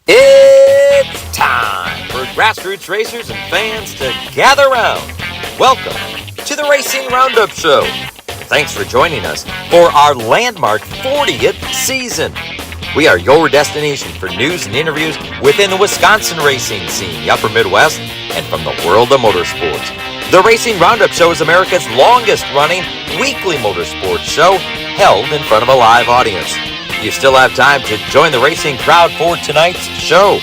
It's time for grassroots racers and fans to gather round. Welcome to the Racing Roundup Show. Thanks for joining us for our landmark 40th season. We are your destination for news and interviews within the Wisconsin racing scene, the upper Midwest, and from the world of motorsports. The Racing Roundup Show is America's longest running weekly motorsports show held in front of a live audience. You still have time to join the racing crowd for tonight's show.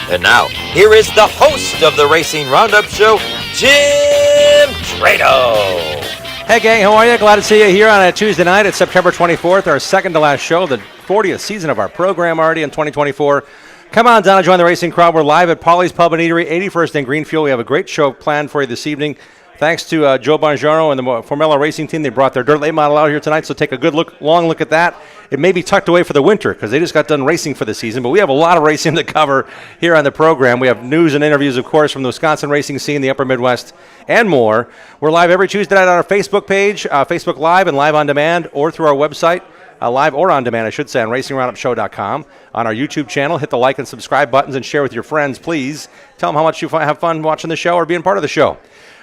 And now, here is the host of the Racing Roundup Show, Jim Trado. Hey gang, how are you? Glad to see you here on a Tuesday night. It's September 24th, our second to last show, the 40th season of our program already in 2024. Come on down and join the racing crowd. We're live at Polly's Pub and Eatery, 81st and Greenfield. We have a great show planned for you this evening. Thanks to Joe Bongiorno and the Formella Racing team. They brought their Dirt Late model out here tonight, so take a good look, long look at that. It may be tucked away for the winter because they just got done racing for the season, but we have a lot of racing to cover here on the program. We have news and interviews, of course, from the Wisconsin racing scene, the upper Midwest, and more. We're live every Tuesday night on our Facebook page, Facebook Live and Live on Demand, or through our website, live or on demand, I should say, on racingroundupshow.com. On our YouTube channel, hit the like and subscribe buttons and share with your friends, please. Tell them how much you have fun watching the show or being part of the show.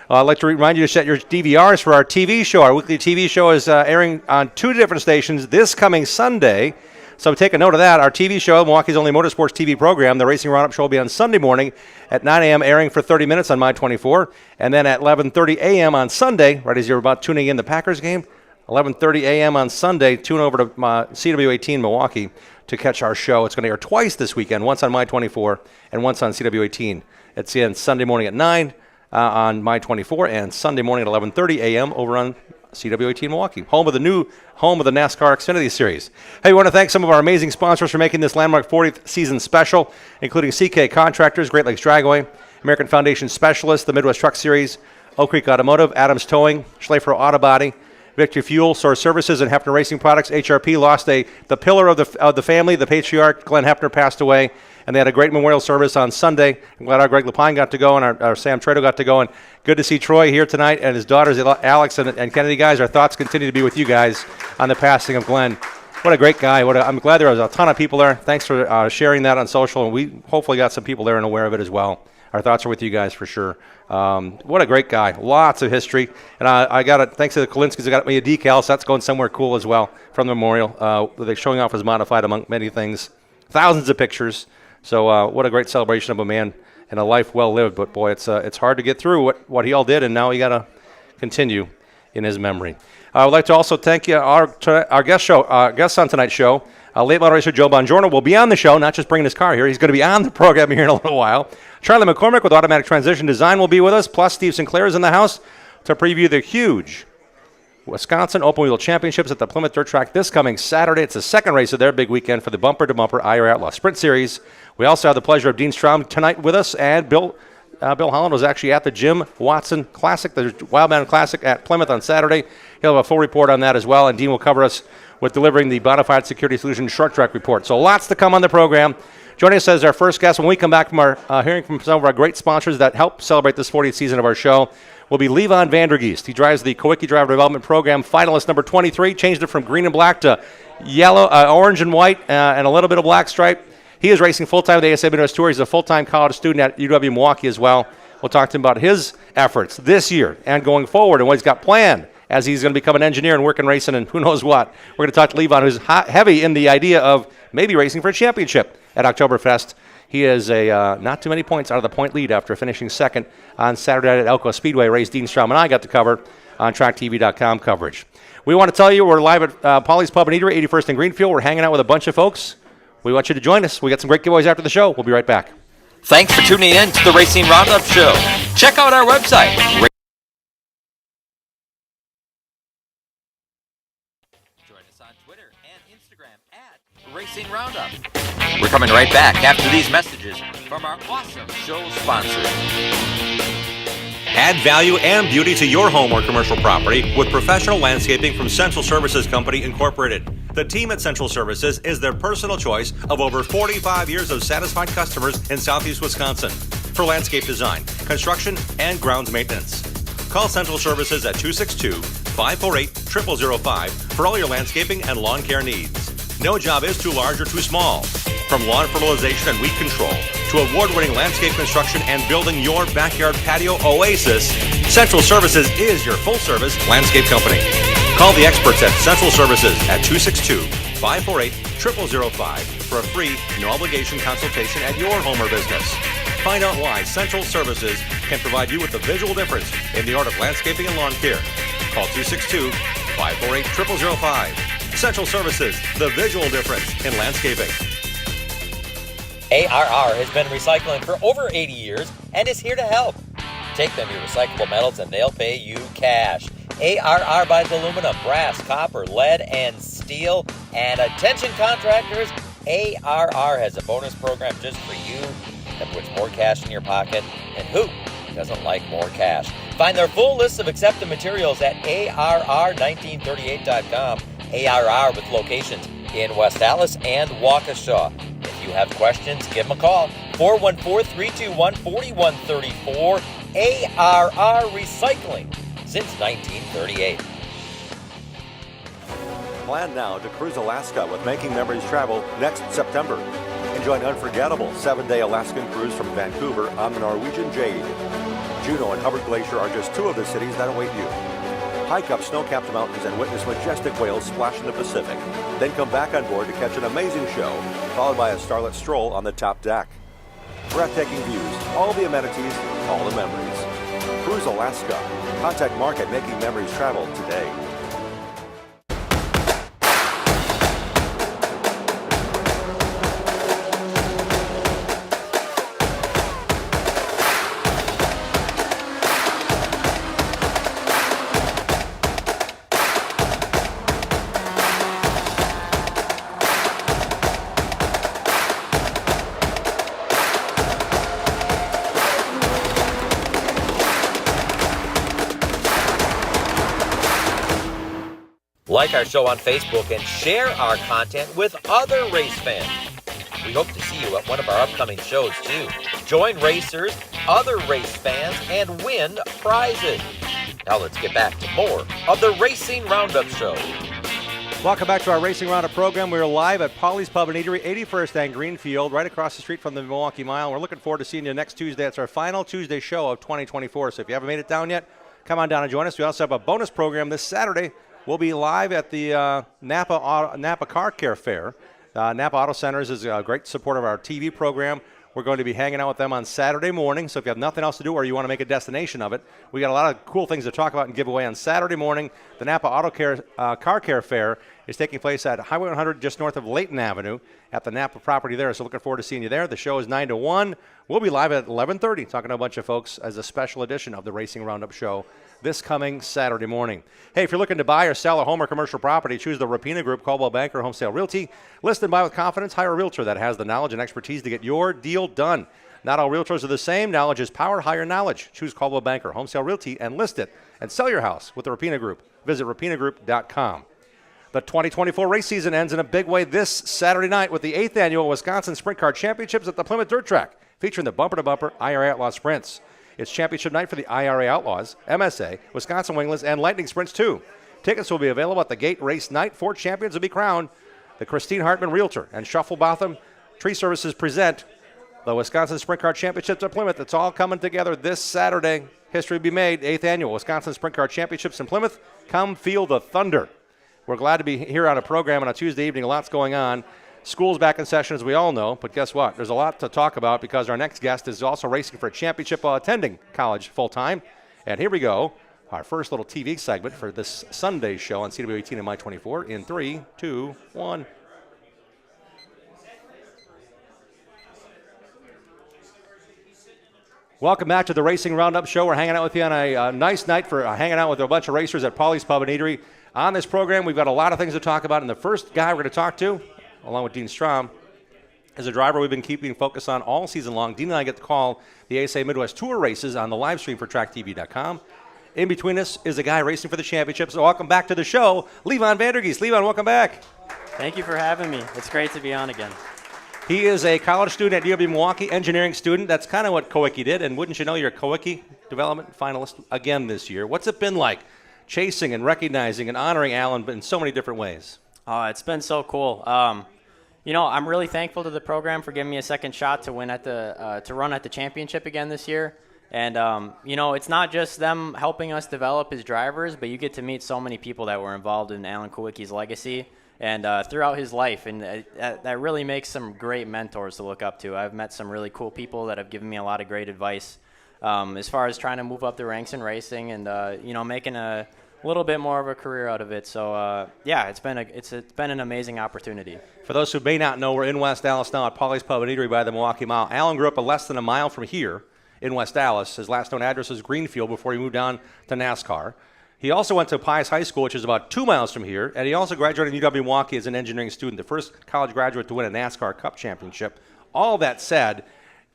I'd like to remind you to set your DVRs for our TV show. Our weekly TV show is airing on two different stations this coming Sunday. So take a note of that. Our TV show, Milwaukee's only motorsports TV program, the Racing Roundup Show, will be on Sunday morning at 9 a.m., airing for 30 minutes on My 24. And then at 11:30 a.m. on Sunday, right as you're about tuning in the Packers game, 11:30 a.m. on Sunday, tune over to CW18 Milwaukee to catch our show. It's going to air twice this weekend, once on My 24 and once on CW18. It's in Sunday morning at 9 on My 24 and Sunday morning at 11:30 a.m. over on CW18 Milwaukee, home of the NASCAR Xfinity Series. Hey, we want to thank some of our amazing sponsors for making this landmark 40th season special, including CK Contractors, Great Lakes Dragway, American Foundation Specialists, the Midwest Truck Series, Oak Creek Automotive, Adams Towing, Schleifer Auto Body, Victory Fuel, Source Services, and Hefner Racing Products. HRP lost the pillar of the family, the patriarch. Glenn Hefner passed away, and they had a great memorial service on Sunday. I'm glad our Greg Lapine got to go and our Sam Trado got to go. And good to see Troy here tonight and his daughters, Alex and Kennedy. Guys, our thoughts continue to be with you guys on the passing of Glenn. What a great guy. I'm glad there was a ton of people there. Thanks for sharing that on social, and we hopefully got some people there and aware of it as well. Our thoughts are with you guys for sure. What a great guy. Lots of history. And I got it, thanks to the Kolinskis, I got me a decal, so that's going somewhere cool as well from the memorial. They're showing off his modified among many things. Thousands of pictures. So what a great celebration of a man and a life well lived. But boy, it's hard to get through what he all did, and now we got to continue in his memory. I would like to also thank you, our guests on tonight's show. Late model racer Joe Bongiorno will be on the show, not just bringing his car here. He's going to be on the program here in a little while. Charlie McCormick with Automatic Transmission Design will be with us, plus Steve Sinclair is in the house to preview the huge Wisconsin Open Wheel Championships at the Plymouth Dirt Track this coming Saturday. It's the second race of their big weekend for the bumper-to-bumper IR Outlaw Sprint Series. We also have the pleasure of Dean Strom tonight with us, and Bill Holland was actually at the Jim Watson Classic, the Wildman Classic at Plymouth on Saturday. He'll have a full report on that as well, and Dean will cover us with delivering the Bonafide Security Solutions Short Track Report. So lots to come on the program. Joining us as our first guest, when we come back from our hearing from some of our great sponsors that help celebrate this 40th season of our show, will be Levon Vandergeest. He drives the Kowicki Driver Development Program, finalist number 23, changed it from green and black to yellow, orange and white, and a little bit of black stripe. He is racing full-time with the ASA Midwest Tour. He's a full-time college student at UW Milwaukee as well. We'll talk to him about his efforts this year and going forward and what he's got planned as he's going to become an engineer and work in racing and who knows what. We're going to talk to Levon, who's heavy in the idea of maybe racing for a championship at Oktoberfest. He is not too many points out of the point lead after finishing second on Saturday night at Elko Speedway, race Dean Strom and I got to cover on TrackTV.com coverage. We want to tell you we're live at Polly's Pub and Eatery, 81st and Greenfield. We're hanging out with a bunch of folks. We want you to join us. We got some great giveaways after the show. We'll be right back. Thanks for tuning in to the Racing Roundup Show. Check out our website. Join us on Twitter and Instagram at Racing Roundup. We're coming right back after these messages from our awesome show sponsors. Add value and beauty to your home or commercial property with professional landscaping from Central Services Company, Incorporated. The team at Central Services is their personal choice of over 45 years of satisfied customers in Southeast Wisconsin for landscape design, construction, and grounds maintenance. Call Central Services at 262-548-0005 for all your landscaping and lawn care needs. No job is too large or too small. From lawn fertilization and weed control to award-winning landscape construction and building your backyard patio oasis, Central Services is your full-service landscape company. Call the experts at Central Services at 262-548-0005 for a free, no-obligation consultation at your home or business. Find out why Central Services can provide you with the visual difference in the art of landscaping and lawn care. Call 262-548-0005. Central Services, the visual difference in landscaping. ARR has been recycling for over 80 years and is here to help. Take them your recyclable metals and they'll pay you cash. ARR buys aluminum, brass, copper, lead, and steel. And attention contractors, ARR has a bonus program just for you that puts more cash in your pocket. And who doesn't like more cash? Find their full list of accepted materials at ARR1938.com. ARR with locations in West Allis and Waukesha. If you have questions, give them a call. 414-321-4134. ARR Recycling since 1938. Plan now to cruise Alaska with Making Memories Travel next September. Enjoy an unforgettable 7-day Alaskan cruise from Vancouver on the Norwegian Jade. Juneau and Hubbard Glacier are just two of the cities that await you. Hike up snow-capped mountains and witness majestic whales splash in the Pacific. Then come back on board to catch an amazing show, followed by a starlit stroll on the top deck. Breathtaking views, all the amenities, all the memories. Cruise Alaska. Contact Mark at Making Memories Travel today. Like our show on Facebook and share our content with other race fans. We hope to see you at one of our upcoming shows too. Join racers, other race fans, and win prizes. Now let's get back to more of the Racing Roundup Show. Welcome back to our Racing Roundup program. We're live at Polly's Pub and Eatery, 81st and Greenfield, right across the street from the Milwaukee Mile. We're looking forward to seeing you next Tuesday. It's our final Tuesday show of 2024. So if you haven't made it down yet, come on down and join us. We also have a bonus program this Saturday. We'll be live at the Napa Car Care Fair. Napa Auto Centers is a great supporter of our TV program. We're going to be hanging out with them on Saturday morning. So if you have nothing else to do or you want to make a destination of it, we got a lot of cool things to talk about and give away on Saturday morning. The Napa Car Care Fair is taking place at Highway 100 just north of Layton Avenue at the Napa property there. So looking forward to seeing you there. The show is 9 to 1. We'll be live at 11:30 talking to a bunch of folks as a special edition of the Racing Roundup Show this coming Saturday morning. Hey, if you're looking to buy or sell a home or commercial property, choose the Rapina Group, Coldwell Banker Home Sale Realty. List and buy with confidence. Hire a realtor that has the knowledge and expertise to get your deal done. Not all realtors are the same. Knowledge is power. Hire knowledge. Choose Coldwell Banker Home Sale Realty and list it and sell your house with the Rapina Group. Visit rapinagroup.com. The 2024 race season ends in a big way this Saturday night with the 8th annual Wisconsin Sprint Car Championships at the Plymouth Dirt Track, featuring the bumper-to-bumper IRA Outlaw Sprints. It's championship night for the IRA Outlaws, MSA, Wisconsin Wingless, and Lightning Sprints, too. Tickets will be available at the gate race night. 4 champions will be crowned. The Christine Hartman Realtor and Shuffle Botham Tree Services present the Wisconsin Sprint Car Championships at Plymouth. It's all coming together this Saturday. History will be made. 8th annual Wisconsin Sprint Car Championships in Plymouth. Come feel the thunder. We're glad to be here on a program on a Tuesday evening. A lot's going on. School's back in session, as we all know, but guess what? There's a lot to talk about because our next guest is also racing for a championship while attending college full-time. And here we go, our first little TV segment for this Sunday show on CW18 and My24 in 3, 2, 1. Welcome back to the Racing Roundup Show. We're hanging out with you on a nice night for hanging out with a bunch of racers at Polly's Pub and Eatery. On this program, we've got a lot of things to talk about, and the first guy we're going to talk to, along with Dean Strom, is a driver we've been keeping focus on all season long. Dean and I get to call the ASA Midwest Tour races on the live stream for TrackTV.com. In between us is a guy racing for the championship. So welcome back to the show, Levon Vandergeest. Levon, welcome back. Thank you for having me. It's great to be on again. He is a college student at UW Milwaukee, engineering student. That's kind of what Kowicki did. And wouldn't you know, you're a Kowicki development finalist again this year. What's it been like chasing and recognizing and honoring Alan in so many different ways? It's been so cool. I'm really thankful to the program for giving me a second shot to win to run at the championship again this year. And, it's not just them helping us develop as drivers, but you get to meet so many people that were involved in Alan Kowicki's legacy and throughout his life. And that really makes some great mentors to look up to. I've met some really cool people that have given me a lot of great advice as far as trying to move up the ranks in racing and, making a little bit more of a career out of it. So, it's been an amazing opportunity. For those who may not know, we're in West Dallas now at Polly's Pub and Eatery by the Milwaukee Mile. Alan grew up less than a mile from here in West Dallas. His last known address is Greenfield before he moved down to NASCAR. He also went to Pius High School, which is about 2 miles from here, and he also graduated from UW Milwaukee as an engineering student, the first college graduate to win a NASCAR Cup championship. All that said,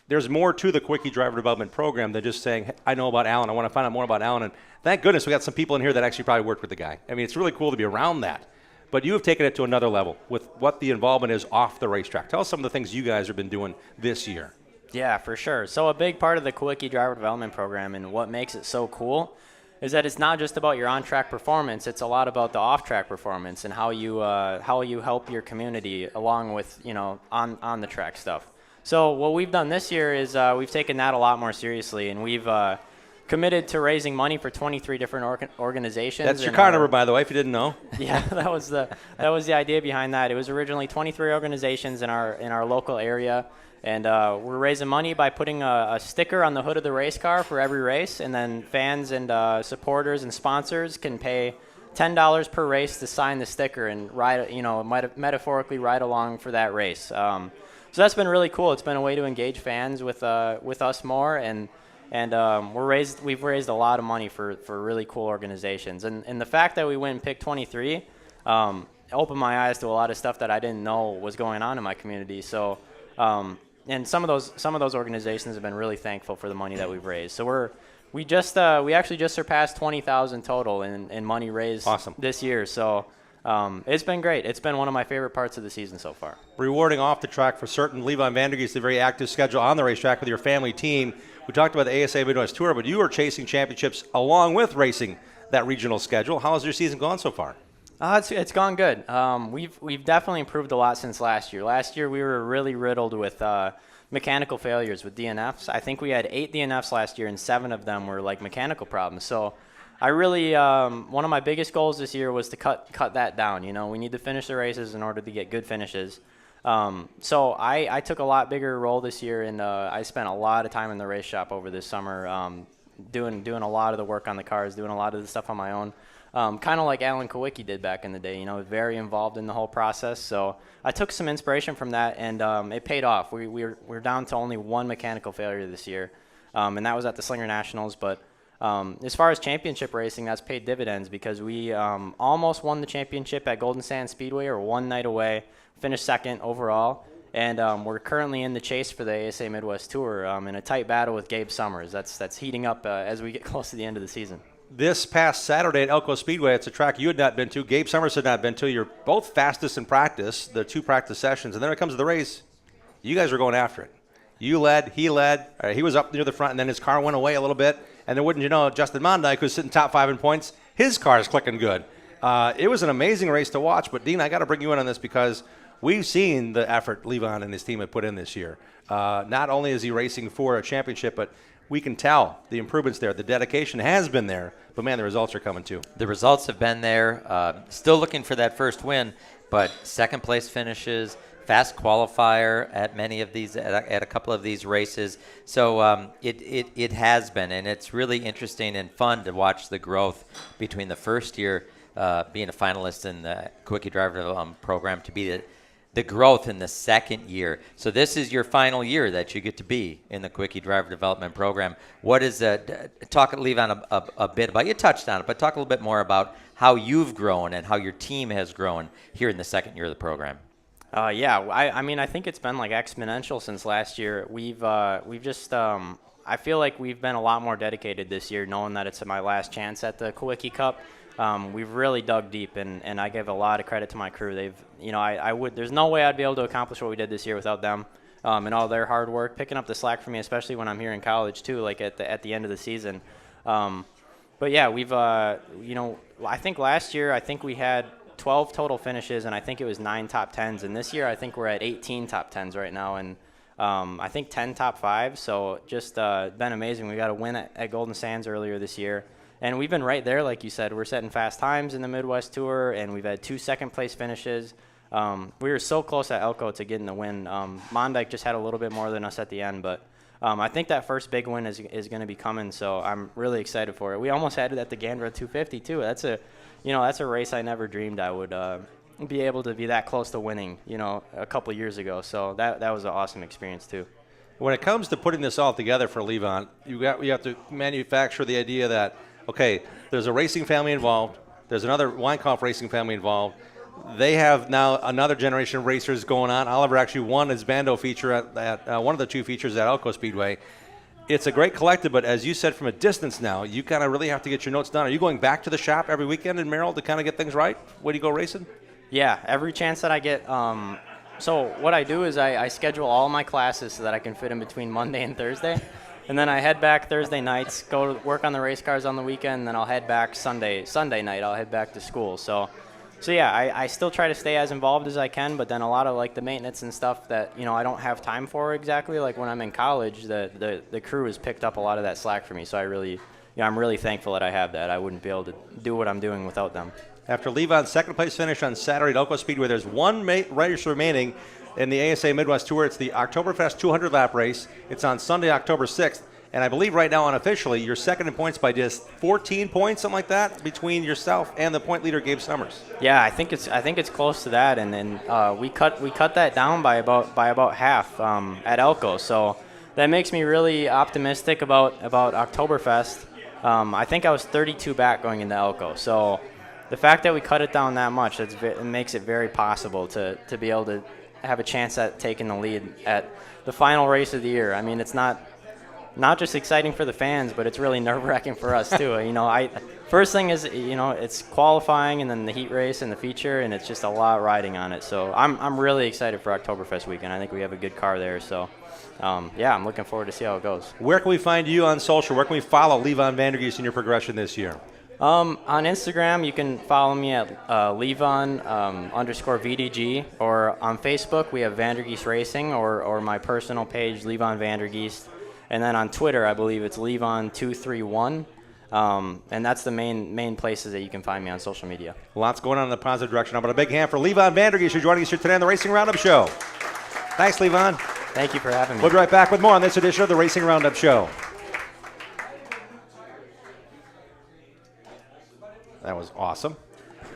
there's more to the Kowicki Driver Development Program than just saying, hey, I know about Alan, I want to find out more about Alan. And thank goodness we got some people in here that actually probably worked with the guy. I mean, it's really cool to be around that. But you have taken it to another level with what the involvement is off the racetrack. Tell us some of the things you guys have been doing this year. Yeah, for sure. So a big part of the Kowicki Driver Development Program and what makes it so cool is that it's not just about your on-track performance. It's a lot about the off-track performance and how you help your community along with, on the track stuff. So what we've done this year is we've taken that a lot more seriously, and we've committed to raising money for 23 different organizations. That's your car number, by the way, if you didn't know. Yeah, that was the idea behind that. It was originally 23 organizations in our local area, and we're raising money by putting a sticker on the hood of the race car for every race, and then fans and supporters and sponsors can pay $10 per race to sign the sticker and ride, metaphorically ride along for that race. So that's been really cool. It's been a way to engage fans with us more, and we've raised a lot of money for really cool organizations. And the fact that we went and picked 23 opened my eyes to a lot of stuff that I didn't know was going on in my community. So, and some of those organizations have been really thankful for the money that we've raised. So we actually just surpassed 20,000 total in money raised this year. So. It's been great. It's been one of my favorite parts of the season so far. Rewarding off the track for certain. Levon Vandergeest, a very active schedule on the racetrack with your family team. We talked about the ASA Midwest Tour, but you are chasing championships along with racing that regional schedule. How has your season gone so far? It's gone good. We've definitely improved a lot since last year. Last year we were really riddled with mechanical failures with DNFs. I think we had 8 DNFs last year, and 7 of them were like mechanical problems. So I really, one of my biggest goals this year was to cut that down. We need to finish the races in order to get good finishes. So I took a lot bigger role this year, and I spent a lot of time in the race shop over this summer, doing a lot of the work on the cars, doing a lot of the stuff on my own. Kind of like Alan Kowicki did back in the day, very involved in the whole process. So I took some inspiration from that, and it paid off. We're down to only 1 mechanical failure this year, and that was at the Slinger Nationals, but as far as championship racing, that's paid dividends because we almost won the championship at Golden Sand Speedway, or one night away, finished second overall, and we're currently in the chase for the ASA Midwest Tour in a tight battle with Gabe Summers. That's heating up as we get close to the end of the season. This past Saturday at Elko Speedway, it's a track you had not been to, Gabe Summers had not been to. You're both fastest in practice, the 2 practice sessions, and then when it comes to the race, you guys are going after it. You led, he led, he was up near the front, and then his car went away a little bit. And then wouldn't you know, Justin Mondyke, who's sitting top 5 in points, his car is clicking good. It was an amazing race to watch. But, Dean, I got to bring you in on this because we've seen the effort Levon and his team have put in this year. Not only is he racing for a championship, but we can tell the improvements there. The dedication has been there. But, man, the results are coming too. The results have been there. Still looking for that first win, but second-place finishes, fast qualifier at many of these, at a couple of these races. So it has been, and it's really interesting and fun to watch the growth between the first year being a finalist in the Kowicki Driver Development Program to be the growth in the second year. So this is your final year that you get to be in the Kowicki Driver Development Program. What is talk, Levon, a bit about, you touched on it, but talk a little bit more about how you've grown and how your team has grown here in the second year of the program. I think it's been like exponential since last year. We've just I feel like we've been a lot more dedicated this year, knowing that it's my last chance at the Kowicki Cup. We've really dug deep, and I give a lot of credit to my crew. They've, there's no way I'd be able to accomplish what we did this year without them and all their hard work, picking up the slack for me, especially when I'm here in college too, like at the end of the season. But yeah, we've I think last year we had 12 total finishes, and I think it was 9 top 10s. And this year, I think we're at 18 top 10s right now, and I think 10 top 5s. So just been amazing. We got a win at Golden Sands earlier this year. And we've been right there, like you said. We're setting fast times in the Midwest Tour, and we've had 2 second-place finishes. We were so close at Elko to getting the win. Mondyke just had a little bit more than us at the end, but I think that first big win is going to be coming, so I'm really excited for it. We almost had it at the Gander 250 too. That's a race I never dreamed I would be able to be that close to winning, a couple years ago. So that was an awesome experience too. When it comes to putting this all together for Levon, you have to manufacture the idea that, okay, there's a racing family involved, there's another Weinkauf racing family involved. They have now another generation of racers going on. Oliver actually won his Bando feature at one of the 2 features at Elko Speedway. It's a great collective, but as you said, from a distance now, you kind of really have to get your notes done. Are you going back to the shop every weekend in Merrill to kind of get things right when you go racing? Yeah, every chance that I get. So what I do is I schedule all my classes so that I can fit in between Monday and Thursday. And then I head back Thursday nights, go to work on the race cars on the weekend, and then I'll head back Sunday night. I'll head back to school. So yeah, I still try to stay as involved as I can, but then a lot of like the maintenance and stuff that I don't have time for exactly. Like when I'm in college, the crew has picked up a lot of that slack for me. So I'm really thankful that I have that. I wouldn't be able to do what I'm doing without them. After Levon's second place finish on Saturday at Elko Speedway, there's one race remaining in the ASA Midwest Tour. It's the Oktoberfest 200 lap race. It's on Sunday, October 6th. And I believe right now, unofficially, you're second in points by just 14 points, something like that, between yourself and the point leader, Gabe Summers. Yeah, I think it's close to that, and then we cut that down by about half at Elko. So that makes me really optimistic about Oktoberfest. I think I was 32 back going into Elko. So the fact that we cut it down that much, it makes it very possible to be able to have a chance at taking the lead at the final race of the year. I mean, it's not just exciting for the fans, but it's really nerve-wracking for us too. First thing is, it's qualifying and then the heat race and the feature, and it's just a lot riding on it. So I'm really excited for Oktoberfest weekend. I think we have a good car there. So yeah, I'm looking forward to see how it goes. Where can we find you on social? Where can we follow Levon Vandergeest in your progression this year? On Instagram, you can follow me at Levon _VDG, or on Facebook, we have Vandergeest Racing, or my personal page, Levon Vandergeest. And then on Twitter, I believe it's Levon231. And that's the main places that you can find me on social media. Lots going on in the positive direction. How about a big hand for Levon Vandergeest, who's joining us here today on the Racing Roundup Show. Thanks, Levon. Thank you for having me. We'll be right back with more on this edition of the Racing Roundup Show. That was awesome.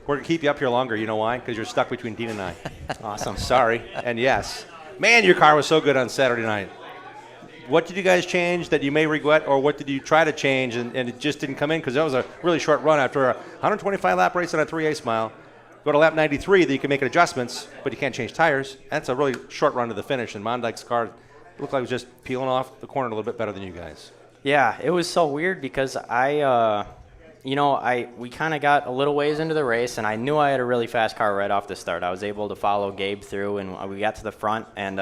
We're going to keep you up here longer. You know why? Because you're stuck between Dean and I. Awesome. Sorry. And yes. Man, your car was so good on Saturday night. What did you guys change that you may regret, or what did you try to change and it just didn't come in? Because that was a really short run after a 125-lap race on a 3/8 mile. Go to lap 93, that you can make adjustments, but you can't change tires. That's a really short run to the finish, and Mondyke's car looked like it was just peeling off the corner a little bit better than you guys. Yeah, it was so weird because we kind of got a little ways into the race, and I knew I had a really fast car right off the start. I was able to follow Gabe through, and we got to the front, and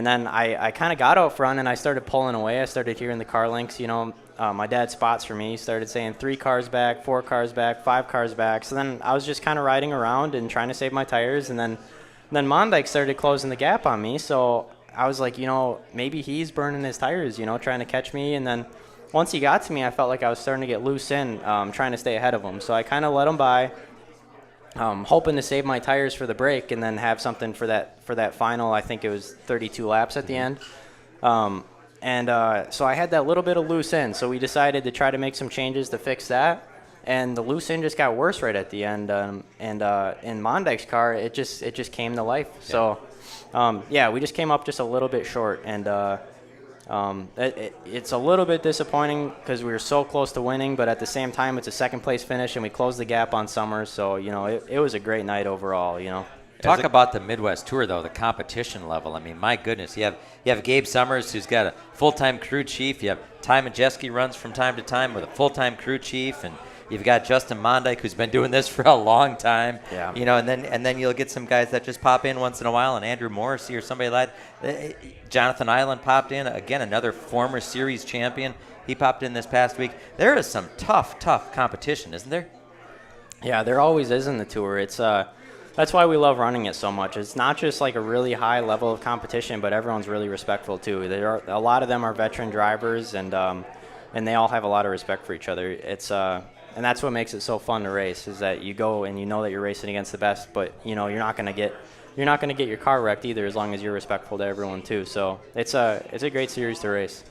then I kind of got out front, and I started pulling away. I started hearing the car links. My dad spots for me. He started saying 3 cars back, 4 cars back, 5 cars back. So then I was just kind of riding around and trying to save my tires, and then Mondyke started closing the gap on me. So I was like, maybe he's burning his tires, trying to catch me. And then once he got to me, I felt like I was starting to get loose in, trying to stay ahead of him. So I kind of let him by, hoping to save my tires for the break and then have something for that final. I think it was 32 laps at the end. So I had that little bit of loose end. So we decided to try to make some changes to fix that. And the loose end just got worse right at the end. In Mondyke's car, it just came to life. Yeah. So we just came up just a little bit short. And it's a little bit disappointing because we were so close to winning, but at the same time, it's a second place finish, and we closed the gap on Summers. So, it was a great night overall, Talk about the Midwest Tour, though, the competition level. I mean, my goodness, you have Gabe Summers, who's got a full-time crew chief. You have Ty Majeski runs from time to time with a full-time crew chief, and you've got Justin Mondyke, who's been doing this for a long time. Yeah. And then you'll get some guys that just pop in once in a while, and Andrew Morrissey or somebody like that. Jonathan Island popped in, again, another former series champion. He popped in this past week. There is some tough competition, isn't there? Yeah, there always is in the tour. It's that's why we love running it so much. It's not just like a really high level of competition, but everyone's really respectful too. A lot of them are veteran drivers, and they all have a lot of respect for each other. It's and that's what makes it so fun to race, is that you go and you know that you're racing against the best, but you know you're not going to get your car wrecked either, as long as you're respectful to everyone too. So it's a great series to race.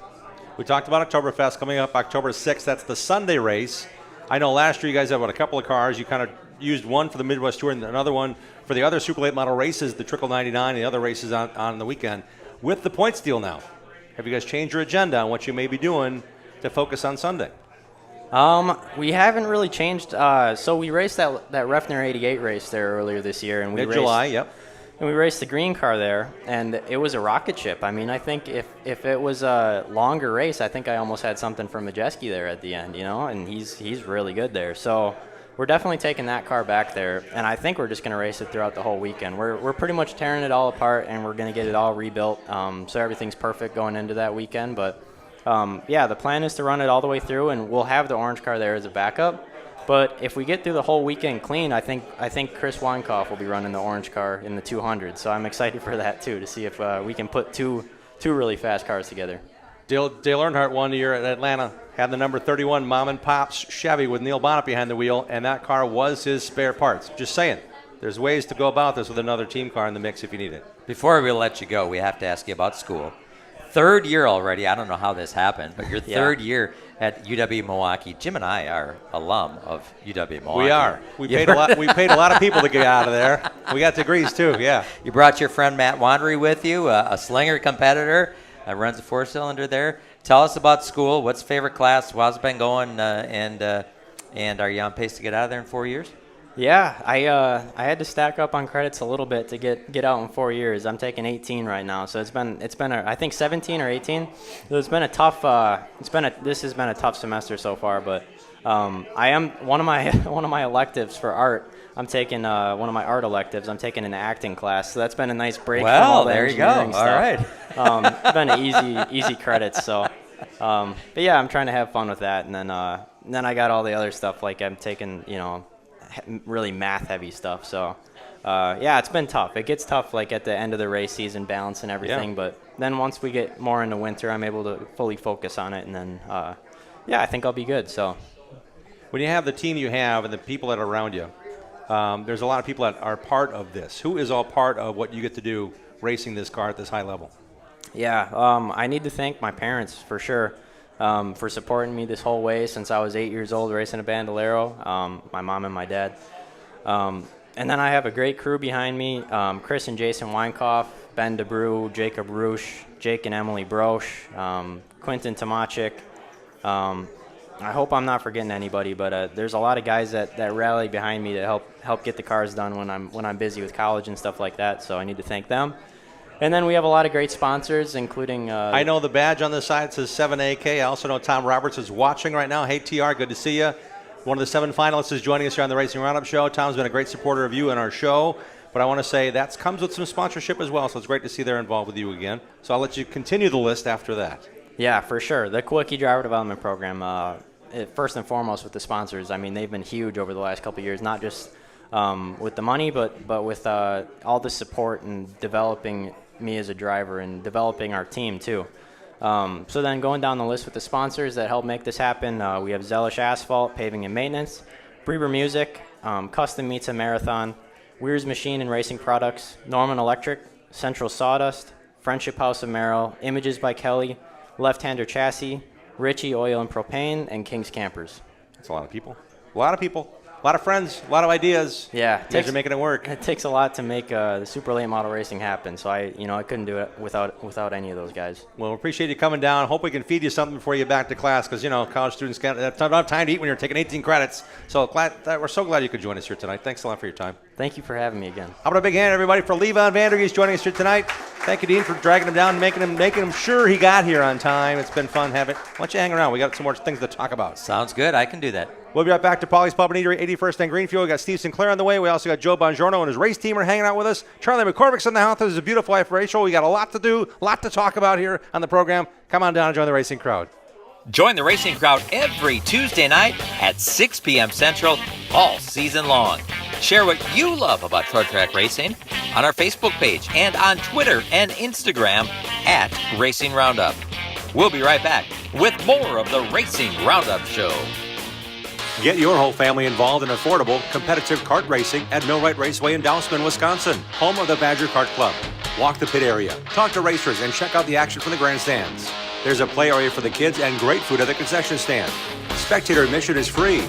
We talked about Oktoberfest coming up October 6th. That's the Sunday race. I know last year you guys had a couple of cars. You kind of used one for the Midwest Tour and another one for the other Super Late Model races, the Trickle 99 and the other races on the weekend. With the points deal now, have you guys changed your agenda on what you may be doing to focus on Sunday? We haven't really changed. So we raced that Refner 88 race there earlier this year, and Mid-July, yep. And we raced the green car there, and it was a rocket ship. I mean, I think if it was a longer race, I think I almost had something from Majeski there at the end, you know, and he's really good there. So we're definitely taking that car back there, and I think we're just going to race it throughout the whole weekend. We're pretty much tearing it all apart, and we're going to get it all rebuilt, so everything's perfect going into that weekend. But, yeah, the plan is to run it all the way through, and we'll have the orange car there as a backup. But if we get through the whole weekend clean, I think Chris Weinkoff will be running the orange car in the 200. So I'm excited for that too, to see if we can put two really fast cars together. Dale Earnhardt one year at Atlanta had the number 31 Mom and Pop's Chevy with Neil Bonnet behind the wheel, and that car was his spare parts. Just saying, there's ways to go about this with another team car in the mix if you need it. Before we let you go, we have to ask you about school. Third year already. I don't know how this happened, but your third year at UW-Milwaukee. Jim and I are alum of UW-Milwaukee. We are. We paid a lot. We paid a lot of people to get out of there. We got degrees too. Yeah. You brought your friend Matt Wandry with you, a slinger competitor, runs a 4-cylinder there. Tell us about school. What's favorite class? How's it been going? And are you on pace to get out of there in 4 years? Yeah, I had to stack up on credits a little bit to get out in 4 years. I'm taking 18 right now, so it's been I think 17 or 18. So it's been a tough this has been a tough semester so far, but I am one of my electives for art. I'm taking one of my art electives. I'm taking an acting class, so that's been a nice break. Well, from all the there you go. All stuff. right. It's been easy credits. So, but yeah, I'm trying to have fun with that, and then I got all the other stuff, like I'm taking really math heavy stuff. So yeah, it's been tough. It gets tough like at the end of the race season, balance and everything. Yeah. But then once we get more into winter, I'm able to fully focus on it, and then yeah, I think I'll be good. So when you have the team you have and the people that are around you, there's a lot of people that are part of this. Who is all part of what you get to do racing this car at this high level? Yeah, I need to thank my parents for sure. For supporting me this whole way since I was 8 years old racing a Bandolero, my mom and my dad. And then I have a great crew behind me, Chris and Jason Weinkoff, Ben DeBrew, Jacob Roosh, Jake and Emily Broche, Quentin Tomachik. I hope I'm not forgetting anybody, but there's a lot of guys that rally behind me to help get the cars done when I'm busy with college and stuff like that, so I need to thank them. And then we have a lot of great sponsors, including... I know the badge on the side says 7AK. I also know Tom Roberts is watching right now. Hey, TR, good to see you. One of the 7 finalists is joining us here on the Racing Roundup Show. Tom's been a great supporter of you and our show. But I want to say that comes with some sponsorship as well, so it's great to see they're involved with you again. So I'll let you continue the list after that. Yeah, for sure. The Quickie Driver Development Program, first and foremost with the sponsors, I mean, they've been huge over the last couple of years, not just with the money, but with all the support and developing me as a driver and developing our team too. So then going down the list with the sponsors that help make this happen, we have Zellish Asphalt, Paving and Maintenance, Breber Music, Custom Meats and Marathon, Weir's Machine and Racing Products, Norman Electric, Central Sawdust, Friendship House of Merrill, Images by Kelly, Left Hander Chassis, Ritchie Oil and Propane, and King's Campers. That's a lot of people. A lot of people. A lot of friends, a lot of ideas. Yeah, you guys are making it work. It takes a lot to make the super late model racing happen. So I couldn't do it without any of those guys. Well, we appreciate you coming down. Hope we can feed you something before you get back to class, because college students can't have time to eat when you're taking 18 credits. So we're so glad you could join us here tonight. Thanks a lot for your time. Thank you for having me again. How about a big hand, everybody, for Levon Vandergeest joining us here tonight. Thank you, Dean, for dragging him down and making him sure he got here on time. It's been fun having. Why don't you hang around? We got some more things to talk about. Sounds good. I can do that. We'll be right back to Polly's Pub and Eatery, 81st and Greenfield. We got Steve Sinclair on the way. We also got Joe Bongiorno and his race team are hanging out with us. Charlie McCormick's in the house. This is a beautiful life Rachel. We got a lot to do, a lot to talk about here on the program. Come on down and join the racing crowd. Join the racing crowd every Tuesday night at 6 p.m. Central all season long. Share what you love about short track racing on our Facebook page and on Twitter and Instagram at Racing Roundup. We'll be right back with more of the Racing Roundup Show. Get your whole family involved in affordable, competitive kart racing at Millwright Raceway in Dousman, Wisconsin, home of the Badger Kart Club. Walk the pit area, talk to racers, and check out the action from the grandstands. There's a play area for the kids and great food at the concession stand. Spectator admission is free.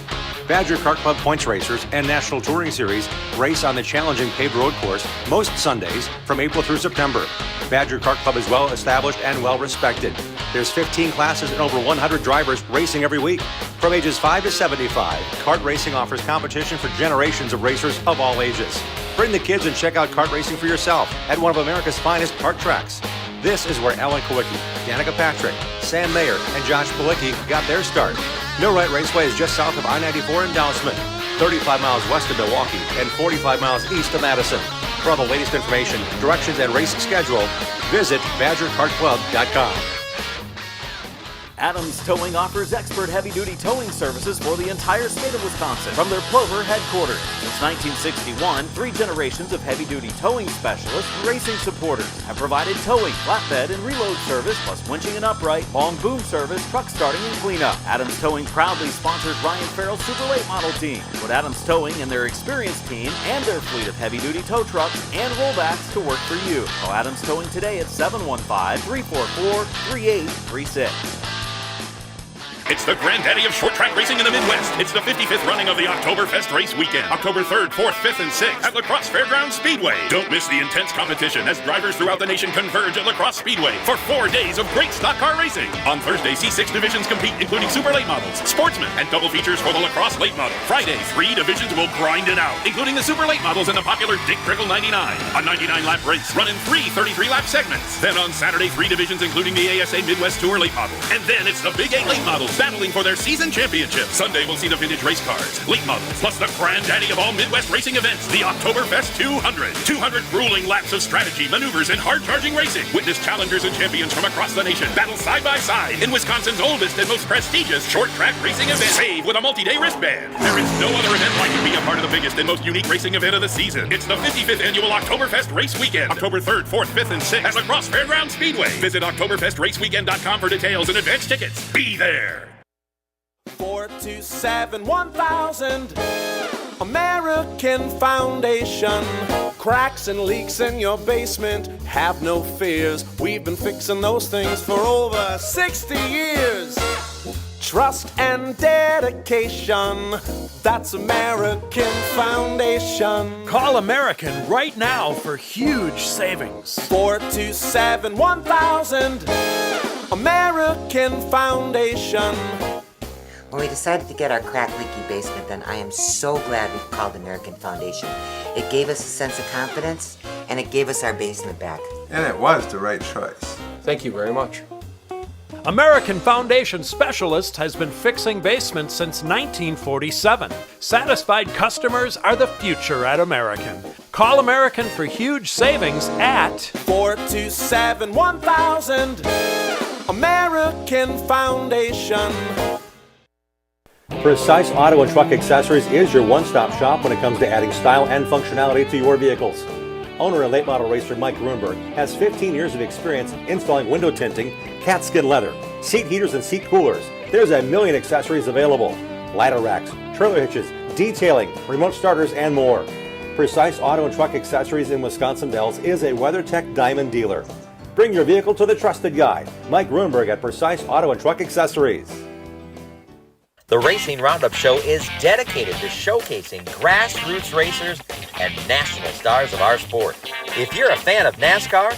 Badger Kart Club points racers and National Touring Series race on the challenging paved road course most Sundays from April through September. Badger Kart Club is well established and well respected. There's 15 classes and over 100 drivers racing every week. From ages 5 to 75, kart racing offers competition for generations of racers of all ages. Bring the kids and check out kart racing for yourself at one of America's finest kart tracks. This is where Alan Kowicki, Danica Patrick, Sam Mayer, and Josh Palicki got their start. Millwright Raceway is just south of I-94 in Dousman, 35 miles west of Milwaukee, and 45 miles east of Madison. For all the latest information, directions, and race schedule, visit BadgerKartClub.com. Adams Towing offers expert heavy-duty towing services for the entire state of Wisconsin from their Plover headquarters. Since 1961, 3 generations of heavy-duty towing specialists and racing supporters have provided towing, flatbed, and reload service, plus winching and upright, long boom service, truck starting, and cleanup. Adams Towing proudly sponsors Ryan Farrell's Super Late Model team. Put Adams Towing and their experienced team and their fleet of heavy-duty tow trucks and rollbacks to work for you. Call Adams Towing today at 715-344-3836. It's the granddaddy of short track racing in the Midwest. It's the 55th running of the Oktoberfest race weekend. October 3rd, 4th, 5th, and 6th at La Crosse Fairgrounds Speedway. Don't miss the intense competition as drivers throughout the nation converge at La Crosse Speedway for 4 days of great stock car racing. On Thursday, C6 divisions compete, including super late models, sportsmen, and double features for the La Crosse late model. Friday, 3 divisions will grind it out, including the super late models and the popular Dick Trickle 99. A 99-lap race run in 3 33-lap segments. Then on Saturday, 3 divisions, including the ASA Midwest Tour late model. And then it's the Big 8 late models battling for their season championship. Sunday we'll see the vintage race cars, late models, plus the granddaddy of all Midwest racing events, the Oktoberfest 200. 200 grueling laps of strategy, maneuvers, and hard-charging racing. Witness challengers and champions from across the nation battle side by side in Wisconsin's oldest and most prestigious short-track racing event. Save with a multi-day wristband. There is no other event like it. Be a part of the biggest and most unique racing event of the season. It's the 55th annual Oktoberfest race weekend, October 3rd, 4th, 5th, and 6th at La Crosse Fairgrounds Speedway. Visit OktoberfestRaceWeekend.com for details and advance tickets. Be there. 427-1000 American Foundation. Cracks and leaks in your basement, have no fears. We've been fixing those things for over 60 years. Trust and dedication, that's American Foundation. Call American right now for huge savings. 427-1000 American Foundation. When we decided to get our crack-leaky basement done, I am so glad we called American Foundation. It gave us a sense of confidence, and it gave us our basement back. And it was the right choice. Thank you very much. American Foundation Specialist has been fixing basements since 1947. Satisfied customers are the future at American. Call American for huge savings at 427-1000 American Foundation. Precise Auto and Truck Accessories is your one-stop shop when it comes to adding style and functionality to your vehicles. Owner and late model racer Mike Grunberg has 15 years of experience installing window tinting, cat skin leather, seat heaters, and seat coolers. There's a million accessories available. Ladder racks, trailer hitches, detailing, remote starters, and more. Precise Auto and Truck Accessories in Wisconsin Dells is a WeatherTech Diamond dealer. Bring your vehicle to the trusted guy, Mike Grunberg at Precise Auto and Truck Accessories. The Racing Roundup Show is dedicated to showcasing grassroots racers and national stars of our sport. If you're a fan of NASCAR,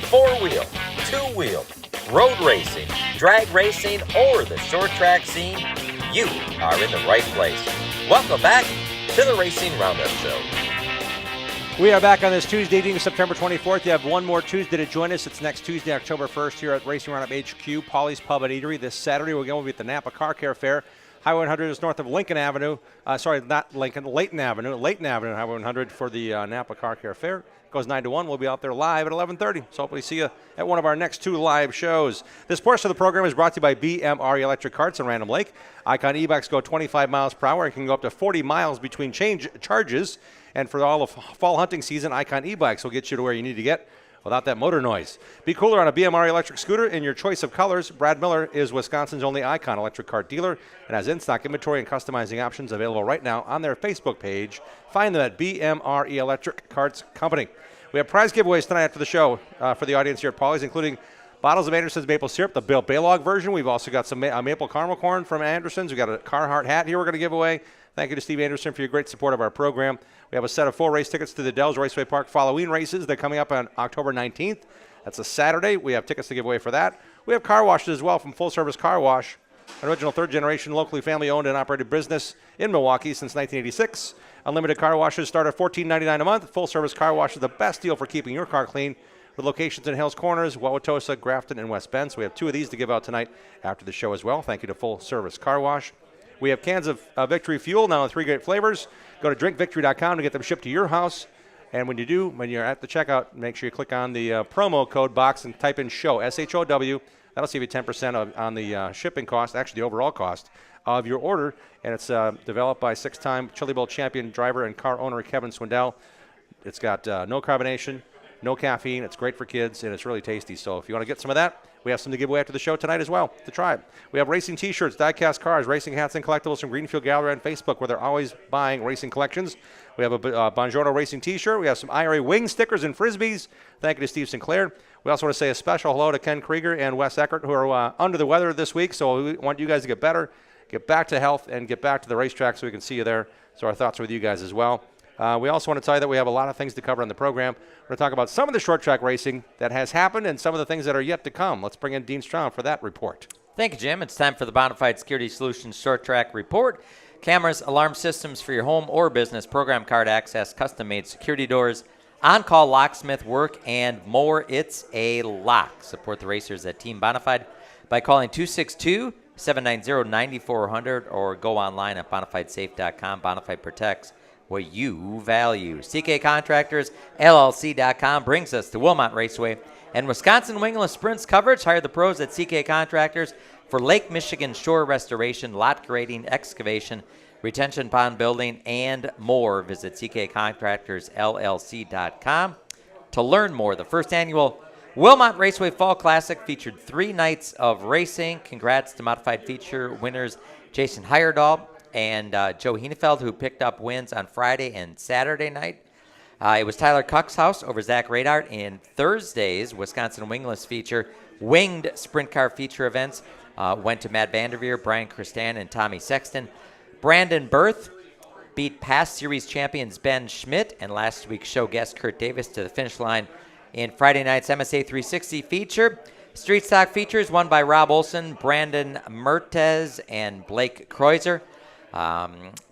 four-wheel, two-wheel, road racing, drag racing, or the short track scene, you are in the right place. Welcome back to the Racing Roundup Show. We are back on this Tuesday evening, September 24th. You have one more Tuesday to join us. It's next Tuesday, October 1st, here at Racing Roundup HQ, Polly's Pub and Eatery. This Saturday, we'll be at the Napa Car Care Fair. Highway 100 is north of Lincoln Avenue. Sorry, not Lincoln, Layton Avenue. Layton Avenue, Highway 100 for the Napa Car Care Fair. Goes 9 to 1. We'll be out there live at 11:30. So hopefully see you at one of our next 2 live shows. This portion of the program is brought to you by BMR Electric Carts in Random Lake. Icon e-bikes go 25 miles per hour and can go up to 40 miles between charges. And for all of fall hunting season, Icon e-bikes will get you to where you need to get without that motor noise. Be cooler on a BMR electric scooter in your choice of colors. Brad Miller is Wisconsin's only Icon electric cart dealer and has in-stock inventory and customizing options available right now on their Facebook page. Find them at BMR Electric Carts Company. We have prize giveaways tonight after the show for the audience here at Paulie's, including bottles of Anderson's maple syrup, the Bill Baylog version. We've also got some maple caramel corn from Anderson's. We've got a Carhartt hat here we're going to give away. Thank you to Steve Anderson for your great support of our program. We have a set of 4 race tickets to the Dells Raceway Park Halloween races. They're coming up on October 19th. That's a Saturday. We have tickets to give away for that. We have car washes as well from Full Service Car Wash, an original third-generation, locally family-owned and operated business in Milwaukee since 1986. Unlimited car washes start at $14.99 a month. Full Service Car Wash is the best deal for keeping your car clean, with locations in Hills Corners, Wauwatosa, Grafton, and West Bend. So we have 2 of these to give out tonight after the show as well. Thank you to Full Service Car Wash. We have cans of Victory Fuel, now in 3 great flavors. Go to drinkvictory.com to get them shipped to your house. And when you do, when you're at the checkout, make sure you click on the promo code box and type in SHOW, S-H-O-W. That'll save you 10% on the shipping cost, actually the overall cost of your order. And it's developed by 6-time Chili Bowl champion driver and car owner Kevin Swindell. It's got no carbonation, no caffeine. It's great for kids, and it's really tasty. So if you want to get some of that, we have some to give away after the show tonight as well to try. We have racing T-shirts, die-cast cars, racing hats, and collectibles from Greenfield Gallery on Facebook, where they're always buying racing collections. We have a Bongiorno Racing T-shirt. We have some IRA wing stickers and Frisbees. Thank you to Steve Sinclair. We also want to say a special hello to Ken Krieger and Wes Eckert, who are under the weather this week. So we want you guys to get better, get back to health, and get back to the racetrack so we can see you there. So our thoughts are with you guys as well. We also want to tell you that we have a lot of things to cover on the program. We're going to talk about some of the short track racing that has happened and some of the things that are yet to come. Let's bring in Dean Strong for that report. Thank you, Jim. It's time for the Bonafide Security Solutions Short Track Report. Cameras, alarm systems for your home or business, program card access, custom-made security doors, on-call locksmith work, and more. It's a lock. Support the racers at Team Bonafide by calling 262-790-9400 or go online at bonafidesafe.com. Bonafide protects what you value. CK Contractors, LLC.com brings us to Wilmot Raceway and Wisconsin Wingless Sprints coverage. Hire the pros at CK Contractors for Lake Michigan shore restoration, lot grading, excavation, retention pond building, and more. Visit CKContractorsLLC.com to learn more. The first annual Wilmot Raceway Fall Classic featured 3 nights of racing. Congrats to modified feature winners Jason Heyerdahl and Joe Henefeld, who picked up wins on Friday and Saturday night. It was Tyler Cuxhouse over Zach Radart in Thursday's Wisconsin Wingless feature. Winged sprint car feature events went to Matt Vanderveer, Brian Christan, and Tommy Sexton. Brandon Berth beat past series champions Ben Schmidt and last week's show guest Kurt Davis to the finish line in Friday night's MSA 360 feature. Street stock features won by Rob Olson, Brandon Mertez, and Blake Kreuzer.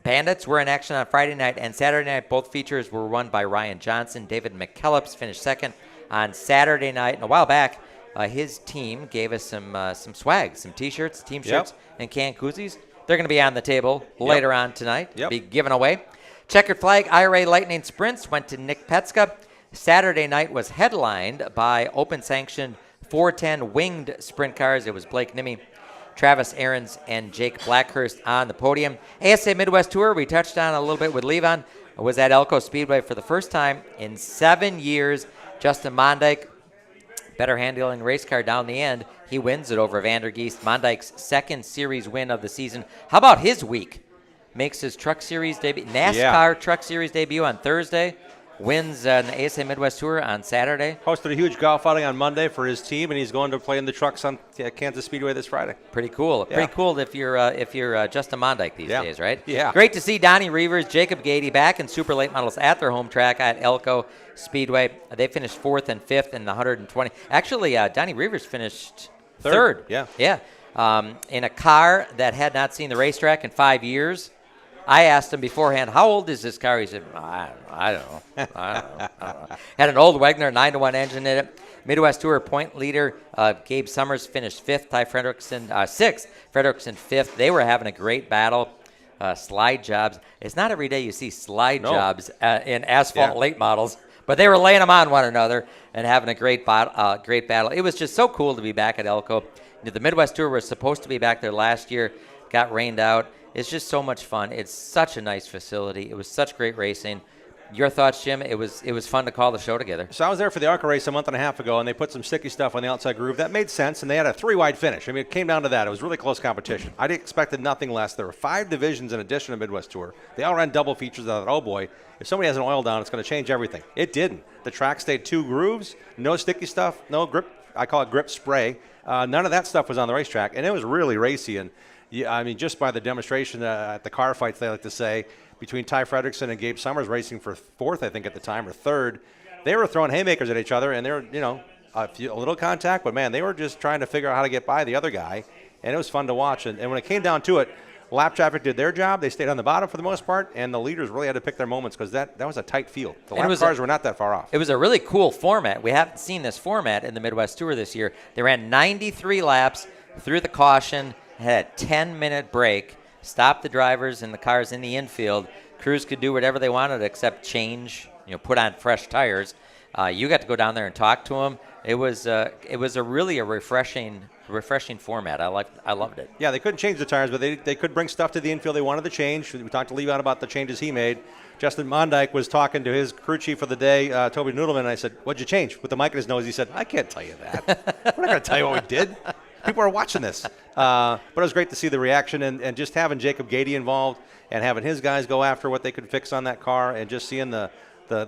Bandits were in action on Friday night and Saturday night. Both features were won by Ryan Johnson. David McKellips finished second on Saturday night. And a while back, his team gave us some swag, some T-shirts, team shirts, and canned koozies. They're going to be on the table later on tonight. Be given away. Checkered flag IRA Lightning Sprints went to Nick Petska. Saturday night was headlined by open-sanctioned 410 winged sprint cars. It was Blake Nimme, Travis Ahrens, and Jake Blackhurst on the podium. ASA Midwest Tour, we touched on a little bit with Levon, was at Elko Speedway for the first time in 7 years. Justin Mondyke, better handling race car down the end. He wins it over Vandergeest. Mondyke's second series win of the season. How about his week? Makes his Truck Series debut, NASCAR Truck Series debut on Thursday. Wins an ASA Midwest Tour on Saturday. Hosted a huge golf outing on Monday for his team, and he's going to play in the trucks on Kansas Speedway this Friday. Pretty cool. Yeah. Pretty cool if you're Justin Mondyke these days, right? Yeah. Great to see Donnie Reavers, Jacob Gady back in super late models at their home track at Elko Speedway. They finished 4th and 5th in the 120. Actually, Donnie Reavers finished third. Yeah. In a car that had not seen the racetrack in 5 years. I asked him beforehand, how old is this car? He said, I don't know. Had an old Wagner 9-to-1 engine in it. Midwest Tour point leader Gabe Summers finished fifth. Ty Fredrickson sixth. Fredrickson fifth. They were having a great battle. Slide jobs. It's not every day you see slide jobs in asphalt late models, but they were laying them on one another and having a great battle. It was just so cool to be back at Elko. The Midwest Tour was supposed to be back there last year, got rained out. It's just so much fun. It's such a nice facility. It was such great racing. Your thoughts, Jim? It was fun to call the show together. So I was there for the ARCA race a month and a half ago, and they put some sticky stuff on the outside groove. That made sense, and they had a 3-wide finish. I mean, it came down to that. It was really close competition. I expected nothing less. There were 5 divisions in addition to Midwest Tour. They all ran double features. I thought, oh boy, if somebody has an oil down, it's going to change everything. It didn't. The track stayed 2 grooves, no sticky stuff, no grip. I call it grip spray. None of that stuff was on the racetrack, and it was really racy. And I mean, just by the demonstration at the car fights, they like to say, between Ty Fredrickson and Gabe Summers racing for 4th, I think, at the time, or 3rd, they were throwing haymakers at each other, and they were, a little contact, but, man, they were just trying to figure out how to get by the other guy, and it was fun to watch. And when it came down to it, lap traffic did their job. They stayed on the bottom for the most part, and the leaders really had to pick their moments because that was a tight field. The lap cars were not that far off. It was a really cool format. We haven't seen this format in the Midwest Tour this year. They ran 93 laps through the caution, had a 10-minute break, stopped the drivers and the cars in the infield. Crews could do whatever they wanted except change, put on fresh tires. You got to go down there and talk to them. It was a really refreshing format. I loved it. Yeah, they couldn't change the tires, but they could bring stuff to the infield they wanted to change. We talked to Levi about the changes he made. Justin Mondyke was talking to his crew chief of the day, Toby Noodleman, and I said, "What'd you change?" With the mic in his nose, he said, "I can't tell you that. We're not going to tell you what we did. People are watching this." But it was great to see the reaction and just having Jacob Gady involved and having his guys go after what they could fix on that car and just seeing the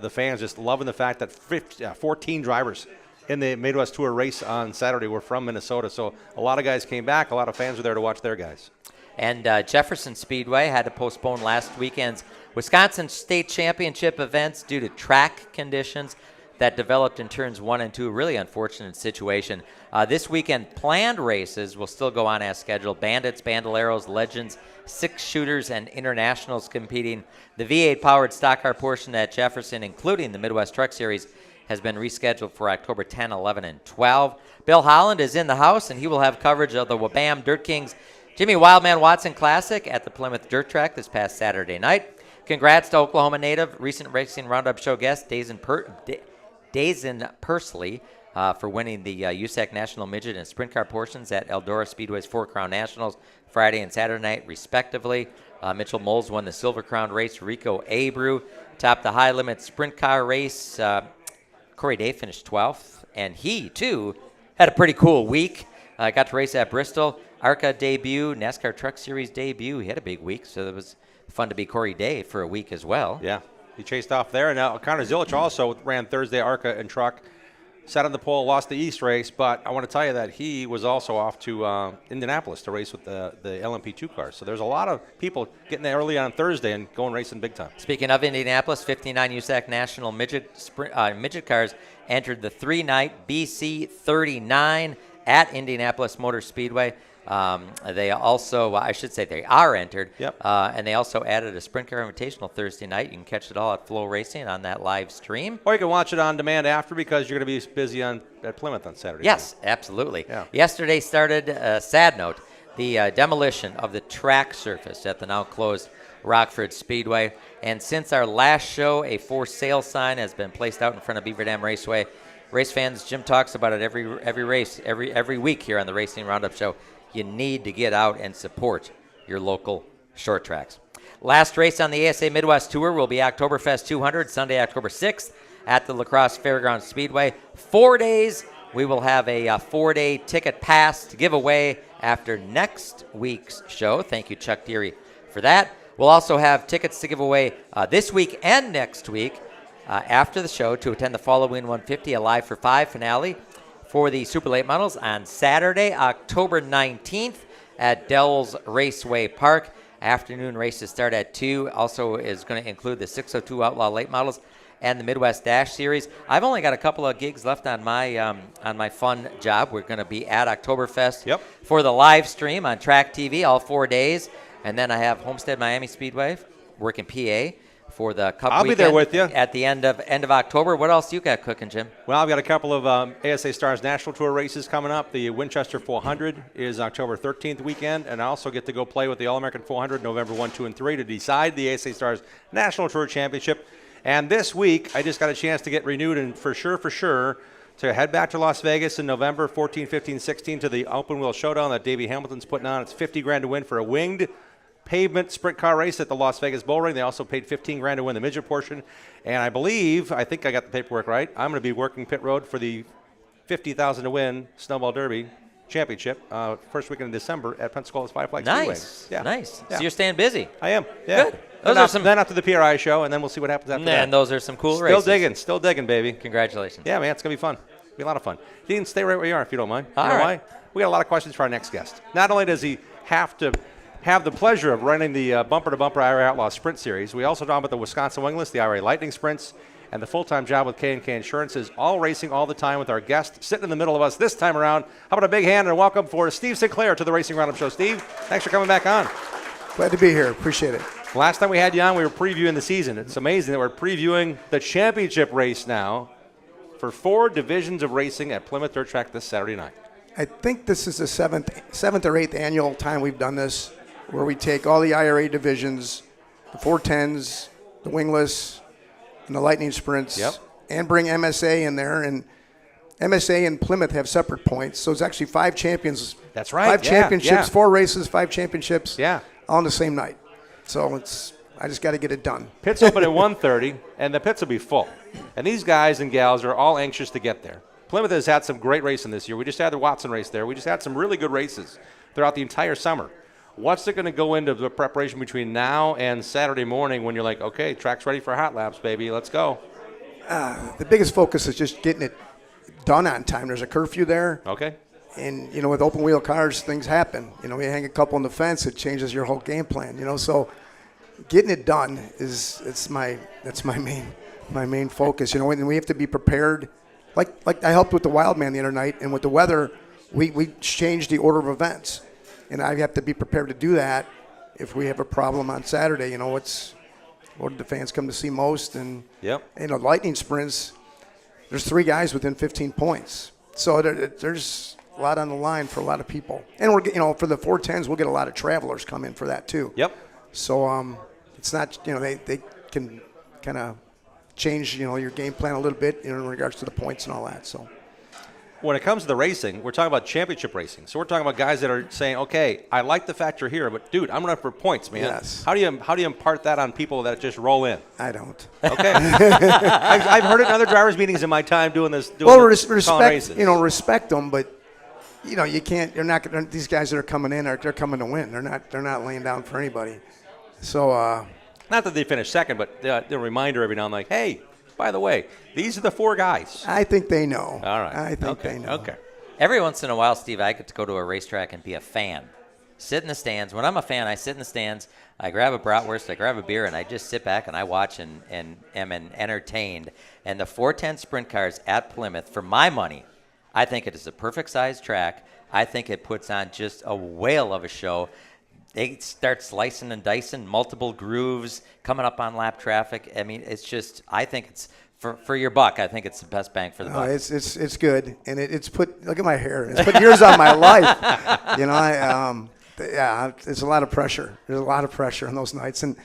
fans just loving the fact that 14 drivers in the Midwest Tour race on Saturday were from Minnesota. So a lot of guys came back. A lot of fans were there to watch their guys. And Jefferson Speedway had to postpone last weekend's Wisconsin State Championship events due to track conditions that developed in turns 1 and 2. Really unfortunate situation. This weekend, planned races will still go on as scheduled. Bandits, Bandoleros, Legends, 6-shooters, and internationals competing. The V8-powered stock car portion at Jefferson, including the Midwest Truck Series, has been rescheduled for October 10, 11, and 12. Bill Holland is in the house, and he will have coverage of the Wabam Dirt Kings Jimmy Wildman Watson Classic at the Plymouth Dirt Track this past Saturday night. Congrats to Oklahoma native, recent Racing Roundup show guest, Dazen Pursley, for winning the USAC National Midget and Sprint Car portions at Eldora Speedway's 4 Crown Nationals Friday and Saturday night, respectively. Mitchell Moles won the Silver Crown race. Rico Abreu topped the High Limit Sprint Car race. Corey Day finished 12th, and he, too, had a pretty cool week. Got to race at Bristol. ARCA debut, NASCAR Truck Series debut. He had a big week, so it was fun to be Corey Day for a week as well. Yeah, he chased off there. And now Connor Zilich also ran Thursday ARCA and truck. Sat on the pole, lost the East race, but I want to tell you that he was also off to Indianapolis to race with the LMP2 cars. So there's a lot of people getting there early on Thursday and going racing big time. Speaking of Indianapolis, 59 USAC National Midget cars entered the 3-night BC 39 at Indianapolis Motor Speedway. They also, they are entered. Yep. And they also added a Sprint Car Invitational Thursday night. You can catch it all at Flow Racing on that live stream. Or you can watch it on demand after because you're going to be busy at Plymouth on Saturday. Yes, absolutely. Yeah. Yesterday started, sad note, the demolition of the track surface at the now closed Rockford Speedway. And since our last show, a for sale sign has been placed out in front of Beaver Dam Raceway. Race fans, Jim talks about it every race, every week here on the Racing Roundup Show. You need to get out and support your local short tracks. Last race on the ASA Midwest Tour will be Oktoberfest 200, Sunday, October 6th at the La Crosse Fairgrounds Speedway. 4 days. We will have a 4-day ticket pass to give away after next week's show. Thank you, Chuck Deary, for that. We'll also have tickets to give away this week and next week after the show to attend the following 150, a Live for 5 finale for the Super Late Models on Saturday, October 19th at Dells Raceway Park. Afternoon races start at 2. Also is going to include the 602 Outlaw Late Models and the Midwest Dash Series. I've only got a couple of gigs left on my fun job. We're going to be at Oktoberfest for the live stream on Track TV all 4 days. And then I have Homestead Miami Speedway, working PA, for the Cup I'll weekend be there with you at the end of October. What else you got cooking, Jim? Well, I've got a couple of ASA Stars National Tour races coming up. The Winchester 400 is October 13th weekend, and I also get to go play with the All-American 400 November 1, 2, and 3 to decide the ASA Stars National Tour Championship. And this week, I just got a chance to get renewed, and for sure, to head back to Las Vegas in November 14, 15, 16 to the Open Wheel Showdown that Davey Hamilton's putting on. It's $50,000 to win for a winged pavement sprint car race at the Las Vegas Bull Ring. They also paid $15,000 to win the midget portion. And I think I got the paperwork right. I'm going to be working pit road for the $50,000 to win Snowball Derby Championship first weekend in December at Pensacola's Five Flags Speedway. Nice. Nice. Yeah. So you're staying busy. I am. Yeah. Good. Then after the PRI show, and then we'll see what happens after that. And those are some cool races. Still digging, baby. Congratulations. Yeah, man, it's going to be fun. It'll be a lot of fun. Dean, stay right where you are if you don't mind. All you know right. why? We got a lot of questions for our next guest. Not only does he have to have the pleasure of running the bumper-to-bumper IRA Outlaw Sprint Series, we also talk about the Wisconsin Wingless, the IRA Lightning Sprints, and the full-time job with K&K Insurances, all racing all the time with our guest sitting in the middle of us this time around. How about a big hand and a welcome for Steve Sinclair to the Racing Roundup Show. Steve, thanks for coming back on. Glad to be here. Appreciate it. Last time we had you on, we were previewing the season. It's amazing that we're previewing the championship race now for 4 divisions of racing at Plymouth Dirt Track this Saturday night. I think this is the seventh or eighth annual time we've done this, where we take all the IRA divisions, the 410s, the wingless, and the lightning sprints, and bring MSA in there. And MSA and Plymouth have separate points, so it's actually 5 champions. That's right. 5 championships, 4 races, 5 championships, all on the same night. So I just got to get it done. Pits open at 1:30, and the pits will be full. And these guys and gals are all anxious to get there. Plymouth has had some great racing this year. We just had the Watson race there. We just had some really good races throughout the entire summer. What's it going to go into the preparation between now and Saturday morning when you're like, okay, track's ready for hot laps, baby, let's go? The biggest focus is just getting it done on time. There's a curfew there. Okay. And, with open wheel cars, things happen. You hang a couple on the fence, it changes your whole game plan, So getting it done that's my main focus, and we have to be prepared. Like I helped with the Wildman the other night, and with the weather, we changed the order of events. And I have to be prepared to do that if we have a problem on Saturday. What do the fans come to see most? And, lightning sprints, there's 3 guys within 15 points. So there's a lot on the line for a lot of people. And for the 410s, we'll get a lot of travelers come in for that too. Yep. So it's not, they can kind of change, your game plan a little bit in regards to the points and all that. So when it comes to the racing, we're talking about championship racing. So we're talking about guys that are saying, okay, I like the fact you're here, but dude, I'm running for points, man. Yes. How do you impart that on people that just roll in? I don't. Okay. I've heard it in other drivers' meetings in my time doing this. Respect them, but you can't. You're not gonna, these guys that are coming in they're coming to win. They're not laying down for anybody. So not that they finish second, but the reminder every now and then, like, hey, by the way, these are the 4 guys. I think they know. All right. I think they know. Okay. Every once in a while, Steve, I get to go to a racetrack and be a fan. Sit in the stands. When I'm a fan, I sit in the stands. I grab a bratwurst, I grab a beer, and I just sit back and I watch and am entertained. And the 410 sprint cars at Plymouth, for my money, I think it is a perfect-sized track. I think it puts on just a whale of a show. They start slicing and dicing, multiple grooves, coming up on lap traffic. I mean, it's just, I think it's, for your buck, I think it's the best bang for the buck. It's good. And it's put, look at my hair. It's put years on my life. It's a lot of pressure. There's a lot of pressure on those nights. And,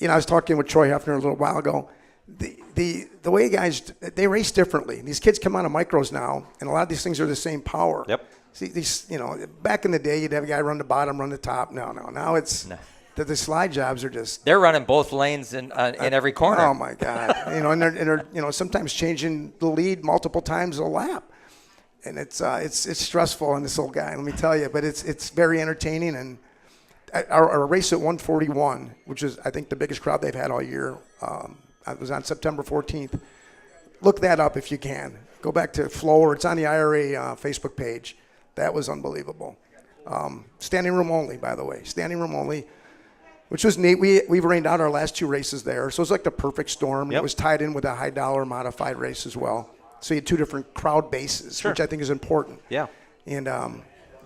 I was talking with Troy Hefner a little while ago. The way guys, they race differently. These kids come out of micros now, and a lot of these things are the same power. Yep. See, back in the day, you'd have a guy run the bottom, run the top. No. Now it's the slide jobs are just. They're running both lanes in every corner. Oh my God! And they're sometimes changing the lead multiple times a lap, and it's stressful on this old guy. Let me tell you, but it's very entertaining. And our race at 141, which is I think the biggest crowd they've had all year. It was on September 14th. Look that up if you can. Go back to Flow, it's on the IRA Facebook page. That was unbelievable. Standing room only, by the way. Standing room only, which was neat. We've rained out our last 2 races there, so it was like the perfect storm. Yep. It was tied in with a high dollar modified race as well. So you had 2 different crowd bases, which I think is important. Yeah. And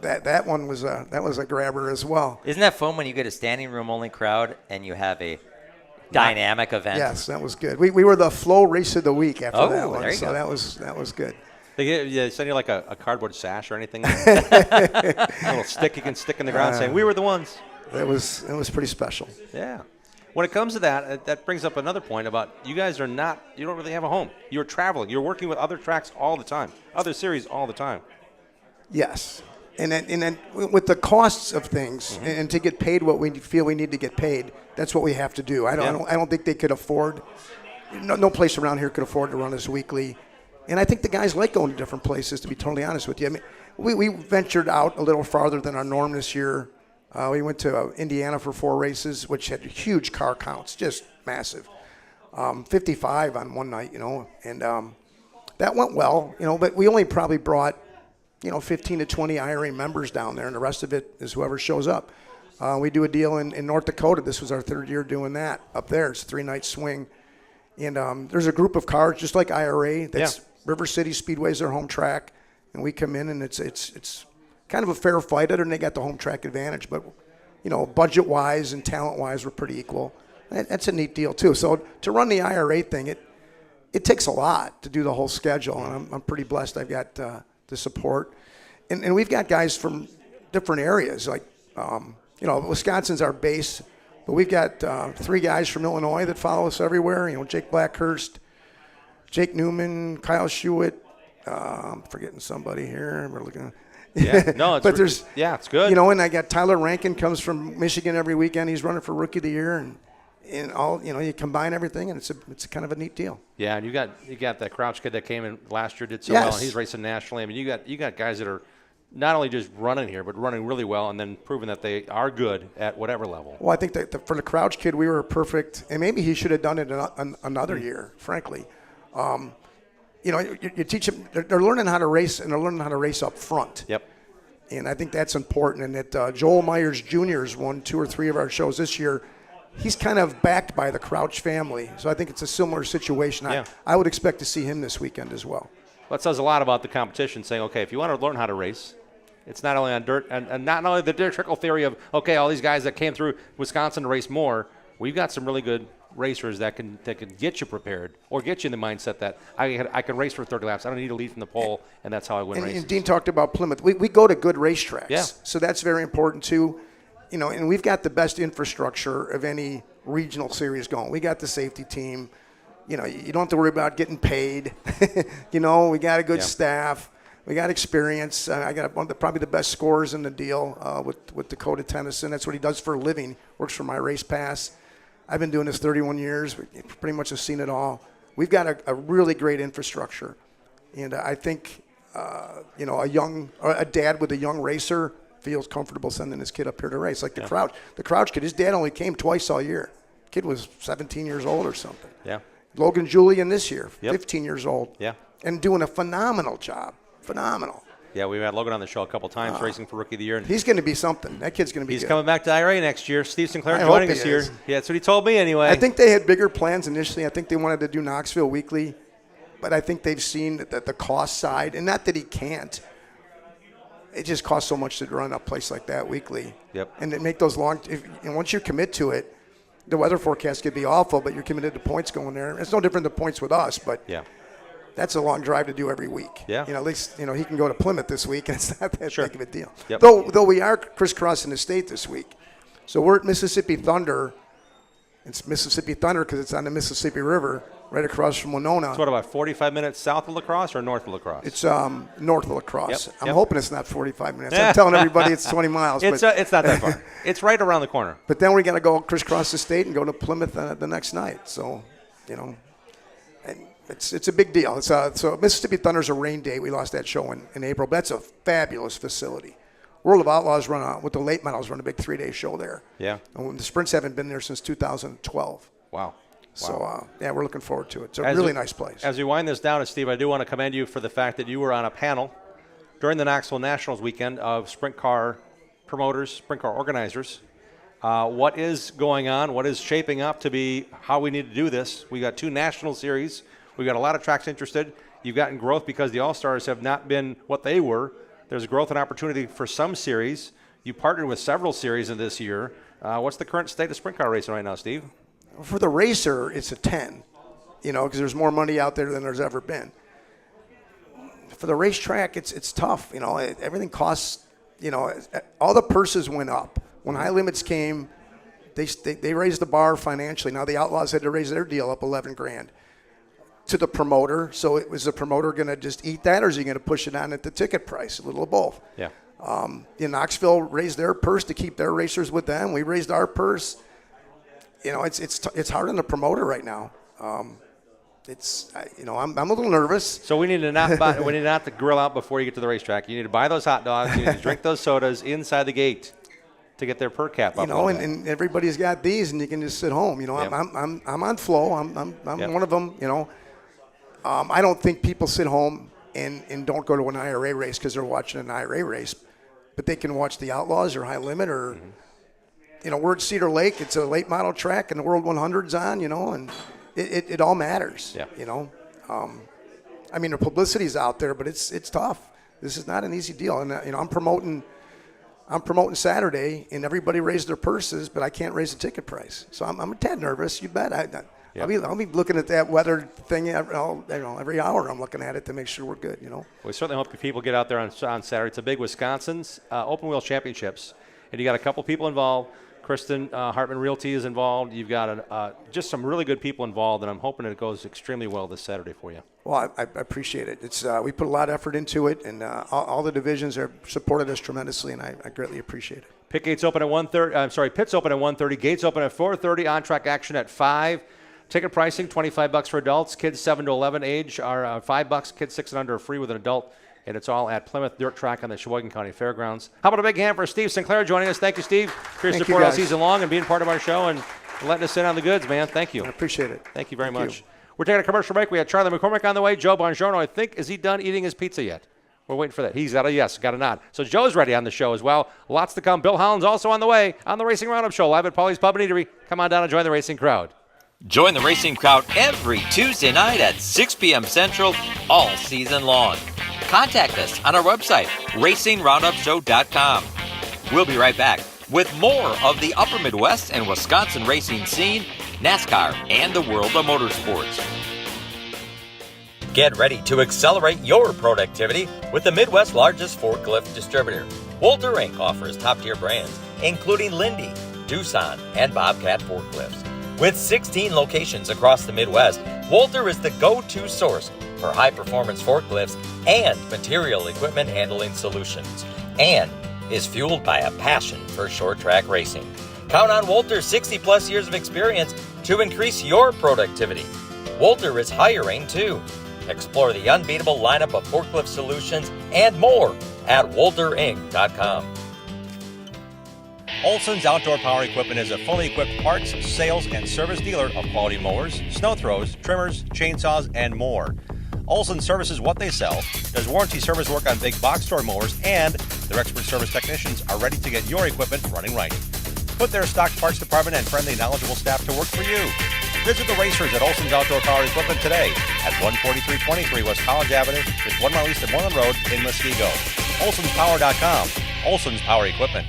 that one was a grabber as well. Isn't that fun when you get a standing room only crowd and you have a dynamic event. Yes, that was good. We were the flow race of the week after that one, there you so go. that was good. They send you like a cardboard sash or anything? A little stick you can stick in the ground saying, we were the ones. It was pretty special. Yeah. When it comes to that, that brings up another point about you guys you don't really have a home. You're traveling. You're working with other tracks all the time, other series all the time. Yes. And then with the costs of things, and to get paid what we feel we need to get paid, that's what we have to do. I don't think they could afford. No place around here could afford to run us weekly, and I think the guys like going to different places. To be totally honest with you, I mean, we ventured out a little farther than our norm this year. We went to Indiana for 4 races, which had huge car counts, just massive. 55 on one night, and that went well, But we only probably brought 15 to 20 IRA members down there, and the rest of it is whoever shows up. We do a deal in North Dakota. This was our 3rd year doing that up there. It's a 3-night swing. And there's a group of cars, just like IRA, that's River City Speedway's their home track. And we come in, and it's kind of a fair fight. Other than they got the home track advantage. But, budget-wise and talent-wise, we're pretty equal. That's a neat deal, too. So to run the IRA thing, it takes a lot to do the whole schedule. And I'm pretty blessed I've got the support. And we've got guys from different areas. Like, Wisconsin's our base. But we've got 3 guys from Illinois that follow us everywhere. Jake Blackhurst, Jake Newman, Kyle Shewitt. I'm forgetting somebody here. We're looking. Yeah, no, but there's it's good. And I got Tyler Rankin comes from Michigan every weekend. He's running for Rookie of the Year, and all you combine everything, and it's kind of a neat deal. Yeah, and you got that Crouch kid that came in last year, did so well, and he's racing nationally. I mean, you got guys that are not only just running here, but running really well, and then proving that they are good at whatever level. Well, I think that for the Crouch kid, we were perfect, and maybe he should have done it another year, frankly. You teach them, they're learning how to race, and they're learning how to race up front. Yep. And I think that's important, and that Joel Myers Jr. has won 2 or 3 of our shows this year. He's kind of backed by the Crouch family, so I think it's a similar situation. Yeah. I would expect to see him this weekend as well. Well, it says a lot about the competition, saying, okay, if you want to learn how to race, it's not only on dirt, and not only the dirt trickle theory of, okay, all these guys that came through Wisconsin to race more. We've got some really good racers that can get you prepared or get you in the mindset that I can race for 30 laps. I don't need to lead from the pole, and that's how I win races. And Dean talked about Plymouth. We go to good racetracks, yeah. So that's very important too. And we've got the best infrastructure of any regional series going. We got the safety team. You don't have to worry about getting paid. We got a good staff. We got experience. I got probably the best scorers in the deal with Dakota Tennyson. That's what he does for a living. Works for my race pass. I've been doing this 31 years. We pretty much have seen it all. We've got a really great infrastructure. And I think, a dad with a young racer feels comfortable sending his kid up here to race. Like the Crouch kid, his dad only came twice all year. Kid was 17 years old or something. Yeah. Logan Julian this year, 15 years old. Yeah. And doing a phenomenal job. Phenomenal. Yeah, we've had Logan on the show a couple times racing for Rookie of the Year. And he's going to be something. That kid's going to be He's good. coming back to IRA next year. Steve Sinclair joining us here. Yeah, that's what he told me anyway. I think they had bigger plans initially. I think they wanted to do Knoxville weekly. But I think they've seen that the cost side, and not that he can't. It just costs so much to run a place like that weekly. Yep. And to make those and once you commit to it, the weather forecast could be awful, but you're committed to points going there. It's no different than points with us, but yeah. That's a long drive to do every week. Yeah. At least, he can go to Plymouth this week, and it's not that big of a deal. Yep. Though we are crisscrossing the state this week. So we're at Mississippi Thunder. It's Mississippi Thunder because it's on the Mississippi River, right across from Winona. It's about 45 minutes south of La Crosse or north of La Crosse? It's north of La Crosse. Yep. I'm hoping it's not 45 minutes. I'm telling everybody it's 20 miles. It's not that far. It's right around the corner. But then we got to go crisscross the state and go to Plymouth the next night. So, and it's a big deal. So Mississippi Thunder's a rain day. We lost that show in April. But that's a fabulous facility. World of Outlaws with the late models run a big 3-day show there. Yeah. And the sprints haven't been there since 2012. Wow. So, we're looking forward to it. It's a really nice place. As we wind this down, Steve, I do want to commend you for the fact that you were on a panel during the Knoxville Nationals weekend of sprint car promoters, sprint car organizers. What is going on? What is shaping up to be how we need to do this? We got 2 national series. We've got a lot of tracks interested. You've gotten growth because the All-Stars have not been what they were. There's growth and opportunity for some series. You partnered with several series in this year. What's the current state of sprint car racing right now, Steve? For the racer, it's a 10, because there's more money out there than there's ever been. For the racetrack, it's tough. Everything costs. All the purses went up when high limits came. They raised the bar financially. Now the Outlaws had to raise their deal up $11,000 to the promoter. So was the promoter going to just eat that, or is he going to push it on at the ticket price? A little of both. Yeah. Knoxville raised their purse to keep their racers with them. We raised our purse. It's hard on the promoter right now. I'm a little nervous. So we need to not to grill out before you get to the racetrack. You need to buy those hot dogs. You need to drink those sodas inside the gate to get their per cap up. And everybody's got these, and you can just sit home. I'm on flow. I'm one of them. I don't think people sit home and don't go to an IRA race because they're watching an IRA race, but they can watch the Outlaws or High Limit or. We're at Cedar Lake. It's a late model track, and the World 100's on, and it all matters. Yeah. The publicity's out there, but it's tough. This is not an easy deal. And I'm promoting Saturday, and everybody raised their purses, but I can't raise the ticket price. So I'm a tad nervous. You bet. I'll be looking at that weather thing every hour. I'm looking at it to make sure we're good. We certainly hope people get out there on Saturday. It's a big Wisconsin's Open Wheel Championships, and you got a couple people involved. Kristen Hartman Realty is involved. You've got just some really good people involved, and I'm hoping it goes extremely well this Saturday for you. Well, I appreciate it. It's we put a lot of effort into it, and all the divisions have supported us tremendously, and I greatly appreciate it. Pits open at 1:30. Gates open at 4:30. On-track action at 5. Ticket pricing, $25 for adults. Kids 7 to 11 age are $5. Kids 6 and under are free with an adult. And it's all at Plymouth Dirt Track on the Sheboygan County Fairgrounds. How about a big hand for Steve Sinclair joining us? Thank you, Steve, for your support all season long and being part of our show and letting us in on the goods, man. Thank you. I appreciate it. Thank you very much. We're taking a commercial break. We have Charlie McCormick on the way. Joe Bongiorno, I think, is he done eating his pizza yet? We're waiting for that. He's got a yes, got a nod. So Joe's ready on the show as well. Lots to come. Bill Holland's also on the way on the Racing Roundup Show, live at Paulie's Pub and Eatery. Come on down and join the racing crowd. Join the racing crowd every Tuesday night at 6 p.m. Central all season long. Contact us on our website, racingroundupshow.com. We'll be right back with more of the Upper Midwest and Wisconsin racing scene, NASCAR, and the world of motorsports. Get ready to accelerate your productivity with the Midwest's largest forklift distributor. Walter Inc. offers top-tier brands, including Lindy, Doosan, and Bobcat forklifts. With 16 locations across the Midwest, Walter is the go-to source for high-performance forklifts and material equipment handling solutions, and is fueled by a passion for short-track racing. Count on Walter's 60-plus years of experience to increase your productivity. Walter is hiring, too. Explore the unbeatable lineup of forklift solutions and more at walterinc.com. Olson's Outdoor Power Equipment is a fully equipped parts, sales, and service dealer of quality mowers, snow throws, trimmers, chainsaws, and more. Olson services what they sell, does warranty service work on big box store mowers, and their expert service technicians are ready to get your equipment running right. Put their stock parts department and friendly, knowledgeable staff to work for you. Visit the racers at Olson's Outdoor Power Equipment today at 14323 West College Avenue, just 1 mile east of Moreland Road in Muskego. Olson'sPower.com. Olson's Power Equipment.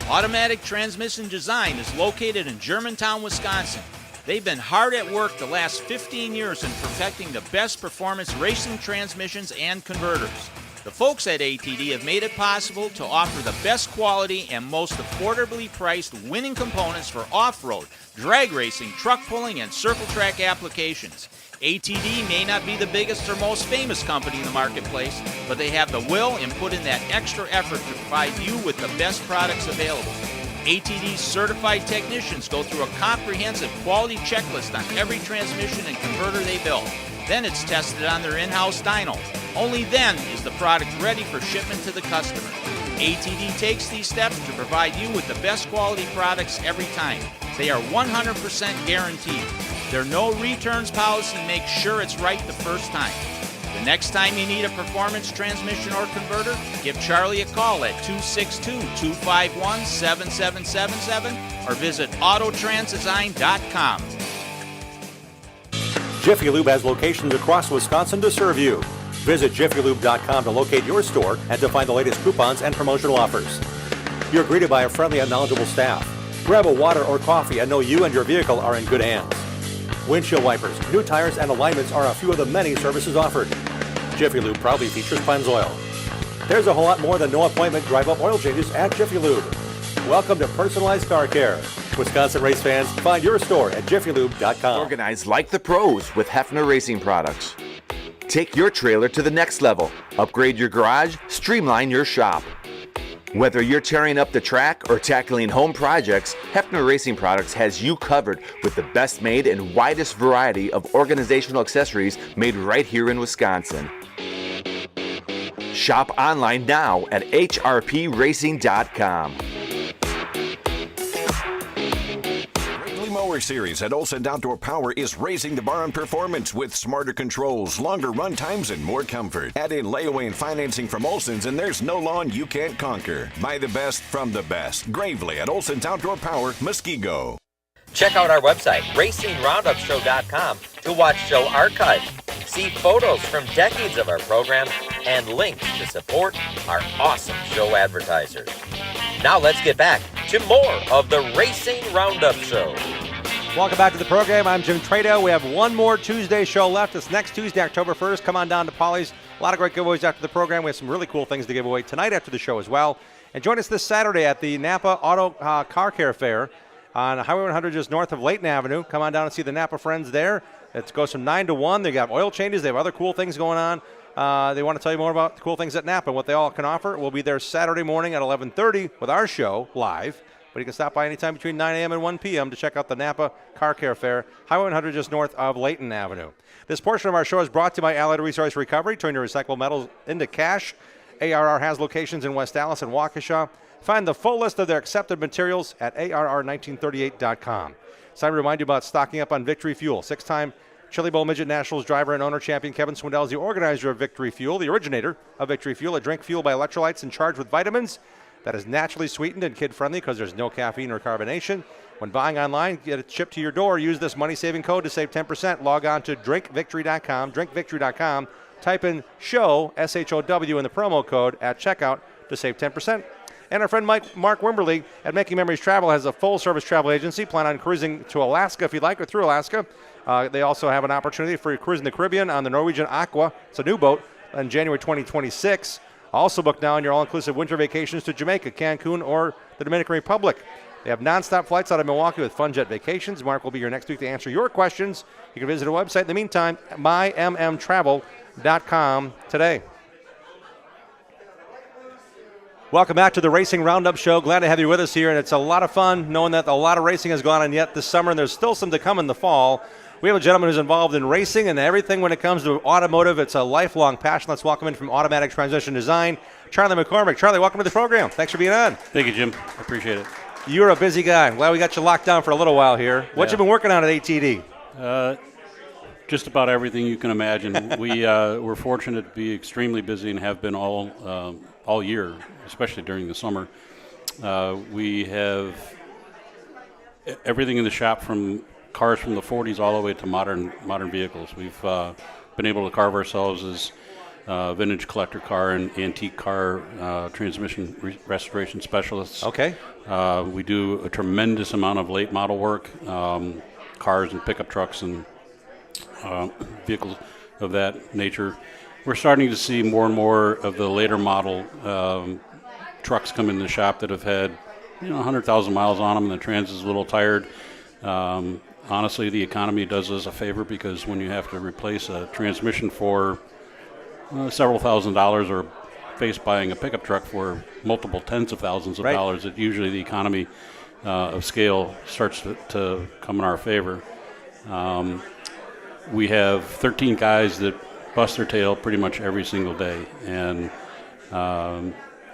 Automatic Transmission Design is located in Germantown, Wisconsin. They've been hard at work the last 15 years in perfecting the best performance racing transmissions and converters. The folks at ATD have made it possible to offer the best quality and most affordably priced winning components for off-road, drag racing, truck pulling, and circle track applications. ATD may not be the biggest or most famous company in the marketplace, but they have the will and put in that extra effort to provide you with the best products available. ATD's certified technicians go through a comprehensive quality checklist on every transmission and converter they build. Then it's tested on their in-house dyno. Only then is the product ready for shipment to the customer. ATD takes these steps to provide you with the best quality products every time. They are 100% guaranteed. Their no returns policy makes sure it's right the first time. The next time you need a performance transmission or converter, give Charlie a call at 262-251-7777 or visit autotransdesign.com. Jiffy Lube has locations across Wisconsin to serve you. Visit jiffylube.com to locate your store and to find the latest coupons and promotional offers. You're greeted by a friendly and knowledgeable staff. Grab a water or coffee and know you and your vehicle are in good hands. Windshield wipers, new tires, and alignments are a few of the many services offered. Jiffy Lube proudly features Pennzoil. There's a whole lot more than no appointment drive-up oil changes at Jiffy Lube. Welcome to personalized car care. Wisconsin race fans, find your store at jiffylube.com. Organize like the pros with Hefner Racing products. Take your trailer to the next level. Upgrade your garage, streamline your shop. Whether you're tearing up the track or tackling home projects, Hefner Racing Products has you covered with the best made and widest variety of organizational accessories made right here in Wisconsin. Shop online now at hrpracing.com. Mower Series at Olson Outdoor Power is raising the bar on performance with smarter controls, longer run times, and more comfort. Add in layaway and financing from Olson's, and there's no lawn you can't conquer. Buy the best from the best. Gravely at Olson's Outdoor Power, Muskego. Check out our website, RacingRoundupShow.com, to watch show archives, see photos from decades of our program, and links to support our awesome show advertisers. Now let's get back to more of the Racing Roundup Show. Welcome back to the program. I'm Jim Trado. We have one more Tuesday show left. It's next Tuesday, October 1st. Come on down to Polly's. A lot of great giveaways after the program. We have some really cool things to give away tonight after the show as well. And join us this Saturday at the Napa Auto Car Care Fair on Highway 100 just north of Layton Avenue. Come on down and see the Napa friends there. It goes from 9 to 1. They got oil changes. They have other cool things going on. They want to tell you more about the cool things at Napa and what they all can offer. We'll be there Saturday morning at 11:30 with our show live. But you can stop by anytime between 9 a.m. and 1 p.m. to check out the Napa Car Care Fair, Highway 100 just north of Layton Avenue. This portion of our show is brought to you by Allied Resource Recovery. Turn your recyclable metals into cash. ARR has locations in West Allis and Waukesha. Find the full list of their accepted materials at ARR1938.com. It's time to remind you about stocking up on Victory Fuel. Six-time Chili Bowl Midget Nationals driver and owner champion Kevin Swindell is the organizer of Victory Fuel, the originator of Victory Fuel, a drink fueled by electrolytes and charged with vitamins that is naturally sweetened and kid-friendly because there's no caffeine or carbonation. When buying online, get it shipped to your door. Use this money-saving code to save 10%. Log on to drinkvictory.com, drinkvictory.com. Type in SHOW, S-H-O-W, in the promo code at checkout to save 10%. And our friend Mark Wimberly at Making Memories Travel has a full-service travel agency. Plan on cruising to Alaska if you'd like, or through Alaska. They also have an opportunity for cruising the Caribbean on the Norwegian Aqua. It's a new boat in January 2026. Also book now on your all-inclusive winter vacations to Jamaica, Cancun, or the Dominican Republic. They have nonstop flights out of Milwaukee with Fun Jet Vacations. Mark will be here next week to answer your questions. You can visit our website. In the meantime, mymmtravel.com today. Welcome back to the Racing Roundup Show. Glad to have you with us here, and it's a lot of fun knowing that a lot of racing has gone on yet this summer, and there's still some to come in the fall. We have a gentleman who's involved in racing and everything when it comes to automotive. It's a lifelong passion. Let's welcome in from Automatic Transmission Design, Charlie McCormick. Charlie, welcome to the program. Thanks for being on. Thank you, Jim. I appreciate it. You're a busy guy. I'm glad we got you locked down for a little while here. What you been working on at ATD? Just about everything you can imagine. We're fortunate to be extremely busy and have been all year, especially during the summer. We have everything in the shop from cars from the 40s all the way to modern vehicles. We've been able to carve ourselves as vintage collector car and antique car transmission restoration specialists. Okay. We do a tremendous amount of late model work, cars and pickup trucks and vehicles of that nature. We're starting to see more and more of the later model trucks come in the shop that have had 100,000 miles on them, and the trans is a little tired. Honestly, the economy does us a favor, because when you have to replace a transmission for several $1,000s or face buying a pickup truck for multiple tens of thousands of dollars, it usually the economy of scale starts to come in our favor. We have 13 guys that bust their tail pretty much every single day, and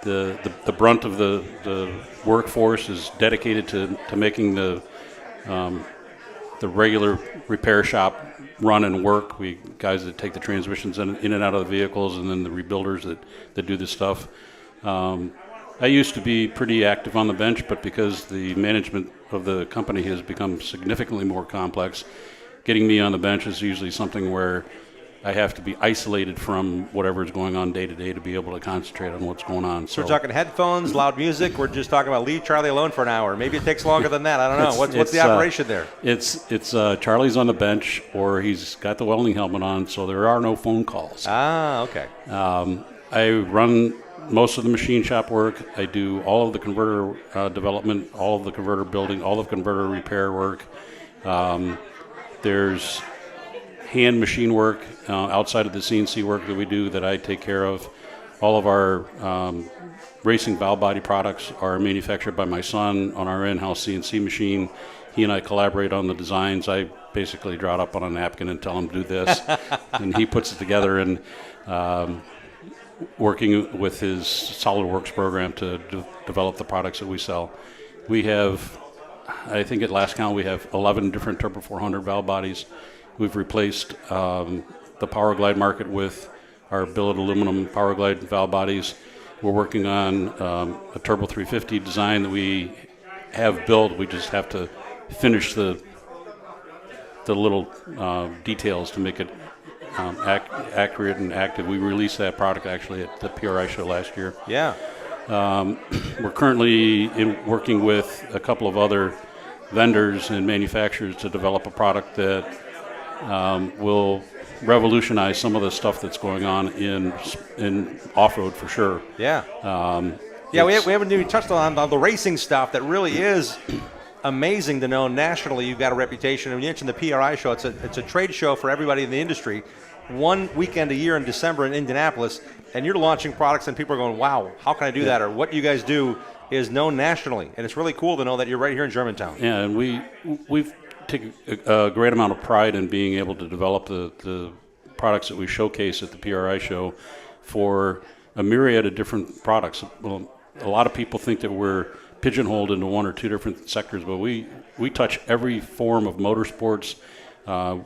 the brunt of the workforce is dedicated to making the regular repair shop run and work. We guys that take the transmissions in and out of the vehicles, and then the rebuilders that do this stuff. I used to be pretty active on the bench, but because the management of the company has become significantly more complex, getting me on the bench is usually something where I have to be isolated from whatever is going on day to day to be able to concentrate on what's going on. So we're talking headphones, loud music. We're just talking about leave Charlie alone for an hour. Maybe it takes longer than that. I don't know. What's the operation there? It's Charlie's on the bench, or he's got the welding helmet on, so there are no phone calls. Ah, okay. I run most of the machine shop work. I do all of the converter development, all of the converter building, all of the converter repair work. There's hand machine work outside of the CNC work that we do that I take care of. All of our racing valve body products are manufactured by my son on our in-house CNC machine. He and I collaborate on the designs. I basically draw it up on a napkin and tell him to do this, and he puts it together, and working with his SolidWorks program to develop the products that we sell. We have, I think at last count, we have 11 different Turbo 400 valve bodies. We've replaced the Power Glide market with our billet aluminum Power Glide valve bodies. We're working on a Turbo 350 design that we have built. We just have to finish the little details to make it accurate and active. We released that product actually at the PRI show last year. Yeah. We're currently working with a couple of other vendors and manufacturers to develop a product that will revolutionize some of the stuff that's going on in off-road for sure. Yeah. We haven't even touched on the racing stuff that really is amazing to know nationally. You've got a reputation. And you mentioned the PRI show. It's a trade show for everybody in the industry. One weekend a year in December in Indianapolis, and you're launching products and people are going, wow, how can I do that? Or what you guys do is known nationally. And it's really cool to know that you're right here in Germantown. Yeah, and we've taken a great amount of pride in being able to develop the products that we showcase at the PRI show for a myriad of different products. Well, a lot of people think that we're pigeonholed into one or two different sectors, but we touch every form of motorsports.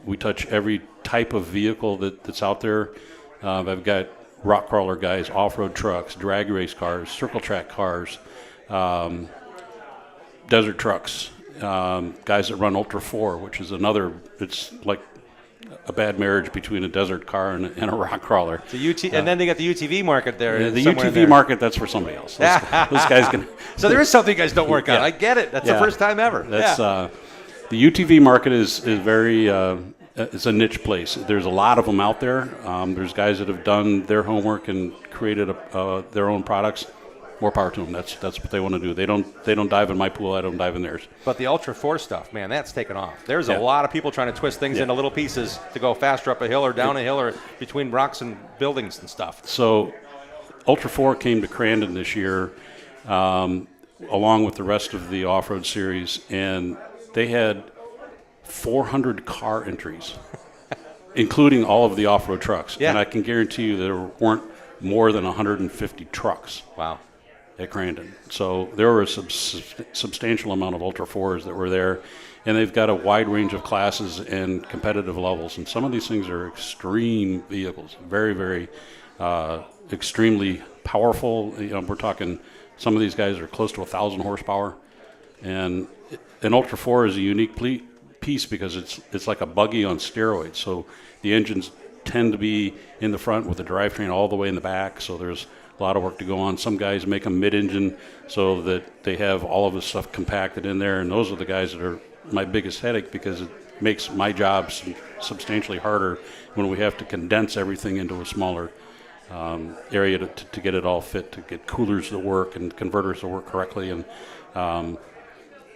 We touch every type of vehicle that's out there. I've got rock crawler guys, off-road trucks, drag race cars, circle track cars, desert trucks, guys that run Ultra 4, which is another, it's like a bad marriage between a desert car and a rock crawler. And then they got the UTV market there. The UTV market, that's for somebody else. Those guys can. So there is something you guys don't work on. I get it. That's the first time ever. That's the UTV market is very. It's a niche place. There's a lot of them out there. There's guys that have done their homework and created their own products. More power to them. That's what they want to do. They don't dive in my pool. I don't dive in theirs. But the Ultra 4 stuff, man, that's taken off. There's a lot of people trying to twist things into little pieces to go faster up a hill or down a hill or between rocks and buildings and stuff. So Ultra 4 came to Crandon this year along with the rest of the off-road series, and they had 400 car entries, including all of the off-road trucks. Yeah. And I can guarantee you there weren't more than 150 trucks. Wow. At Crandon. So there were a substantial amount of Ultra 4s that were there, and they've got a wide range of classes and competitive levels. And some of these things are extreme vehicles, very, very extremely powerful. We're talking, some of these guys are close to 1,000 horsepower. And an Ultra 4 is a unique piece because it's like a buggy on steroids. So the engines tend to be in the front with the drivetrain all the way in the back. So there's a lot of work to go on. Some guys make them mid-engine so that they have all of the stuff compacted in there, and those are the guys that are my biggest headache because it makes my job substantially harder when we have to condense everything into a smaller area to get it all fit, to get coolers to work and converters to work correctly, and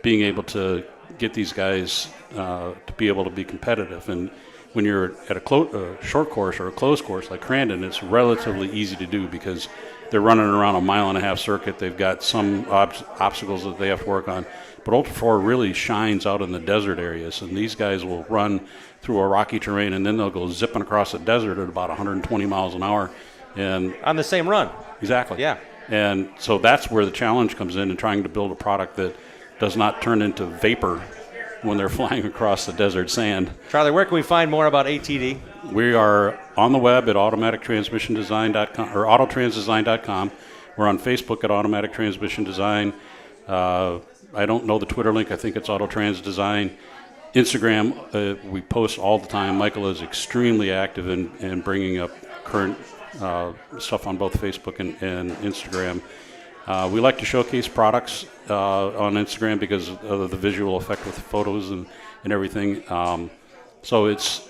being able to get these guys to be able to be competitive. And when you're at a short course or a closed course like Crandon, it's relatively easy to do because they're running around a 1.5 mile circuit. They've got some obstacles that they have to work on. But Ultra 4 really shines out in the desert areas, and these guys will run through a rocky terrain, and then they'll go zipping across the desert at about 120 miles an hour. And on the same run. Exactly. Yeah. And so that's where the challenge comes in trying to build a product that does not turn into vapor when they're flying across the desert sand. Charlie, where can we find more about ATD? We are on the web at automatictransmissiondesign.com or autotransdesign.com. We're on Facebook at Automatic Transmission Design. I don't know the Twitter link. I think it's Autotrans Design. Instagram, we post all the time. Michael is extremely active in bringing up current stuff on both Facebook and Instagram. We like to showcase products on Instagram because of the visual effect with the photos and everything. So it's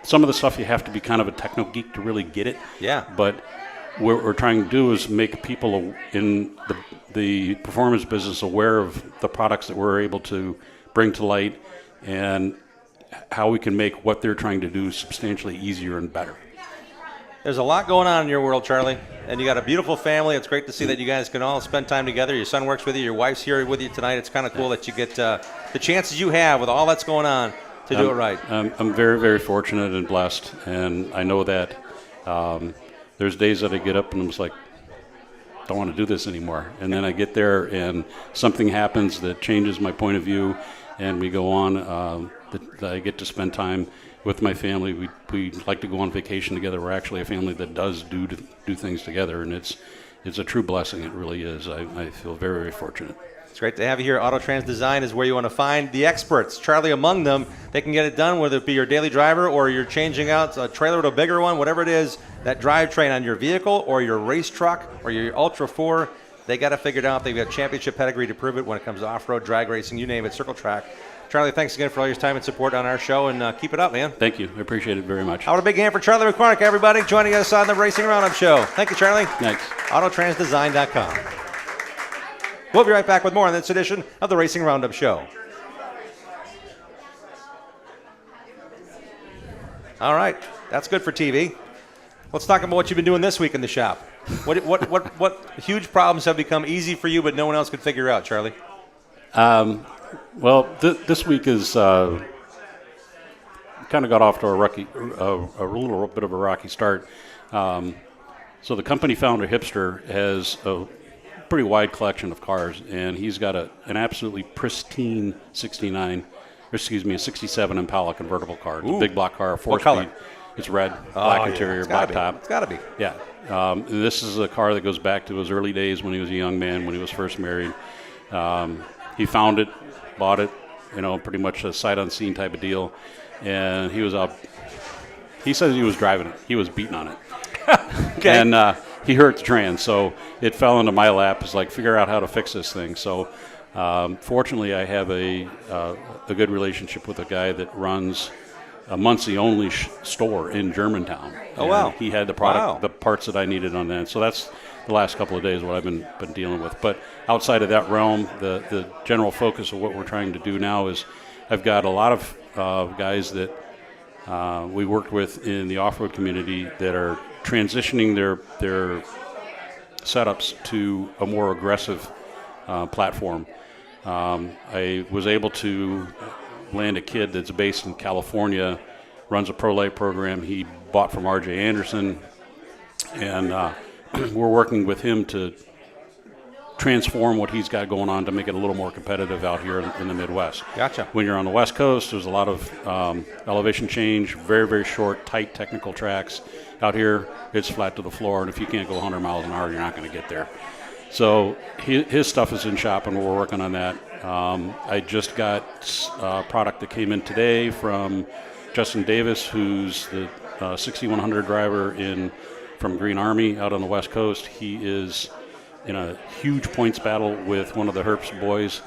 some of the stuff you have to be kind of a techno geek to really get it. Yeah. But what we're trying to do is make people in the performance business aware of the products that we're able to bring to light and how we can make what they're trying to do substantially easier and better. There's a lot going on in your world, Charlie, and you got a beautiful family. It's great to see that you guys can all spend time together. Your son works with you. Your wife's here with you tonight. It's kind of cool that you get the chances you have with all that's going on to do it right. I'm very, very fortunate and blessed, and I know that there's days that I get up and I'm just like, don't want to do this anymore. And then I get there and something happens that changes my point of view, and we go on. I get to spend time with my family. We like to go on vacation together. We're actually a family that does do things together, and it's a true blessing. It really is. I feel very, very fortunate. It's great to have you here. Autotrans Design is where you want to find the experts. Charlie among them. They can get it done, whether it be your daily driver or you're changing out a trailer to a bigger one, whatever it is, that drivetrain on your vehicle or your race truck or your Ultra 4. They got to figure it out. They've got championship pedigree to prove it when it comes to off-road, drag racing, you name it, circle track. Charlie, thanks again for all your time and support on our show, and keep it up, man. Thank you. I appreciate it very much. I want a big hand for Charlie McCormick, everybody, joining us on the Racing Roundup Show. Thank you, Charlie. Thanks. Autotransdesign.com. We'll be right back with more on this edition of the Racing Roundup Show. All right, that's good for TV. Let's talk about what you've been doing this week in the shop. What huge problems have become easy for you, but no one else could figure out, Charlie? Well, this week is kind of got off to a little bit of a rocky start. So the company founder, Hipster, has a pretty wide collection of cars, and he's got an absolutely pristine 67 Impala convertible car. It's a big block car, 4-speed. What color? It's red, black interior, black top. It's got to be. Yeah. This is a car that goes back to his early days when he was a young man, when he was first married. He found it, bought it, pretty much a sight unseen type of deal. And he was out. He says he was driving it. He was beating on it. Okay. And he hurt the trans, so it fell into my lap. It's like, figure out how to fix this thing. So fortunately, I have a good relationship with a guy that runs a Muncie-only store in Germantown. Oh, wow. He had the product, the parts that I needed on that. So that's the last couple of days what I've been dealing with. But outside of that realm, the general focus of what we're trying to do now is I've got a lot of guys that we worked with in the off-road community that are transitioning their setups to a more aggressive platform. I was able to land a kid that's based in California, runs a Pro Light program he bought from R.J. Anderson, and we're working with him to transform what he's got going on to make it a little more competitive out here in the Midwest. Gotcha. When you're on the West Coast, there's a lot of elevation change, very, very short, tight technical tracks. Out here, it's flat to the floor, and if you can't go 100 miles an hour, you're not going to get there. So his stuff is in shop, and we're working on that. I just got a product that came in today from Justin Davis, who's the 6100 driver from Green Army out on the West Coast. He is in a huge points battle with one of the Herbst boys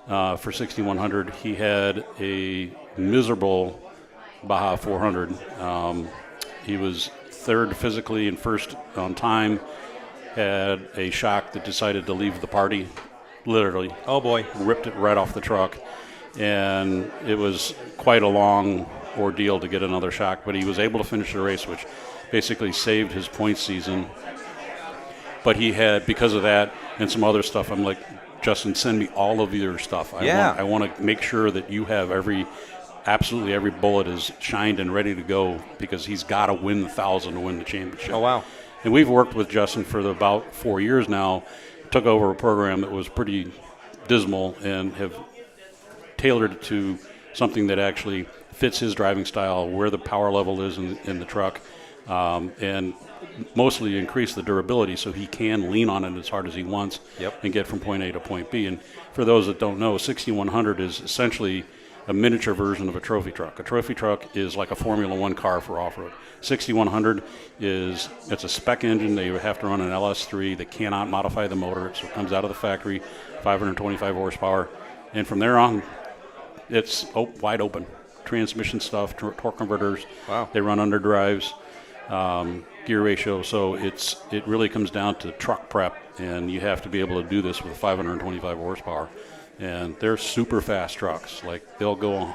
for 6100. He had a miserable Baja 400. He was third physically and first on time. Had a shock that decided to leave the party, literally. Oh, boy. Ripped it right off the truck. And it was quite a long ordeal to get another shock, but he was able to finish the race, which basically saved his points season. But he had, because of that and some other stuff, I'm like, Justin, send me all of your stuff. I want to make sure that you have absolutely every bullet is shined and ready to go, because he's got to win the 1,000 to win the championship. Oh, wow. And we've worked with Justin for about 4 years now, took over a program that was pretty dismal and have tailored it to something that actually fits his driving style, where the power level is in the truck. And mostly increase the durability so he can lean on it as hard as he wants and get from point A to point B. And for those that don't know, 6100 is essentially a miniature version of a trophy truck. A trophy truck is like a Formula One car for off-road. 6100 it's a spec engine. They have to run an LS3. They cannot modify the motor, so it comes out of the factory, 525 horsepower. And from there on, it's wide open. Transmission stuff, torque converters. Wow. They run under drives, gear ratio. So it really comes down to truck prep, and you have to be able to do this with 525 horsepower. And they're super fast trucks. Like, they'll go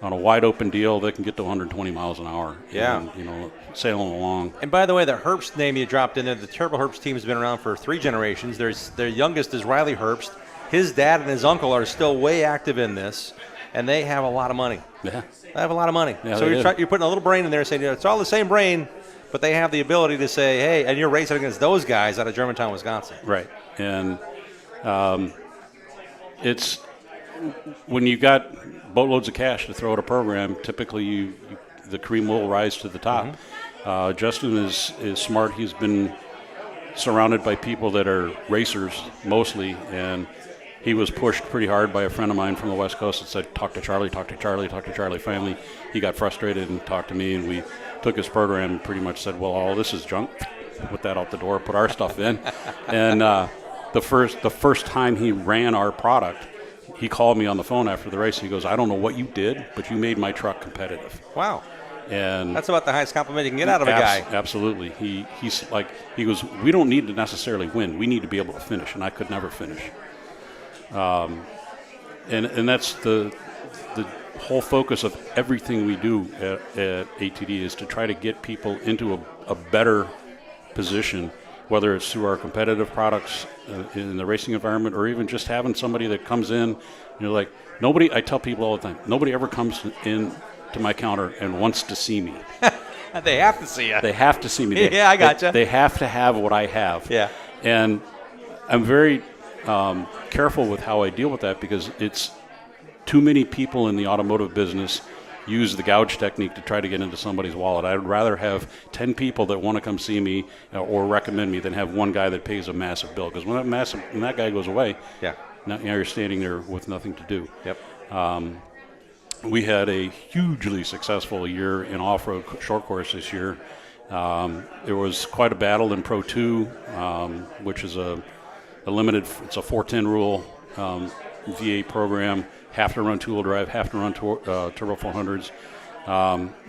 on a wide open deal, they can get to 120 miles an hour. Yeah. And, sailing along. And by the way, the Herbst name you dropped in there, the Turbo Herbst team has been around for 3 generations. Their youngest is Riley Herbst. His dad and his uncle are still way active in this, and they have a lot of money. Yeah. They have a lot of money. Yeah, so you're putting a little brain in there saying, it's all the same brain, but they have the ability to say, hey, and you're racing against those guys out of Germantown, Wisconsin. Right. And it's when you got boatloads of cash to throw at a program, typically the cream will rise to the top. Justin is smart. He's been surrounded by people that are racers mostly, and he was pushed pretty hard by a friend of mine from the West Coast that said, talk to Charlie, talk to Charlie, talk to Charlie. Finally, he got frustrated and talked to me, and we took his program and pretty much said, well, all this is junk. Put that out the door, put our stuff in. And the first time he ran our product, he called me on the phone after the race. He goes, I don't know what you did, but you made my truck competitive. Wow. And that's about the highest compliment you can get out of a guy. Absolutely. He goes, we don't need to necessarily win. We need to be able to finish, and I could never finish. And that's the whole focus of everything we do at ATD is to try to get people into a better position, whether it's through our competitive products in the racing environment, or even just having somebody that comes in, like I tell people all the time, nobody ever comes in to my counter and wants to see me. They have to see you. They have to see me. Yeah, I gotcha. They have to have what I have. Yeah. And I'm very careful with how I deal with that, because it's too many people in the automotive business use the gouge technique to try to get into somebody's wallet. I'd rather have 10 people that want to come see me or recommend me than have one guy that pays a massive bill. Because when that guy goes away, now you're standing there with nothing to do. Yep. We had a hugely successful year in off-road short course this year. There was quite a battle in Pro 2, which is a limited, it's a 410 rule V8 program. Have to run two-wheel drive, have to run Turbo 400s.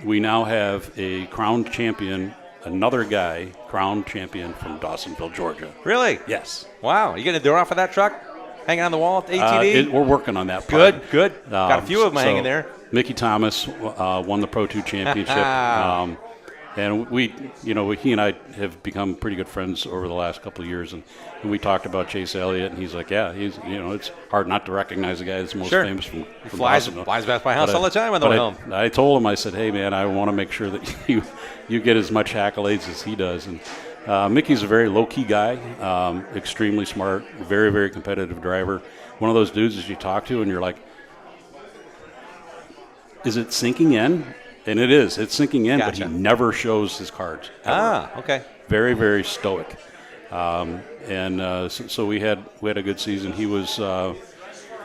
We now have a crowned champion, another guy, crowned champion from Dawsonville, Georgia. Really? Yes. Wow. You getting a door off of that truck? Hanging on the wall at ATD? We're working on that part. Good. Got a few of them hanging there. Mickey Thomas won the Pro 2 championship. And he and I have become pretty good friends over the last couple of years, and we talked about Chase Elliott, and he's like, it's hard not to recognize the guy that's most famous from flies past my house all the time on the way home. I told him, I said, hey man, I want to make sure that you get as much accolades as he does. And Mickey's a very low key guy, extremely smart, very very competitive driver. One of those dudes that you talk to, and you're like, is it sinking in? And it is. It's sinking in, but he never shows his cards. Ever. Okay. Very, very stoic. So we had a good season. He was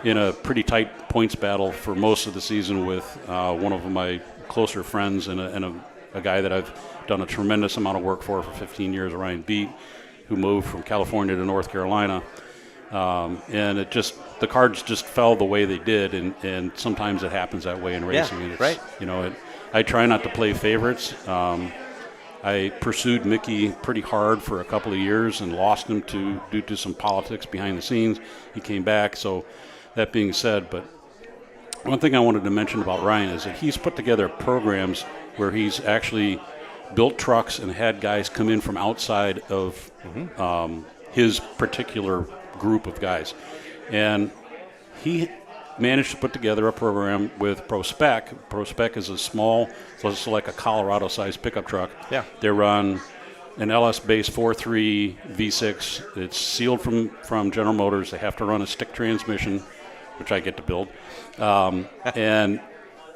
in a pretty tight points battle for most of the season with one of my closer friends and a guy that I've done a tremendous amount of work for 15 years, Ryan Beat, who moved from California to North Carolina. And the cards just fell the way they did, and sometimes it happens that way in racing. Yeah, right. I try not to play favorites. I pursued Mickey pretty hard for a couple of years and lost him due to some politics behind the scenes. He came back. So that being said, but one thing I wanted to mention about Ryan is that he's put together programs where he's actually built trucks and had guys come in from outside of his particular group of guys. And he managed to put together a program with ProSpec. ProSpec is a small, so it's like a Colorado-sized pickup truck. Yeah. They run an LS-based 4.3 V6. It's sealed from General Motors. They have to run a stick transmission, which I get to build. And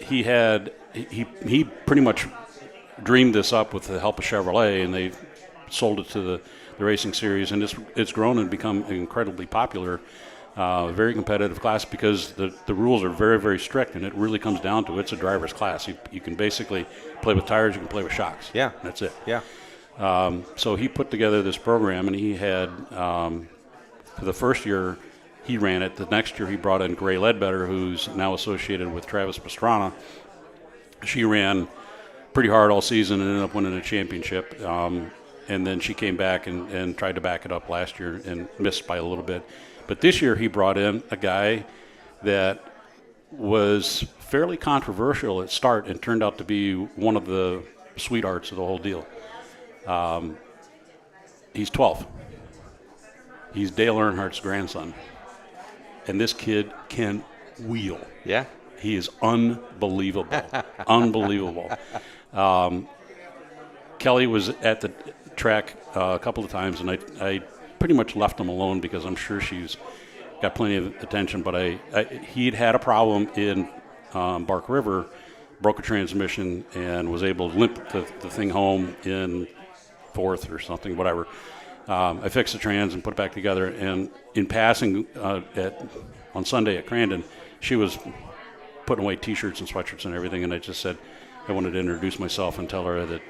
he pretty much dreamed this up with the help of Chevrolet, and they sold it to the racing series, and it's grown and become incredibly popular. Very competitive class because the rules are very, very strict, and it really comes down to it's a driver's class. You can basically play with tires, you can play with shocks. Yeah. That's it. Yeah. So he put together this program, and he had, for the first year, he ran it. The next year, he brought in Gray Ledbetter, who's now associated with Travis Pastrana. She ran pretty hard all season and ended up winning a championship. And then she came back and tried to back it up last year and missed by a little bit. But this year, he brought in a guy that was fairly controversial at start and turned out to be one of the sweethearts of the whole deal. He's 12. He's Dale Earnhardt's grandson. And this kid can wheel. Yeah. He is unbelievable. Unbelievable. Kelly was at the track a couple of times, and I pretty much left him alone because I'm sure she's got plenty of attention. But he'd had a problem in Bark River, broke a transmission, and was able to limp the thing home in fourth or something, whatever. I fixed the trans and put it back together, and in passing on Sunday at Crandon, she was putting away T-shirts and sweatshirts and everything, and I just said I wanted to introduce myself and tell her that,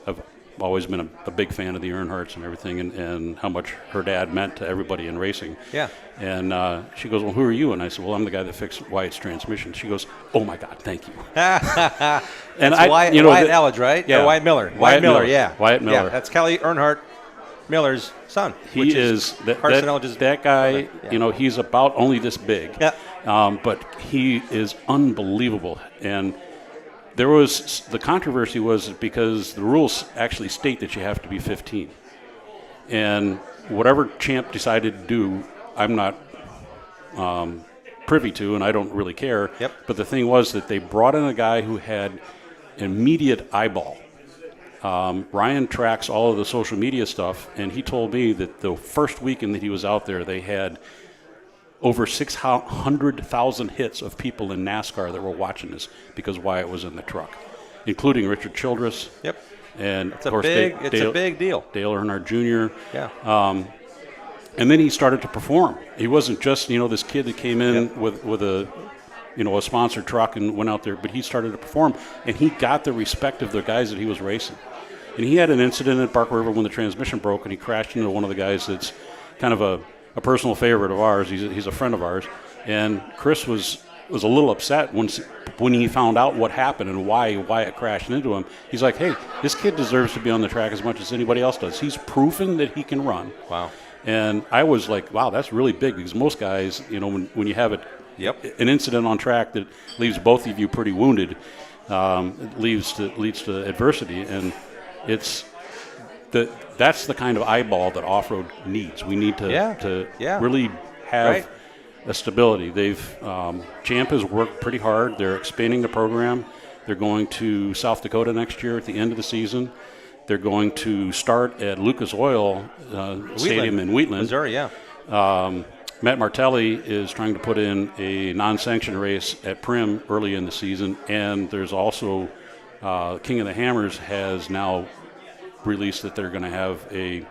I've always been a big fan of the Earnhardts and everything, and how much her dad meant to everybody in racing. Yeah. And she goes, well, who are you? And I said, well, I'm the guy that fixed Wyatt's transmission. She goes, oh, my God, thank you. And Wyatt Elledge, right? Yeah. Or Wyatt Miller. Wyatt Miller, yeah. Wyatt Miller. Yeah, that's Kelly Earnhardt Miller's son. He is that guy. Yeah. He's about only this big. Yeah. But he is unbelievable. And the controversy was because the rules actually state that you have to be 15. And whatever Champ decided to do, I'm not privy to, and I don't really care. Yep. But the thing was that they brought in a guy who had immediate eyeball. Ryan tracks all of the social media stuff, and he told me that the first weekend that he was out there, they had over 600,000 hits of people in NASCAR that were watching this because Wyatt was in the truck, including Richard Childress. Yep. And it's of course, it's a big deal. Dale Earnhardt Jr. Yeah. And then he started to perform. He wasn't just this kid that came in with a a sponsored truck and went out there, but he started to perform, and he got the respect of the guys that he was racing. And he had an incident at Bark River when the transmission broke, and he crashed into one of the guys that's kind of a personal favorite of ours. He's a friend of ours, and Chris was a little upset when he found out what happened and why it crashed into him. He's like, hey, this kid deserves to be on the track as much as anybody else does. He's proven that he can run. Wow. And I was like, wow, that's really big, because most guys, when you have an incident on track that leaves both of you pretty wounded, it leads to adversity, and that's the kind of eyeball that off-road needs. We need to really have a stability. Champ has worked pretty hard. They're expanding the program. They're going to South Dakota next year at the end of the season. They're going to start at Lucas Oil Stadium in Wheatland, Missouri. Yeah. Matt Martelli is trying to put in a non-sanctioned race at Prim early in the season, and there's also King of the Hammers has now released that they're going to have a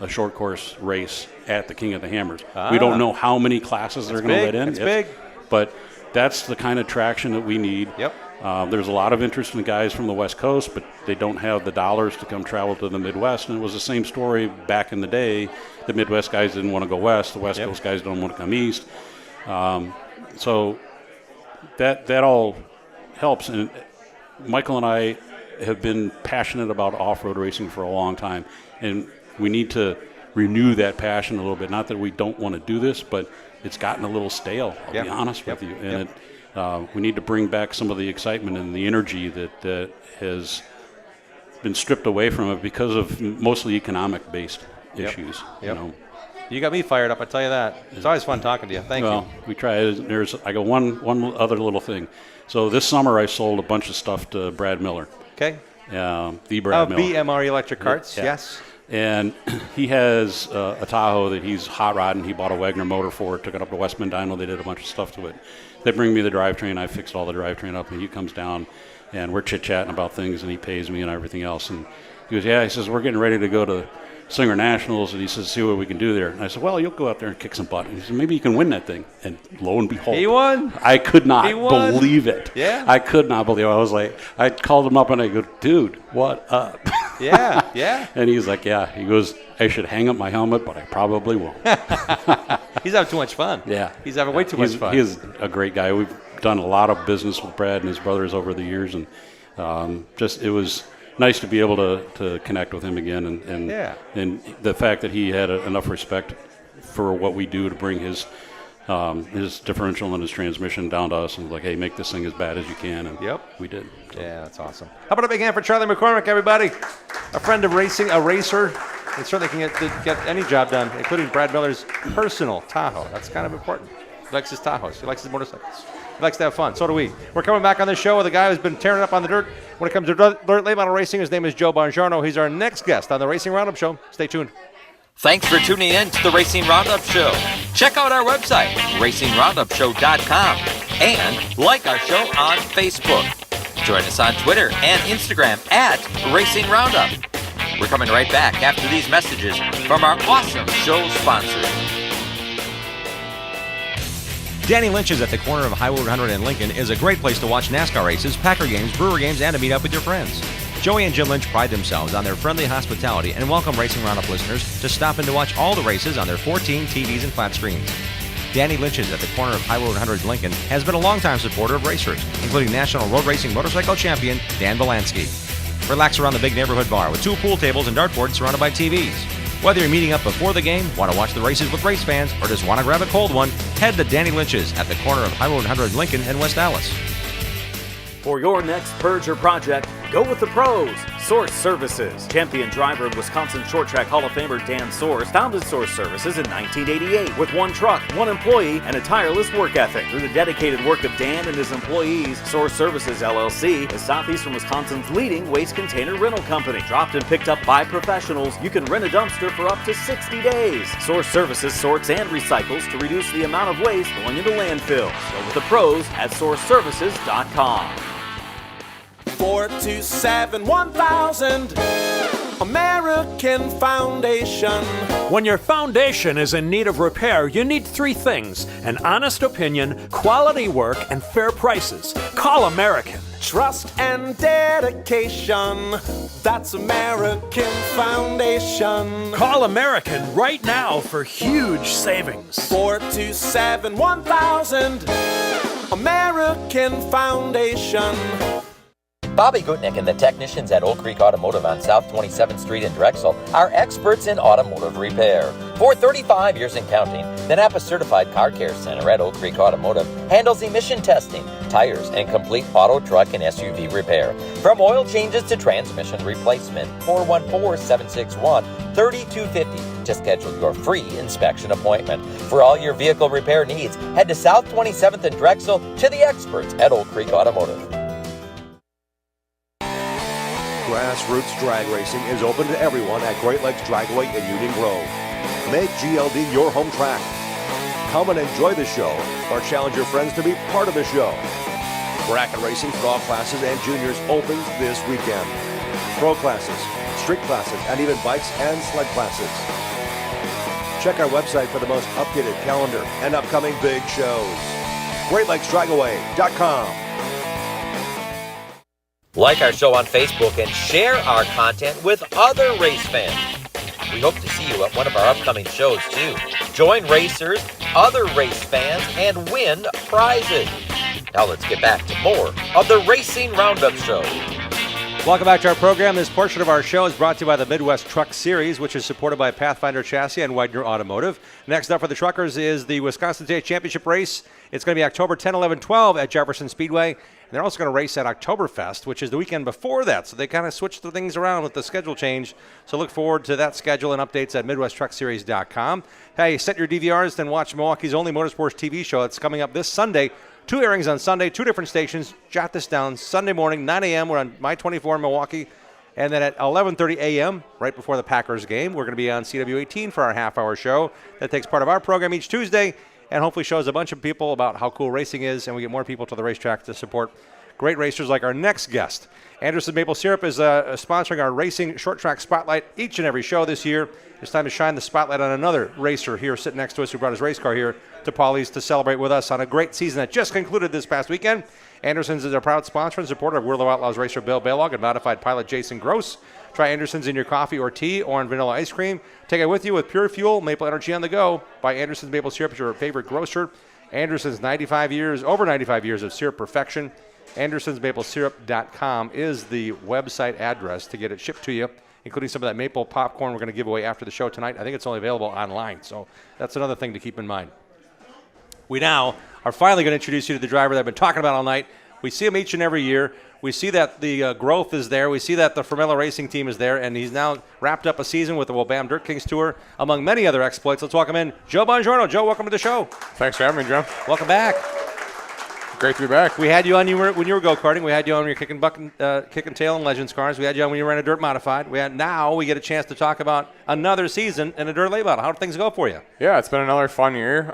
short course race at the King of the Hammers. We don't know how many classes they're going to let in. It's big. But that's the kind of traction that we need. Yep. There's a lot of interest in the guys from the West Coast, but they don't have the dollars to come travel to the Midwest. And it was the same story back in the day. The Midwest guys didn't want to go west. The West Coast guys don't want to come east. So that all helps. And Michael and I have been passionate about off-road racing for a long time, and we need to renew that passion a little bit. Not that we don't want to do this, but it's gotten a little stale, I'll be honest with you. And we need to bring back some of the excitement and the energy that has been stripped away from it because of mostly economic-based issues. You got me fired up, I tell you that. It's always fun talking to you. Thank you. We try. I got one other little thing. So this summer I sold a bunch of stuff to Brad Miller. Okay. The Brad Miller. BMR Electric Carts, yes. And he has a Tahoe that he's hot rodding. He bought a Wagner motor for it, took it up to Westman Dyno. They did a bunch of stuff to it. They bring me the drivetrain. I fixed all the drivetrain up, and he comes down. and we're chit-chatting about things, and he pays me and everything else. And he goes, yeah, he says, we're getting ready to go to Singer Nationals, and he says, see what we can do there. And I said, well, you'll go out there and kick some butt. And he said, maybe you can win that thing. And lo and behold, he won. I could not believe it. Yeah. I could not believe it. I was like, I called him up and I go, dude, what up? Yeah, yeah. And he's like, yeah. He goes, I should hang up my helmet, but I probably won't. He's having too much fun. Yeah. He's having way too much fun. He is a great guy. We've done a lot of business with Brad and his brothers over the years, and it was nice to be able to connect with him again, and the fact that he had enough respect for what we do to bring his differential and his transmission down to us, and like, hey, make this thing as bad as you can, and we did. Yeah, that's awesome. How about a big hand for Charlie McCormick, everybody? A friend of racing, a racer, and certainly can get any job done, including Brad Miller's personal Tahoe. That's kind of important. He likes his Tahoes. He likes his motorcycles. He likes to have fun. So do we. We're coming back on the show with a guy who's been tearing up on the dirt when it comes to dirt late model racing. His name is Joe Bongiorno. He's our next guest on the Racing Roundup Show. Stay tuned. Thanks for tuning in to the Racing Roundup Show. Check out our website, racingroundupshow.com, and like our show on Facebook. Join us on Twitter and Instagram at Racing Roundup. We're coming right back after these messages from our awesome show sponsors. Danny Lynch's at the corner of Highway 100 and Lincoln is a great place to watch NASCAR races, Packer games, Brewer games, and to meet up with your friends. Joey and Jim Lynch pride themselves on their friendly hospitality and welcome Racing Roundup listeners to stop in to watch all the races on their 14 TVs and flat screens. Danny Lynch's at the corner of Highway 100 and Lincoln has been a longtime supporter of racers, including National Road Racing Motorcycle Champion Dan Volansky. Relax around the big neighborhood bar with 2 pool tables and dartboards surrounded by TVs. Whether you're meeting up before the game, want to watch the races with race fans, or just want to grab a cold one, head to Danny Lynch's at the corner of Highway 100 Lincoln and West Dallas. For your next purge or project, go with the pros. Source Services. Champion driver and Wisconsin Short Track Hall of Famer Dan Source founded Source Services in 1988 with 1 truck, 1 employee, and a tireless work ethic. Through the dedicated work of Dan and his employees, Source Services LLC is Southeastern Wisconsin's leading waste container rental company. Dropped and picked up by professionals, you can rent a dumpster for up to 60 days. Source Services sorts and recycles to reduce the amount of waste going into landfills. Go with the pros at sourceservices.com. 427-1000 American Foundation. When your foundation is in need of repair, you need 3 things: an honest opinion, quality work, and fair prices. Call American. Trust and dedication. That's American Foundation. Call American right now for huge savings. 427-1000 American Foundation. Bobby Gutnick and the technicians at Oak Creek Automotive on South 27th Street in Drexel are experts in automotive repair. For 35 years and counting, the Napa Certified Car Care Center at Oak Creek Automotive handles emission testing, tires, and complete auto, truck, and SUV repair. From oil changes to transmission replacement, 414-761-3250 to schedule your free inspection appointment. For all your vehicle repair needs, head to South 27th in Drexel to the experts at Oak Creek Automotive. Grassroots drag racing is open to everyone at Great Lakes Dragway in Union Grove. Make GLD your home track. Come and enjoy the show or challenge your friends to be part of the show. Bracket racing for all classes and juniors opens this weekend. Pro classes, street classes, and even bikes and sled classes. Check our website for the most updated calendar and upcoming big shows. GreatLakesDragaway.com. Like our show on Facebook and share our content with other race fans. We hope to see you at one of our upcoming shows too. Join racers, other race fans, and win prizes. Now let's get back to more of the Racing Roundup Show. Welcome back to our program. This portion of our show is brought to you by the Midwest Truck Series, which is supported by Pathfinder Chassis and Widener Automotive. Next up for the truckers is the Wisconsin State Championship race. It's going to be October 10, 11, 12 at Jefferson Speedway. And they're also going to race at Oktoberfest, which is the weekend before that. So they kind of switched the things around with the schedule change. So look forward to that schedule and updates at MidwestTruckSeries.com. Hey, set your DVRs and watch Milwaukee's only motorsports TV show. It's coming up this Sunday. 2 airings on Sunday, 2 different stations. Jot this down. Sunday morning, 9 a.m. We're on My 24 in Milwaukee. And then at 11:30 a.m., right before the Packers game, we're going to be on CW18 for our half-hour show. That takes part of our program each Tuesday and hopefully shows a bunch of people about how cool racing is, and we get more people to the racetrack to support great racers like our next guest. Anderson Maple Syrup is sponsoring our Racing Short Track Spotlight each and every show this year. It's time to shine the spotlight on another racer here sitting next to us who brought his race car here to Paulie's to celebrate with us on a great season that just concluded this past weekend. Anderson's is a proud sponsor and supporter of World of Outlaws racer Bill Baylog and modified pilot Jason Gross. Try Anderson's in your coffee or tea or in vanilla ice cream. Take it with you with pure fuel, maple energy on the go. Buy Anderson's Maple Syrup at your favorite grocer. Anderson's over 95 years of syrup perfection. AndersonsMapleSyrup.com is the website address to get it shipped to you, including some of that maple popcorn we're going to give away after the show tonight. I think it's only available online, so that's another thing to keep in mind. We now are finally going to introduce you to the driver that I've been talking about all night. We see him each and every year. We see that the growth is there. We see that the Formella Racing team is there, and he's now wrapped up a season with the Wobam Dirt Kings Tour, among many other exploits. Let's welcome in Joe Bongiorno. Joe, welcome to the show. Thanks for having me, Joe. Welcome back. Great to be back. We had you on when you were go-karting. We had you on your kick and tail and Legends cars. We had you on when you ran a dirt modified. Now we get a chance to talk about another season in a dirt lay battle. How did things go for you? Yeah, it's been another fun year.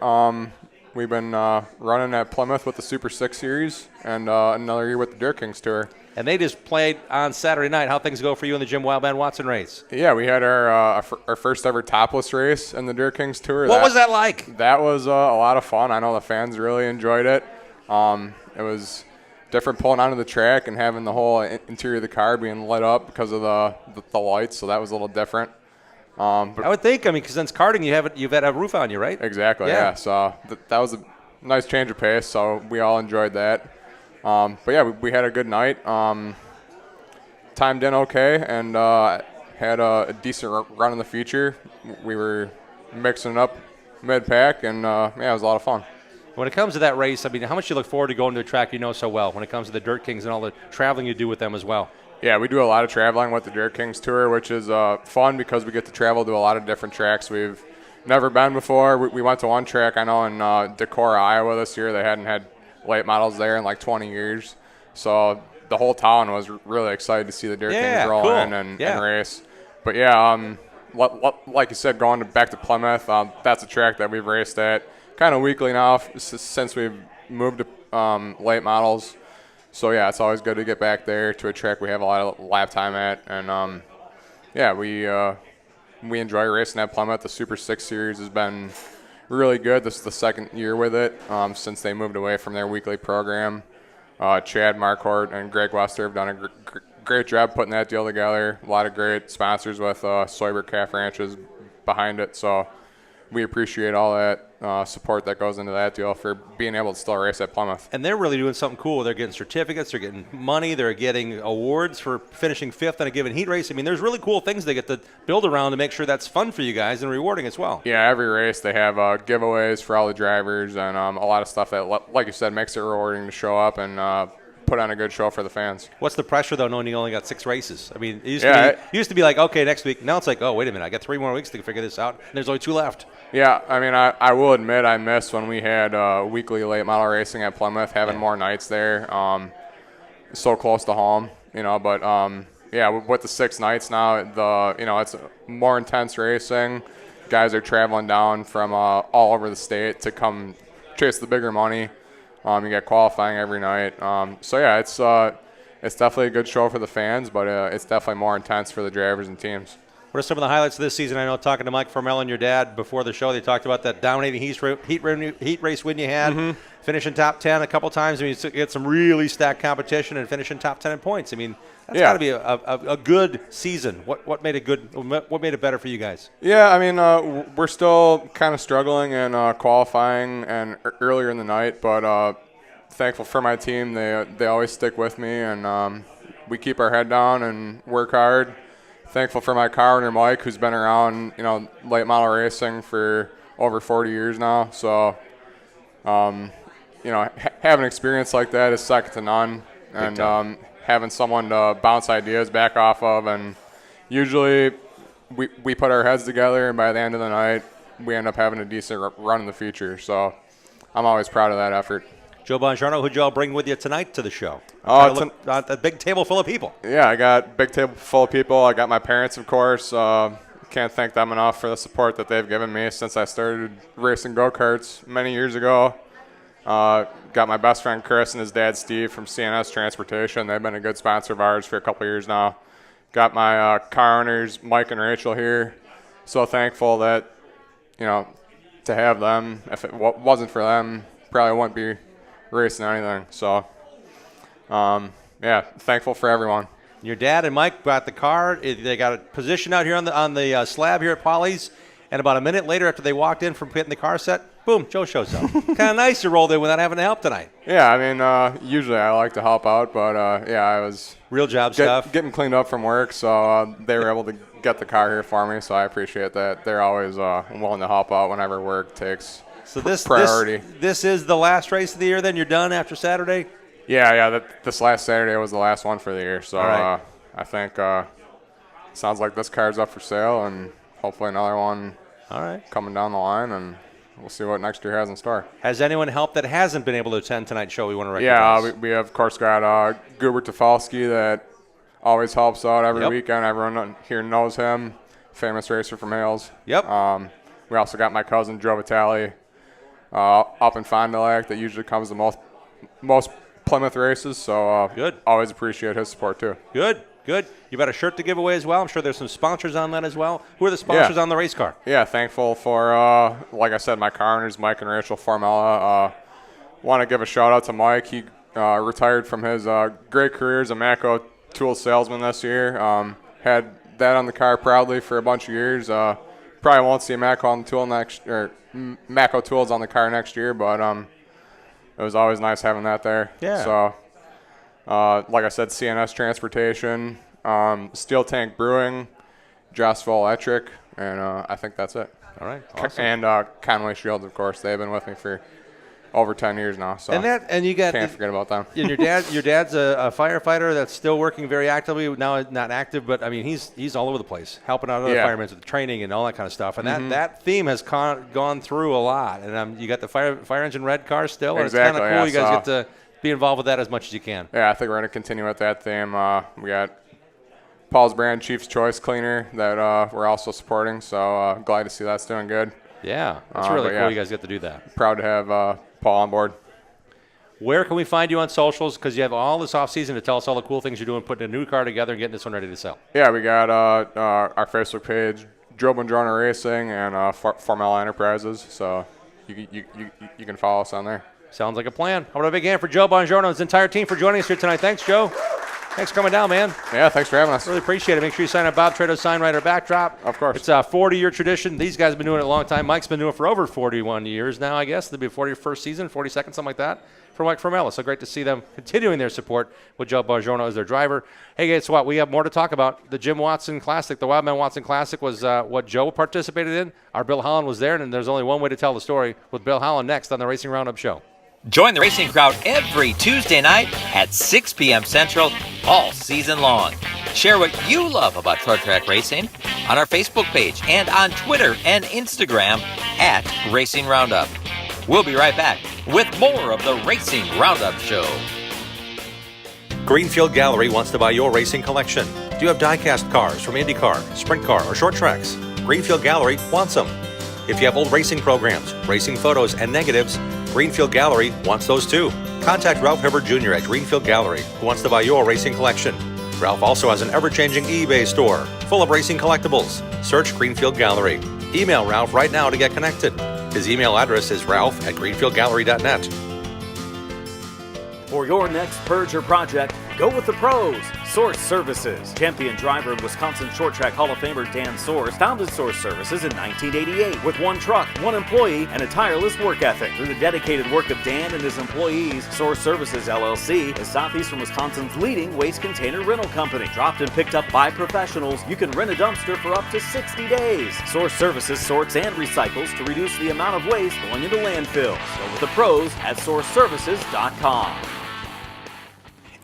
We've been running at Plymouth with the Super 6 Series and another year with the Dirt Kings Tour. And they just played on Saturday night. How things go for you in the Jim Wildman Watson race? Yeah, we had our first ever topless race in the Dirt Kings Tour. What was that like? That was a lot of fun. I know the fans really enjoyed it. It was different pulling onto the track and having the whole interior of the car being lit up because of the lights, so that was a little different. But I would think, because since karting, you've had a roof on you, right? Exactly, yeah. So that was a nice change of pace, so we all enjoyed that. But yeah, we had a good night. Timed in okay and had a decent run in the feature. We were mixing it up mid-pack, and yeah, it was a lot of fun. When it comes to that race, how much do you look forward to going to a track you know so well when it comes to the Dirt Kings and all the traveling you do with them as well? Yeah, we do a lot of traveling with the Dirt Kings Tour, which is fun because we get to travel to a lot of different tracks we've never been before. We went to one track, I know, in Decorah, Iowa this year. They hadn't had late models there in like 20 years. So the whole town was really excited to see the Dirt Kings roll in and race. But yeah, like you said, going back to Plymouth, that's a track that we've raced at kind of weekly now since we've moved to late models. So yeah, it's always good to get back there to a track we have a lot of lap time at, and yeah, we enjoy racing at Plymouth. The Super 6 Series has been really good. This is the second year with it since they moved away from their weekly program. Chad Marquardt and Greg Wester have done a great job putting that deal together. A lot of great sponsors with Soyber Calf Ranches behind it, so we appreciate all that support that goes into that deal for being able to still race at Plymouth. And they're really doing something cool. They're getting certificates, they're getting money, they're getting awards for finishing fifth in a given heat race. There's really cool things they get to build around to make sure that's fun for you guys and rewarding as well. Yeah, every race they have giveaways for all the drivers and a lot of stuff that, like you said, makes it rewarding to show up and put on a good show for the fans. What's the pressure, though, knowing you only got 6 races? It used to be like, okay, next week. Now it's like, oh, wait a minute, I got 3 more weeks to figure this out, and there's only 2 left. Yeah, I will admit I missed when we had weekly late model racing at Plymouth, having more nights there, so close to home, But yeah, with the 6 nights now, it's more intense racing. Guys are traveling down from all over the state to come chase the bigger money. You get qualifying every night. So yeah, it's definitely a good show for the fans, but it's definitely more intense for the drivers and teams. What are some of the highlights of this season? I know talking to Mike Formell and your dad before the show, they talked about that dominating heat race win you had, finishing top 10 a couple times. You get some really stacked competition and finishing top 10 in points. That's got to be a good season. What made it good? What made it better for you guys? Yeah, we're still kind of struggling in qualifying and earlier in the night, but thankful for my team. They always stick with me, and we keep our head down and work hard. Thankful for my car owner, Mike, who's been around, late model racing for over 40 years now. So, having experience like that is second to none. And having someone to bounce ideas back off of. And usually we put our heads together, and by the end of the night, we end up having a decent run in the future. So I'm always proud of that effort. Joe Bongiorno, who'd you all bring with you tonight to the show? A big table full of people. Yeah, I got a big table full of people. I got my parents, of course. Can't thank them enough for the support that they've given me since I started racing go-karts many years ago. Got my best friend Chris and his dad Steve from CNS Transportation. They've been a good sponsor of ours for a couple years now. Got my car owners Mike and Rachel here. So thankful that, to have them. If it wasn't for them, probably wouldn't be racing anything. So, thankful for everyone. Your dad and Mike brought the car. They got a position out here on the slab here at Polly's, and about a minute later, after they walked in from getting the car set, boom, Joe shows up. Kind of nice to roll in without having to help tonight. Yeah, I mean, usually I like to help out, but I was real job stuff, getting cleaned up from work, so they were able to get the car here for me. So I appreciate that. They're always willing to help out whenever work takes priority. This is the last race of the year. Then you're done after Saturday. Yeah. This last Saturday was the last one for the year. So right. I think sounds like this car's up for sale, and hopefully another one. All right. Coming down the line, and we'll see what next year has in store. Has anyone helped that hasn't been able to attend tonight's show we want to recognize? Yeah, we have, of course, got Gubert Tafalski that always helps out every weekend. Everyone here knows him, famous racer from Hales. Yep. We also got my cousin, Joe Vitale, up in Fond du Lac that usually comes to most Plymouth races. So good. Always appreciate his support, too. Good. You got a shirt to give away as well. I'm sure there's some sponsors on that as well. Who are the sponsors on the race car? Yeah, thankful for, like I said, my car owners, Mike and Rachel Formella. Want to give a shout-out to Mike. He retired from his great career as a Matco tool salesman this year. Had that on the car proudly for a bunch of years. Probably won't see a Matco on the tool Matco tools on the car next year, but it was always nice having that there. Yeah. So, like I said, CNS Transportation, Steel Tank Brewing, Jossville Electric, and I think that's it. All right. Awesome. And Conway Shields, of course. They've been with me for over 10 years now. So and you got can't forget about them. And your dad's a firefighter that's still working very actively. Now not active, but I mean he's all over the place, helping out other firemen with training and all that kind of stuff. And that theme has gone through a lot. And you got the fire engine red car still. And exactly. It's kind of cool. You guys get to be involved with that as much as you can. Yeah, I think we're going to continue with that theme. We got Paul's brand Chief's Choice cleaner that we're also supporting. So glad to see that's doing good. Yeah, that's really cool. You guys get to do that. Proud to have Paul on board. Where can we find you on socials? Because you have all this off season to tell us all the cool things you're doing, putting a new car together and getting this one ready to sell. Yeah, we got our Facebook page, Joe Bongiorno Racing, and Formella Enterprises. So you can follow us on there. Sounds like a plan. I want a big hand for Joe Bongiorno and his entire team for joining us here tonight. Thanks, Joe. Thanks for coming down, man. Yeah, thanks for having us. Really appreciate it. Make sure you sign up Bob Trado's Sign Writer Backdrop. Of course. It's a 40-year tradition. These guys have been doing it a long time. Mike's been doing it for over 41 years now, I guess. It'll be a 41st season, 42nd, something like that, for Mike Formella. So great to see them continuing their support with Joe Bongiorno as their driver. Hey, guess what? We have more to talk about. The Jim Watson Classic, the Wildman Watson Classic was what Joe participated in. Our Bill Holland was there, and there's only one way to tell the story with Bill Holland next on the Racing Roundup Show. Join the racing crowd every Tuesday night at 6 p.m. Central all season long. Share what you love about short track racing on our Facebook page and on Twitter and Instagram at Racing Roundup. We'll be right back with more of the Racing Roundup Show. Greenfield Gallery wants to buy your racing collection. Do you have die-cast cars from IndyCar, Sprint Car, or short tracks? Greenfield Gallery wants them. If you have old racing programs, racing photos, and negatives, Greenfield Gallery wants those too. Contact Ralph Hibbert Jr. at Greenfield Gallery, who wants to buy your racing collection. Ralph also has an ever-changing eBay store full of racing collectibles. Search Greenfield Gallery. Email Ralph right now to get connected. His email address is ralph@greenfieldgallery.net. For your next purge or project, go with the pros. Source Services. Champion driver and Wisconsin Short Track Hall of Famer Dan Source founded Source Services in 1988 with one truck, one employee, and a tireless work ethic. Through the dedicated work of Dan and his employees, Source Services LLC is southeastern Wisconsin's leading waste container rental company. Dropped and picked up by professionals, you can rent a dumpster for up to 60 days. Source Services sorts and recycles to reduce the amount of waste going into landfills. Go with the pros at sourceservices.com.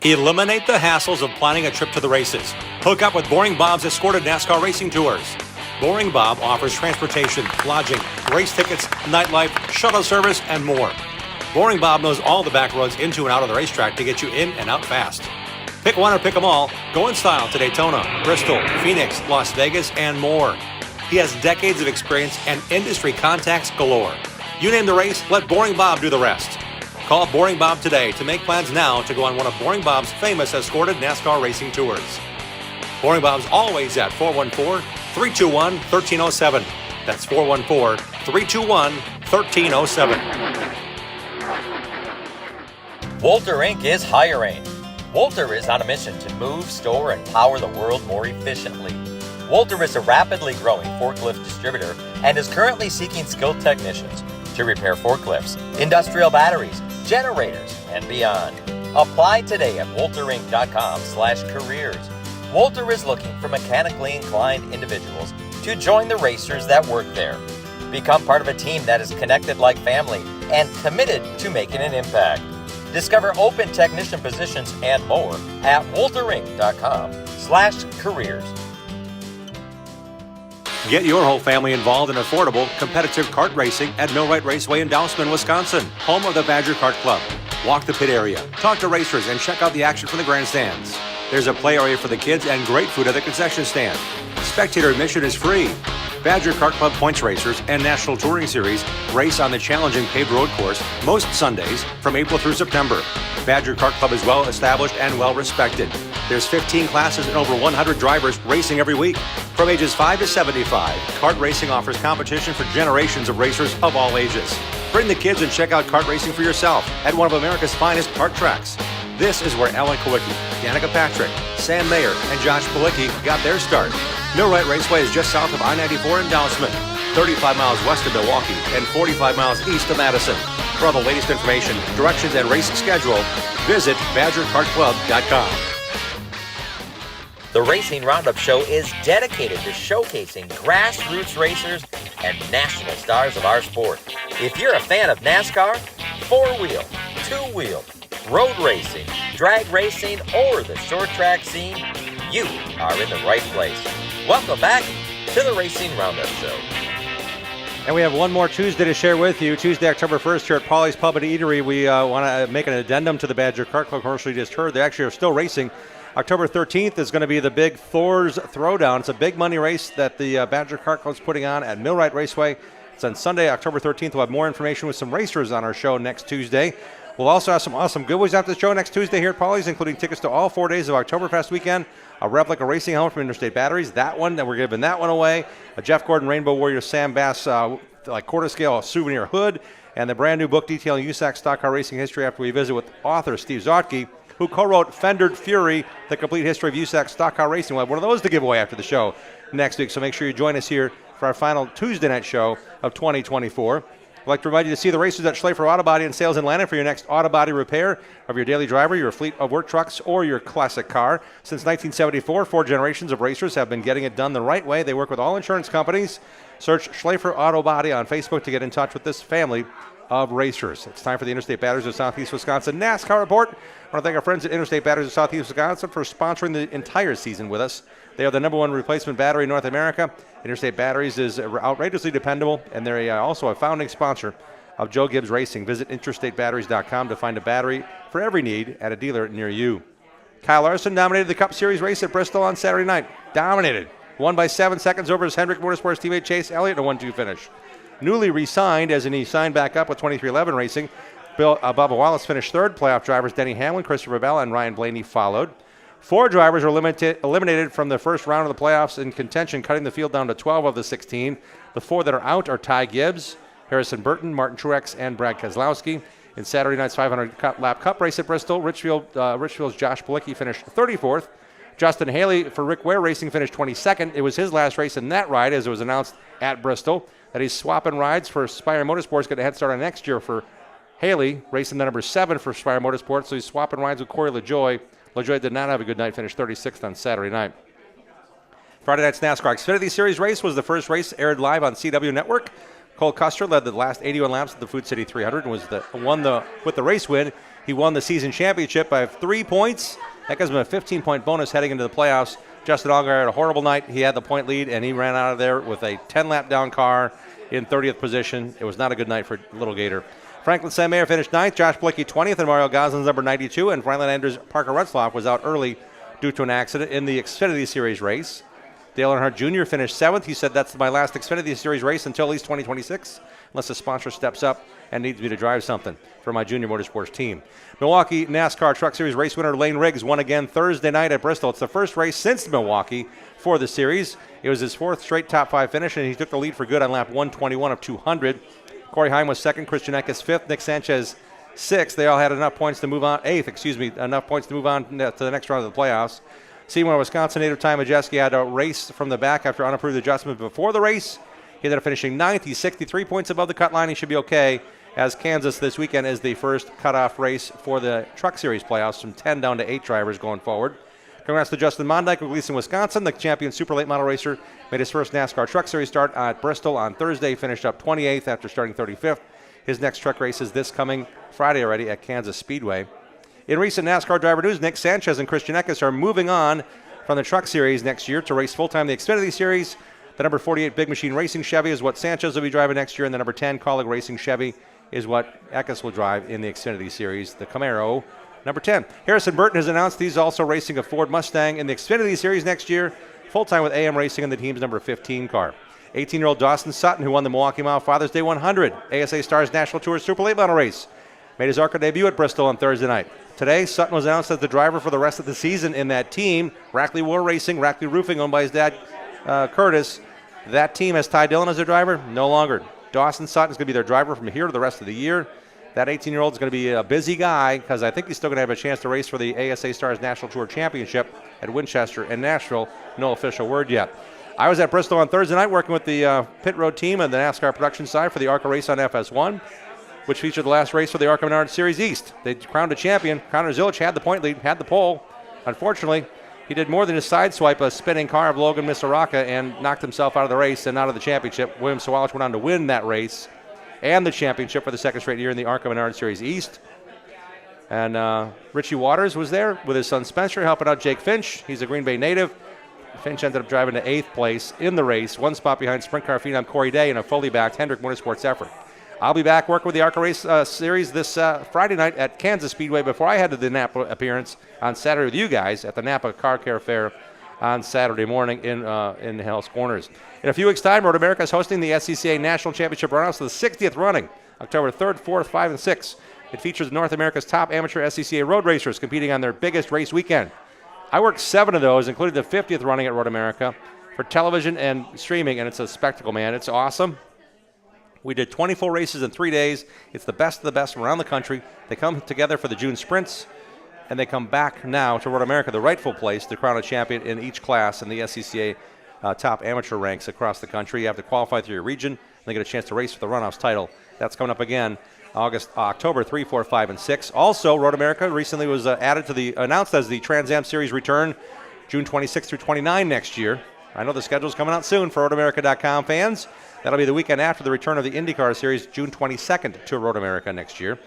Eliminate the hassles of planning a trip to the races. Hook up with Boring Bob's escorted NASCAR racing tours. Boring Bob offers transportation, lodging, race tickets, nightlife, shuttle service, and more. Boring Bob knows all the back roads into and out of the racetrack to get you in and out fast. Pick one or pick them all. Go in style to Daytona, Bristol, Phoenix, Las Vegas, and more. He has decades of experience and industry contacts galore. You name the race, let Boring Bob do the rest. Call Boring Bob today to make plans now to go on one of Boring Bob's famous escorted NASCAR racing tours. Boring Bob's always at 414-321-1307. That's 414-321-1307. Walter Inc. is hiring. Walter is on a mission to move, store, and power the world more efficiently. Walter is a rapidly growing forklift distributor and is currently seeking skilled technicians to repair forklifts, industrial batteries, generators, and beyond. Apply today at walterinc.com/careers. Walter is looking for mechanically inclined individuals to join the racers that work there. Become part of a team that is connected like family and committed to making an impact. Discover open technician positions and more at walterinc.com/careers. Get your whole family involved in affordable, competitive kart racing at Millwright Raceway in Dousman, Wisconsin, home of the Badger Kart Club. Walk the pit area, talk to racers, and check out the action from the grandstands. There's a play area for the kids and great food at the concession stand. Spectator admission is free. Badger Kart Club points racers and National Touring Series race on the challenging paved road course most Sundays from April through September. Badger Kart Club is well established and well respected. There's 15 classes and over 100 drivers racing every week. From ages 5 to 75, kart racing offers competition for generations of racers of all ages. Bring the kids and check out kart racing for yourself at one of America's finest kart tracks. This is where Alan Kowicki, Danica Patrick, Sam Mayer, and Josh Palicki got their start. Millwright Raceway is just south of I-94 in Dousman, 35 miles west of Milwaukee, and 45 miles east of Madison. For all the latest information, directions, and race schedule, visit BadgerKartClub.com. The Racing Roundup Show is dedicated to showcasing grassroots racers and national stars of our sport. If you're a fan of NASCAR, four-wheel, two-wheel, road racing, drag racing, or the short track scene, you are in the right place. Welcome back to the Racing Roundup Show. And we have one more Tuesday to share with you. Tuesday, October 1st here at Polly's Pub and Eatery. We want to make an addendum to the Badger Kart Club commercial you just heard. They actually are still racing. October 13th is going to be the big Thor's Throwdown. It's a big money race that the Badger Kart Club is putting on at Millwright Raceway. It's on Sunday, October 13th. We'll have more information with some racers on our show next Tuesday. We'll also have some awesome giveaways after the show next Tuesday here at Polly's, including tickets to all 4 days of Oktoberfest weekend, a replica racing helmet from Interstate Batteries, that one, that we're giving that one away, a Jeff Gordon Rainbow Warrior Sam Bass quarter scale souvenir hood, and the brand new book detailing USAC stock car racing history after we visit with author Steve Zotke, who co-wrote Fendered Fury, The Complete History of USAC Stock Car Racing. We'll have one of those to give away after the show next week, so make sure you join us here for our final Tuesday night show of 2024. I'd like to remind you to see the racers at Schleifer Auto Body and Sales in Landon for your next auto body repair of your daily driver, your fleet of work trucks, or your classic car. Since 1974, 4 generations of racers have been getting it done the right way. They work with all insurance companies. Search Schleifer Auto Body on Facebook to get in touch with this family of racers. It's time for the Interstate Batteries of Southeast Wisconsin NASCAR report. I want to thank our friends at Interstate Batteries of Southeast Wisconsin for sponsoring the entire season with us. They are the #1 replacement battery in North America. Interstate Batteries is outrageously dependable, and they're also a founding sponsor of Joe Gibbs Racing. Visit interstatebatteries.com to find a battery for every need at a dealer near you. Kyle Larson dominated the Cup Series race at Bristol on Saturday night. Dominated. Won by 7 seconds over his Hendrick Motorsports teammate Chase Elliott in a 1-2 finish. Newly re-signed, as in he signed back up with 2311 Racing, Bubba Wallace finished third. Playoff drivers Denny Hamlin, Christopher Bell, and Ryan Blaney followed. 4 drivers were eliminated from the first round of the playoffs in contention, cutting the field down to 12 of the 16. The 4 that are out are Ty Gibbs, Harrison Burton, Martin Truex, and Brad Keselowski. In Saturday night's 500-lap Cup race at Bristol, Richfield's Josh Palicki finished 34th. Justin Haley for Rick Ware Racing finished 22nd. It was his last race in that ride, as it was announced at Bristol that he's swapping rides for Spire Motorsports, getting a head start on next year for Haley, racing the number 7 for Spire Motorsports, so he's swapping rides with Corey LaJoie. LaJoie did not have a good night, finished 36th on Saturday night. Friday night's NASCAR Xfinity Series race was the first race aired live on CW Network. Cole Custer led the last 81 laps of the Food City 300 and with the race win. He won the season championship by 3 points. That gives him a 15-point bonus heading into the playoffs. Justin Allgaier had a horrible night. He had the point lead, and he ran out of there with a 10-lap down car in 30th position. It was not a good night for Little Gator. Franklin Saint-Mayer finished 9th, Josh Palicki 20th, and Mario Goslin's number 92, and Franklin Andrews Parker Retzlaff was out early due to an accident in the Xfinity Series race. Dale Earnhardt Jr. finished 7th. He said, that's my last Xfinity Series race until at least 2026, unless the sponsor steps up and needs me to drive something for my junior motorsports team. Milwaukee NASCAR Truck Series race winner Lane Riggs won again Thursday night at Bristol. It's the first race since Milwaukee for the series. It was his 4th straight top 5 finish, and he took the lead for good on lap 121 of 200. Corey Heim was 2nd, Christian Eckes 5th, Nick Sanchez 6th. They all had enough points to move on, 8th, enough points to move on to the next round of the playoffs. Seymour, Wisconsin native Ty Majeski had a race from the back after unapproved adjustment before the race. He ended up finishing 9th. He's 63 points above the cut line. He should be okay, as Kansas this weekend is the first cutoff race for the Truck Series playoffs, from 10 down to 8 drivers going forward. Congrats to Justin Mondyke of Gleason, Wisconsin. The champion super late model racer made his first NASCAR Truck Series start at Bristol on Thursday. Finished up 28th after starting 35th. His next truck race is this coming Friday already at Kansas Speedway. In recent NASCAR driver news, Nick Sanchez and Christian Eckes are moving on from the Truck Series next year to race full-time the Xfinity Series. The number 48 Big Machine Racing Chevy is what Sanchez will be driving next year, and the number 10 Kaulig Racing Chevy is what Eckes will drive in the Xfinity Series, the Camaro number 10. Harrison Burton has announced he's also racing a Ford Mustang in the Xfinity Series next year, full-time with AM Racing in the team's number 15 car. 18-year-old Dawson Sutton, who won the Milwaukee Mile Father's Day 100 ASA Stars National Tour Super Late Model race, made his ARCA debut at Bristol on Thursday night. Today, Sutton was announced as the driver for the rest of the season in that team. Rackley War Racing, Rackley Roofing, owned by his dad, Curtis. That team has Ty Dillon as their driver? No longer. Dawson Sutton is going to be their driver from here to the rest of the year. That 18-year-old is going to be a busy guy, because I think he's still going to have a chance to race for the ASA Stars National Tour Championship at Winchester and Nashville. No official word yet. I was at Bristol on Thursday night working with the pit road team and the NASCAR production side for the ARCA race on FS1, which featured the last race for the ARCA Menard Series East. They crowned a champion. Connor Zilich had the point lead, had the pole. Unfortunately, he did more than just sideswipe a spinning car of Logan Misaraka and knocked himself out of the race and out of the championship. William Sawalich went on to win that race and the championship for the 2nd straight year in the ARCA Menard Series East. And Richie Waters was there with his son Spencer, helping out Jake Finch. He's a Green Bay native. Finch ended up driving to 8th place in the race, 1 spot behind sprint car phenom Corey Day in a fully backed Hendrick Motorsports effort. I'll be back working with the ARCA race series this Friday night at Kansas Speedway before I head to the Napa appearance on Saturday with you guys at the Napa Car Care Fair on Saturday morning in Hell's Corners. In a few weeks' time, Road America is hosting the SCCA National Championship Runouts, the 60th running, October 3rd, 4th, 5th, and 6th. It features North America's top amateur SCCA road racers competing on their biggest race weekend. I worked 7 of those, including the 50th running at Road America, for television and streaming, and it's a spectacle, man. It's awesome. We did 24 races in 3 days. It's the best of the best from around the country. They come together for the June sprints, and they come back now to Road America, the rightful place to crown a champion in each class in the SCCA top amateur ranks across the country. You have to qualify through your region, and they get a chance to race for the Runouts title. That's coming up again October 3, 4, 5, and 6. Also, Road America recently was announced as the Trans Am Series return June 26 through 29 next year. I know the schedule's coming out soon for RoadAmerica.com fans. That'll be the weekend after the return of the IndyCar Series, June 22nd to Road America next year.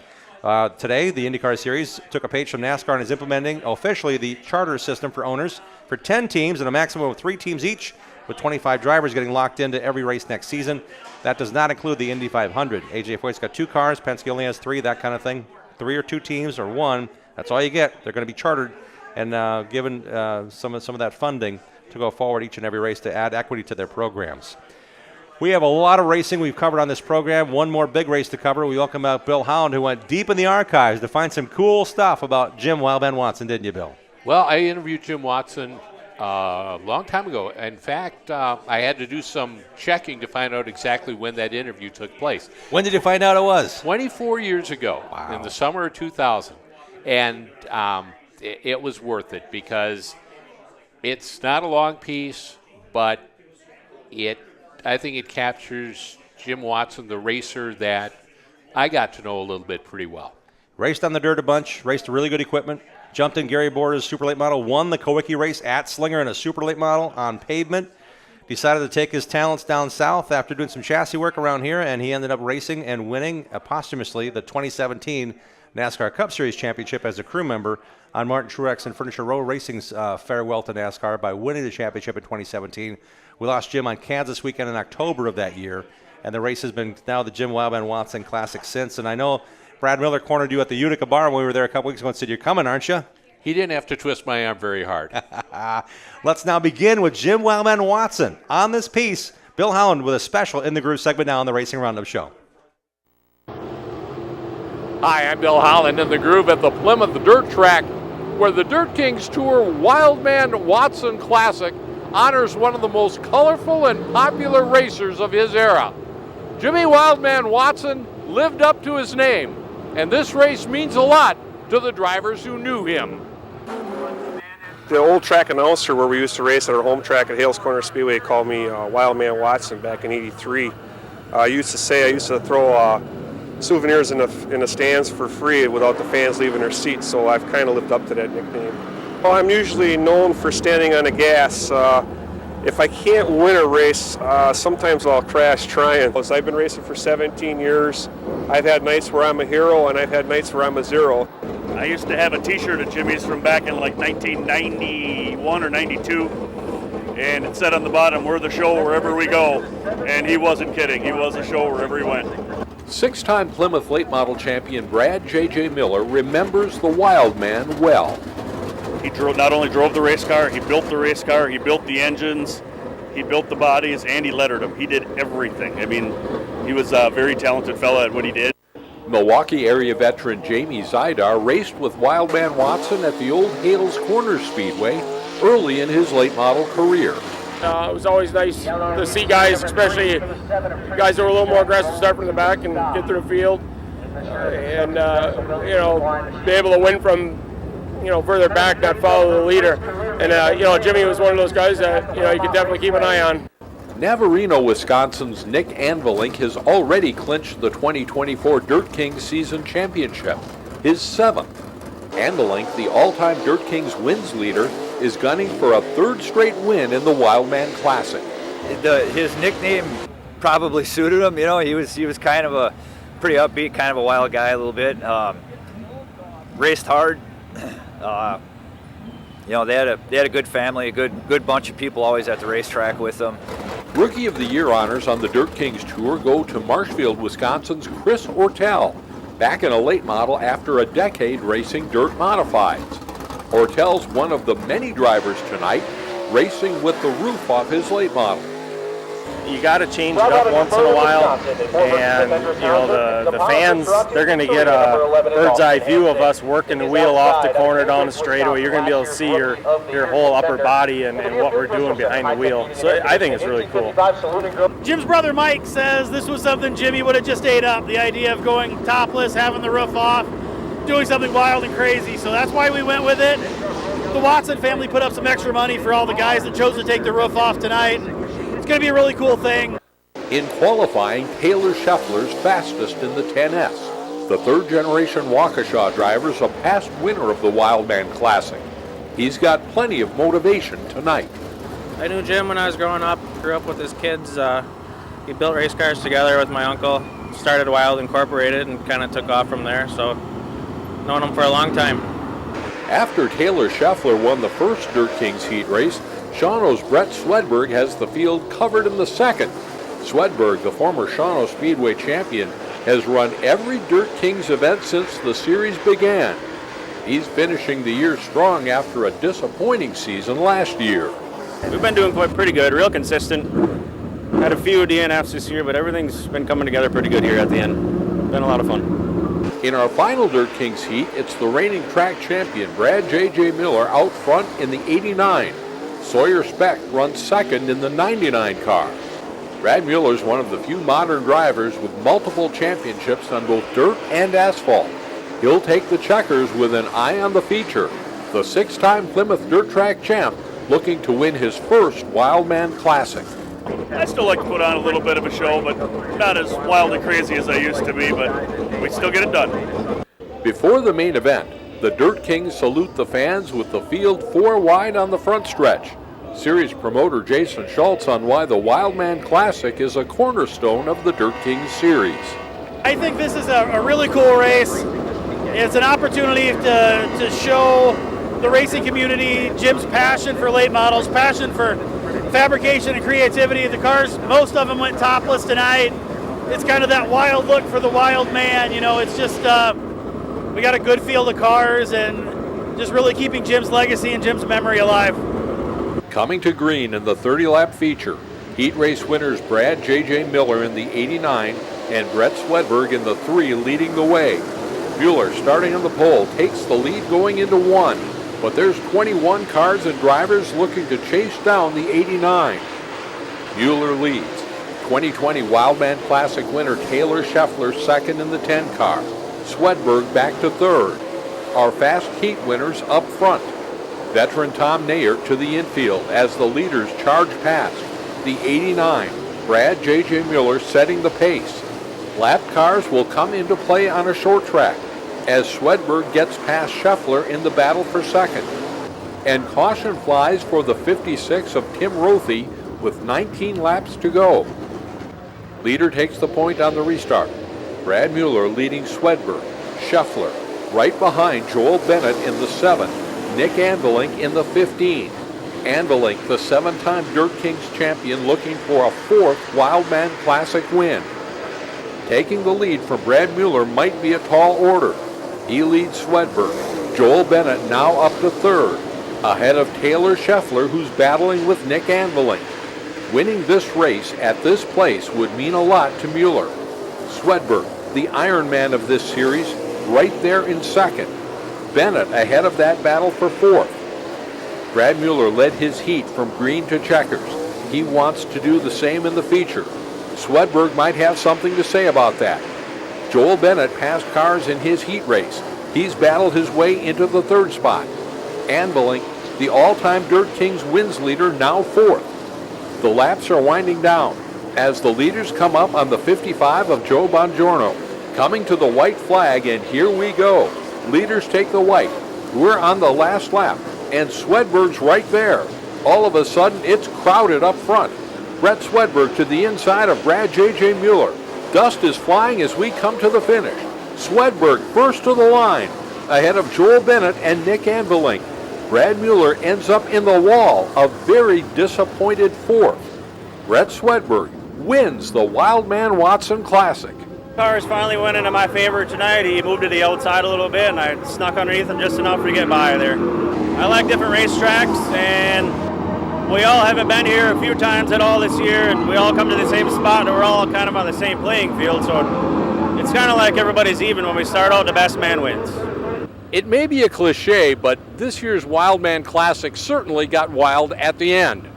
Today, the IndyCar Series took a page from NASCAR and is implementing officially the charter system for owners for 10 teams and a maximum of 3 teams each, with 25 drivers getting locked into every race next season. That does not include the Indy 500. AJ Foyt's got 2 cars. Penske only has 3, that kind of thing. 3 or 2 teams or 1. That's all you get. They're going to be chartered and given some of that funding to go forward each and every race to add equity to their programs. We have a lot of racing we've covered on this program. One more big race to cover. We welcome out Bill Howland, who went deep in the archives to find some cool stuff about Jim Wildman Watson, didn't you, Bill? Well, I interviewed Jim Watson a long time ago. In fact, I had to do some checking to find out exactly when that interview took place. When did you find out it was? 24 years ago, in the summer of 2000. And it was worth it because it's not a long piece, but I think it captures Jim Watson, the racer that I got to know a little bit pretty well. Raced on the dirt a bunch, raced really good equipment, jumped in Gary Borda's super late model, won the Kowicki race at Slinger in a super late model on pavement, decided to take his talents down south after doing some chassis work around here, and he ended up racing and winning posthumously the 2017 NASCAR Cup Series Championship as a crew member on Martin Truex and Furniture Row Racing's farewell to NASCAR by winning the championship in 2017. We lost Jim on Kansas weekend in October of that year, and the race has been now the Jim Wildman Watson Classic since. And I know Brad Miller cornered you at the Utica Bar when we were there a couple weeks ago and said, "You're coming, aren't you?" He didn't have to twist my arm very hard. Let's now begin with Jim Wildman Watson. On this piece, Bill Howland with a special In the Groove segment now on the Racing Roundup Show. Hi, I'm Bill Holland in the Groove at the Plymouth Dirt Track, where the Dirt Kings Tour Wildman Watson Classic honors one of the most colorful and popular racers of his era. Jimmy Wildman Watson lived up to his name, and this race means a lot to the drivers who knew him. The old track announcer where we used to race at our home track at Hales Corner Speedway called me Wildman Watson back in '83. I used to throw souvenirs in the stands for free without the fans leaving their seats, so I've kind of lived up to that nickname. Well, I'm usually known for standing on the gas. If I can't win a race, sometimes I'll crash trying. I've been racing for 17 years. I've had nights where I'm a hero, and I've had nights where I'm a zero. I used to have a t-shirt of Jimmy's from back in like 1991 or 92, and it said on the bottom, "We're the show wherever we go." And he wasn't kidding. He was a show wherever he went. Six-time Plymouth late model champion Brad J.J. Miller remembers the Wildman well. He not only drove the race car, he built the race car, he built the engines, he built the bodies, and he lettered them. He did everything. I mean, he was a very talented fella at what he did. Milwaukee area veteran Jamie Zidar raced with Wildman Watson at the old Hales Corner Speedway early in his late model career. It was always nice to see guys, especially guys that were a little more aggressive, start from the back and get through the field, and be able to win from further back, not follow the leader. And Jimmy was one of those guys that you could definitely keep an eye on. Navarino, Wisconsin's Nick Anvilink has already clinched the 2024 Dirt Kings season championship, his 7th. Anvilink, the all-time Dirt Kings wins leader, is gunning for a 3rd straight win in the Wildman Classic. His nickname probably suited him. He was kind of a pretty upbeat, kind of a wild guy a little bit. Raced hard. They had a good family, a good bunch of people always at the racetrack with them. Rookie of the Year honors on the Dirt Kings Tour go to Marshfield, Wisconsin's Chris Ortel, back in a late model after a decade racing dirt modifieds. Ortel's one of the many drivers tonight racing with the roof off his late model. You got to change it up once in a while, and the fans, they're going to get a bird's eye view of us working the wheel off the corner down the straightaway. You're going to be able to see your whole upper body and what we're doing behind the wheel. So I think it's really cool. Jim's brother Mike says this was something Jimmy would have just ate up, the idea of going topless, having the roof off, doing something wild and crazy. So that's why we went with it. The Watson family put up some extra money for all the guys that chose to take the roof off tonight. It's going to be a really cool thing. In qualifying, Taylor Scheffler's fastest in the 10S. The 3rd-generation Waukesha driver is a past winner of the Wildman Classic. He's got plenty of motivation tonight. I knew Jim when I was growing up, grew up with his kids. He built race cars together with my uncle, started Wild Incorporated, and kind of took off from there. So, known him for a long time. After Taylor Scheffler won the first Dirt Kings heat race, Shawano's Brett Swedberg has the field covered in the 2nd. Swedberg, the former Shawano Speedway champion, has run every Dirt Kings event since the series began. He's finishing the year strong after a disappointing season last year. We've been doing pretty good, real consistent. Had a few DNFs this year, but everything's been coming together pretty good here at the end. Been a lot of fun. In our final Dirt Kings heat, it's the reigning track champion Brad J.J. Miller out front in the 89. Sawyer Speck runs 2nd in the 99 car. Brad Mueller's one of the few modern drivers with multiple championships on both dirt and asphalt. He'll take the checkers with an eye on the feature. The 6-time Plymouth Dirt Track champ looking to win his first Wildman Classic. I still like to put on a little bit of a show, but not as wild and crazy as I used to be, but we still get it done. Before the main event, the Dirt Kings salute the fans with the field 4 wide on the front stretch. Series promoter Jason Schultz on why the Wildman Classic is a cornerstone of the Dirt Kings series. I think this is a really cool race. It's an opportunity to show the racing community Jim's passion for late models, passion for fabrication and creativity. The cars, most of them went topless tonight. It's kind of that wild look for the wild man. It's just, we got a good field of cars and just really keeping Jim's legacy and Jim's memory alive. Coming to green in the 30-lap feature, heat race winners Brad J.J. Miller in the 89 and Brett Swedberg in the 3 leading the way. Mueller, starting on the pole, takes the lead going into 1, but there's 21 cars and drivers looking to chase down the 89. Mueller leads. 2020 Wildman Classic winner Taylor Scheffler second in the 10 car. Swedberg back to third. Our fast heat winners up front. Veteran Tom Nayert to the infield as the leaders charge past. The 89, Brad J.J. Mueller setting the pace. Lap cars will come into play on a short track as Swedberg gets past Scheffler in the battle for second. And caution flies for the 56 of Tim Rothy with 19 laps to go. Leader takes the point on the restart. Brad Mueller leading Swedberg. Scheffler right behind Joel Bennett in the 7. Nick Anvilink in the 15. Anvilink, the 7-time Dirt Kings champion, looking for a 4th Wildman Classic win. Taking the lead from Brad Mueller might be a tall order. He leads Swedberg. Joel Bennett now up to 3rd, ahead of Taylor Scheffler, who's battling with Nick Anvilink. Winning this race at this place would mean a lot to Mueller. Swedberg, the Ironman of this series, right there in 2nd. Bennett ahead of that battle for 4th. Brad Mueller led his heat from green to checkers. He wants to do the same in the feature. Swedberg might have something to say about that. Joel Bennett passed cars in his heat race. He's battled his way into the 3rd spot. Anvilink, the all-time Dirt Kings wins leader, now 4th. The laps are winding down as the leaders come up on the 55 of Joe Bongiorno. Coming to the white flag, and here we go. Leaders take the white. We're on the last lap, and Swedberg's right there. All of a sudden, it's crowded up front. Brett Swedberg to the inside of Brad J.J. Mueller. Dust is flying as we come to the finish. Swedberg first to the line, ahead of Joel Bennett and Nick Anvilink. Brad Mueller ends up in the wall, a very disappointed 4th. Brett Swedberg wins the Wildman Watson Classic. Car is finally winning in my favor tonight. He moved to the outside a little bit, and I snuck underneath him just enough to get by there. I like different racetracks, and we all haven't been here a few times at all this year, and we all come to the same spot, and we're all kind of on the same playing field, so it's kind of like everybody's even. When we start out, the best man wins. It may be a cliche, but this year's Wildman Classic certainly got wild at the end.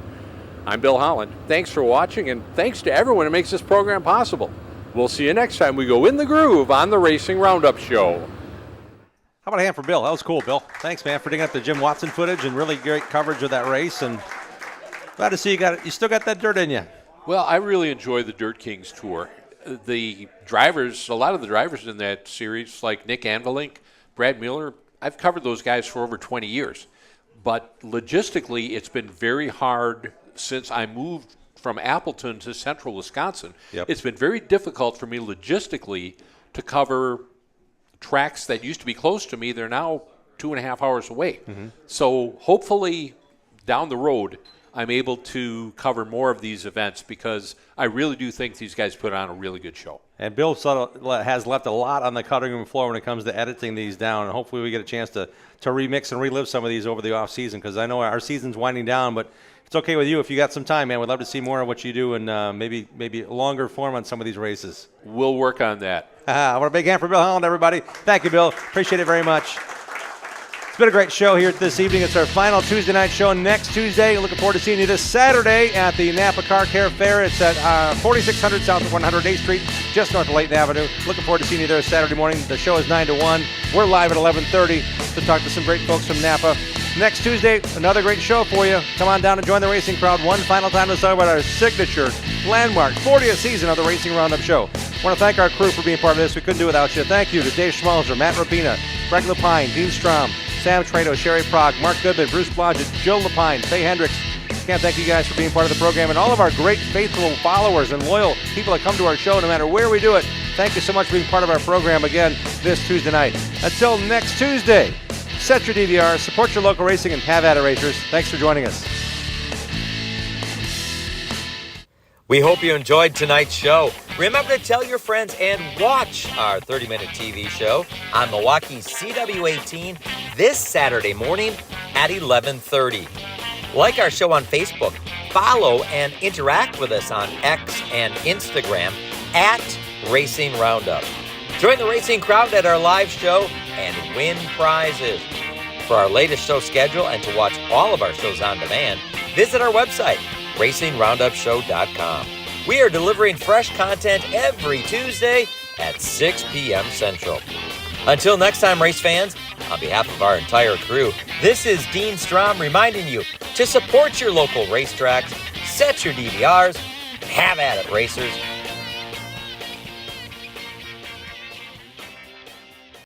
I'm Bill Holland. Thanks for watching, and thanks to everyone who makes this program possible. We'll see you next time we go in the groove on the Racing Roundup Show. How about a hand for Bill? That was cool, Bill. Thanks, man, for digging up the Jim Watson footage and really great coverage of that race. And glad to see you still got that dirt in you. Well, I really enjoy the Dirt Kings tour. The drivers, a lot of the drivers in that series, like Nick Anvilink, Brad Mueller, I've covered those guys for over 20 years. But logistically, it's been very hard since I moved from Appleton to central Wisconsin. Yep. It's been very difficult for me logistically to cover tracks that used to be close to me. They're now 2.5 hours away. Mm-hmm. So hopefully down the road, I'm able to cover more of these events because I really do think these guys put on a really good show. And Bill has left a lot on the cutting room floor when it comes to editing these down, and hopefully we get a chance to remix and relive some of these over the off season, because I know our season's winding down, but it's okay with you if you got some time, man. We'd love to see more of what you do and maybe longer form on some of these races. We'll work on that. I want a big hand for Bill Holland, everybody. Thank you, Bill. Appreciate it very much. It's been a great show here this evening. It's our final Tuesday night show next Tuesday. Looking forward to seeing you this Saturday at the Napa Car Care Fair. It's at 4600 South of 108th Street, just north of Layton Avenue. Looking forward to seeing you there Saturday morning. The show is 9 to 1. We're live at 11:30 to talk to some great folks from Napa. Next Tuesday, another great show for you. Come on down and join the racing crowd one final time to celebrate our signature landmark 40th season of the Racing Roundup Show. I want to thank our crew for being part of this. We couldn't do it without you. Thank you to Dave Schmalzer, Matt Rapina, Greg Lapine, Dean Strom, Sam Trado, Sherry Prague, Mark Goodman, Bruce Blodgett, Joe Lapine, Faye Hendricks. Can't thank you guys for being part of the program, and all of our great faithful followers and loyal people that come to our show no matter where we do it. Thank you so much for being part of our program again this Tuesday night. Until next Tuesday, set your DVR, support your local racing, and have at it, racers. Thanks for joining us. We hope you enjoyed tonight's show. Remember to tell your friends and watch our 30-minute TV show on Milwaukee's CW18 this Saturday morning at 11:30. Like our show on Facebook, follow and interact with us on X and Instagram at Racing Roundup. Join the racing crowd at our live show and win prizes. For our latest show schedule and to watch all of our shows on demand, visit our website, racingroundupshow.com. We are delivering fresh content every Tuesday at 6 p.m. Central. Until next time, race fans, on behalf of our entire crew, this is Dean Strom reminding you to support your local racetracks, set your DVRs, and have at it, racers.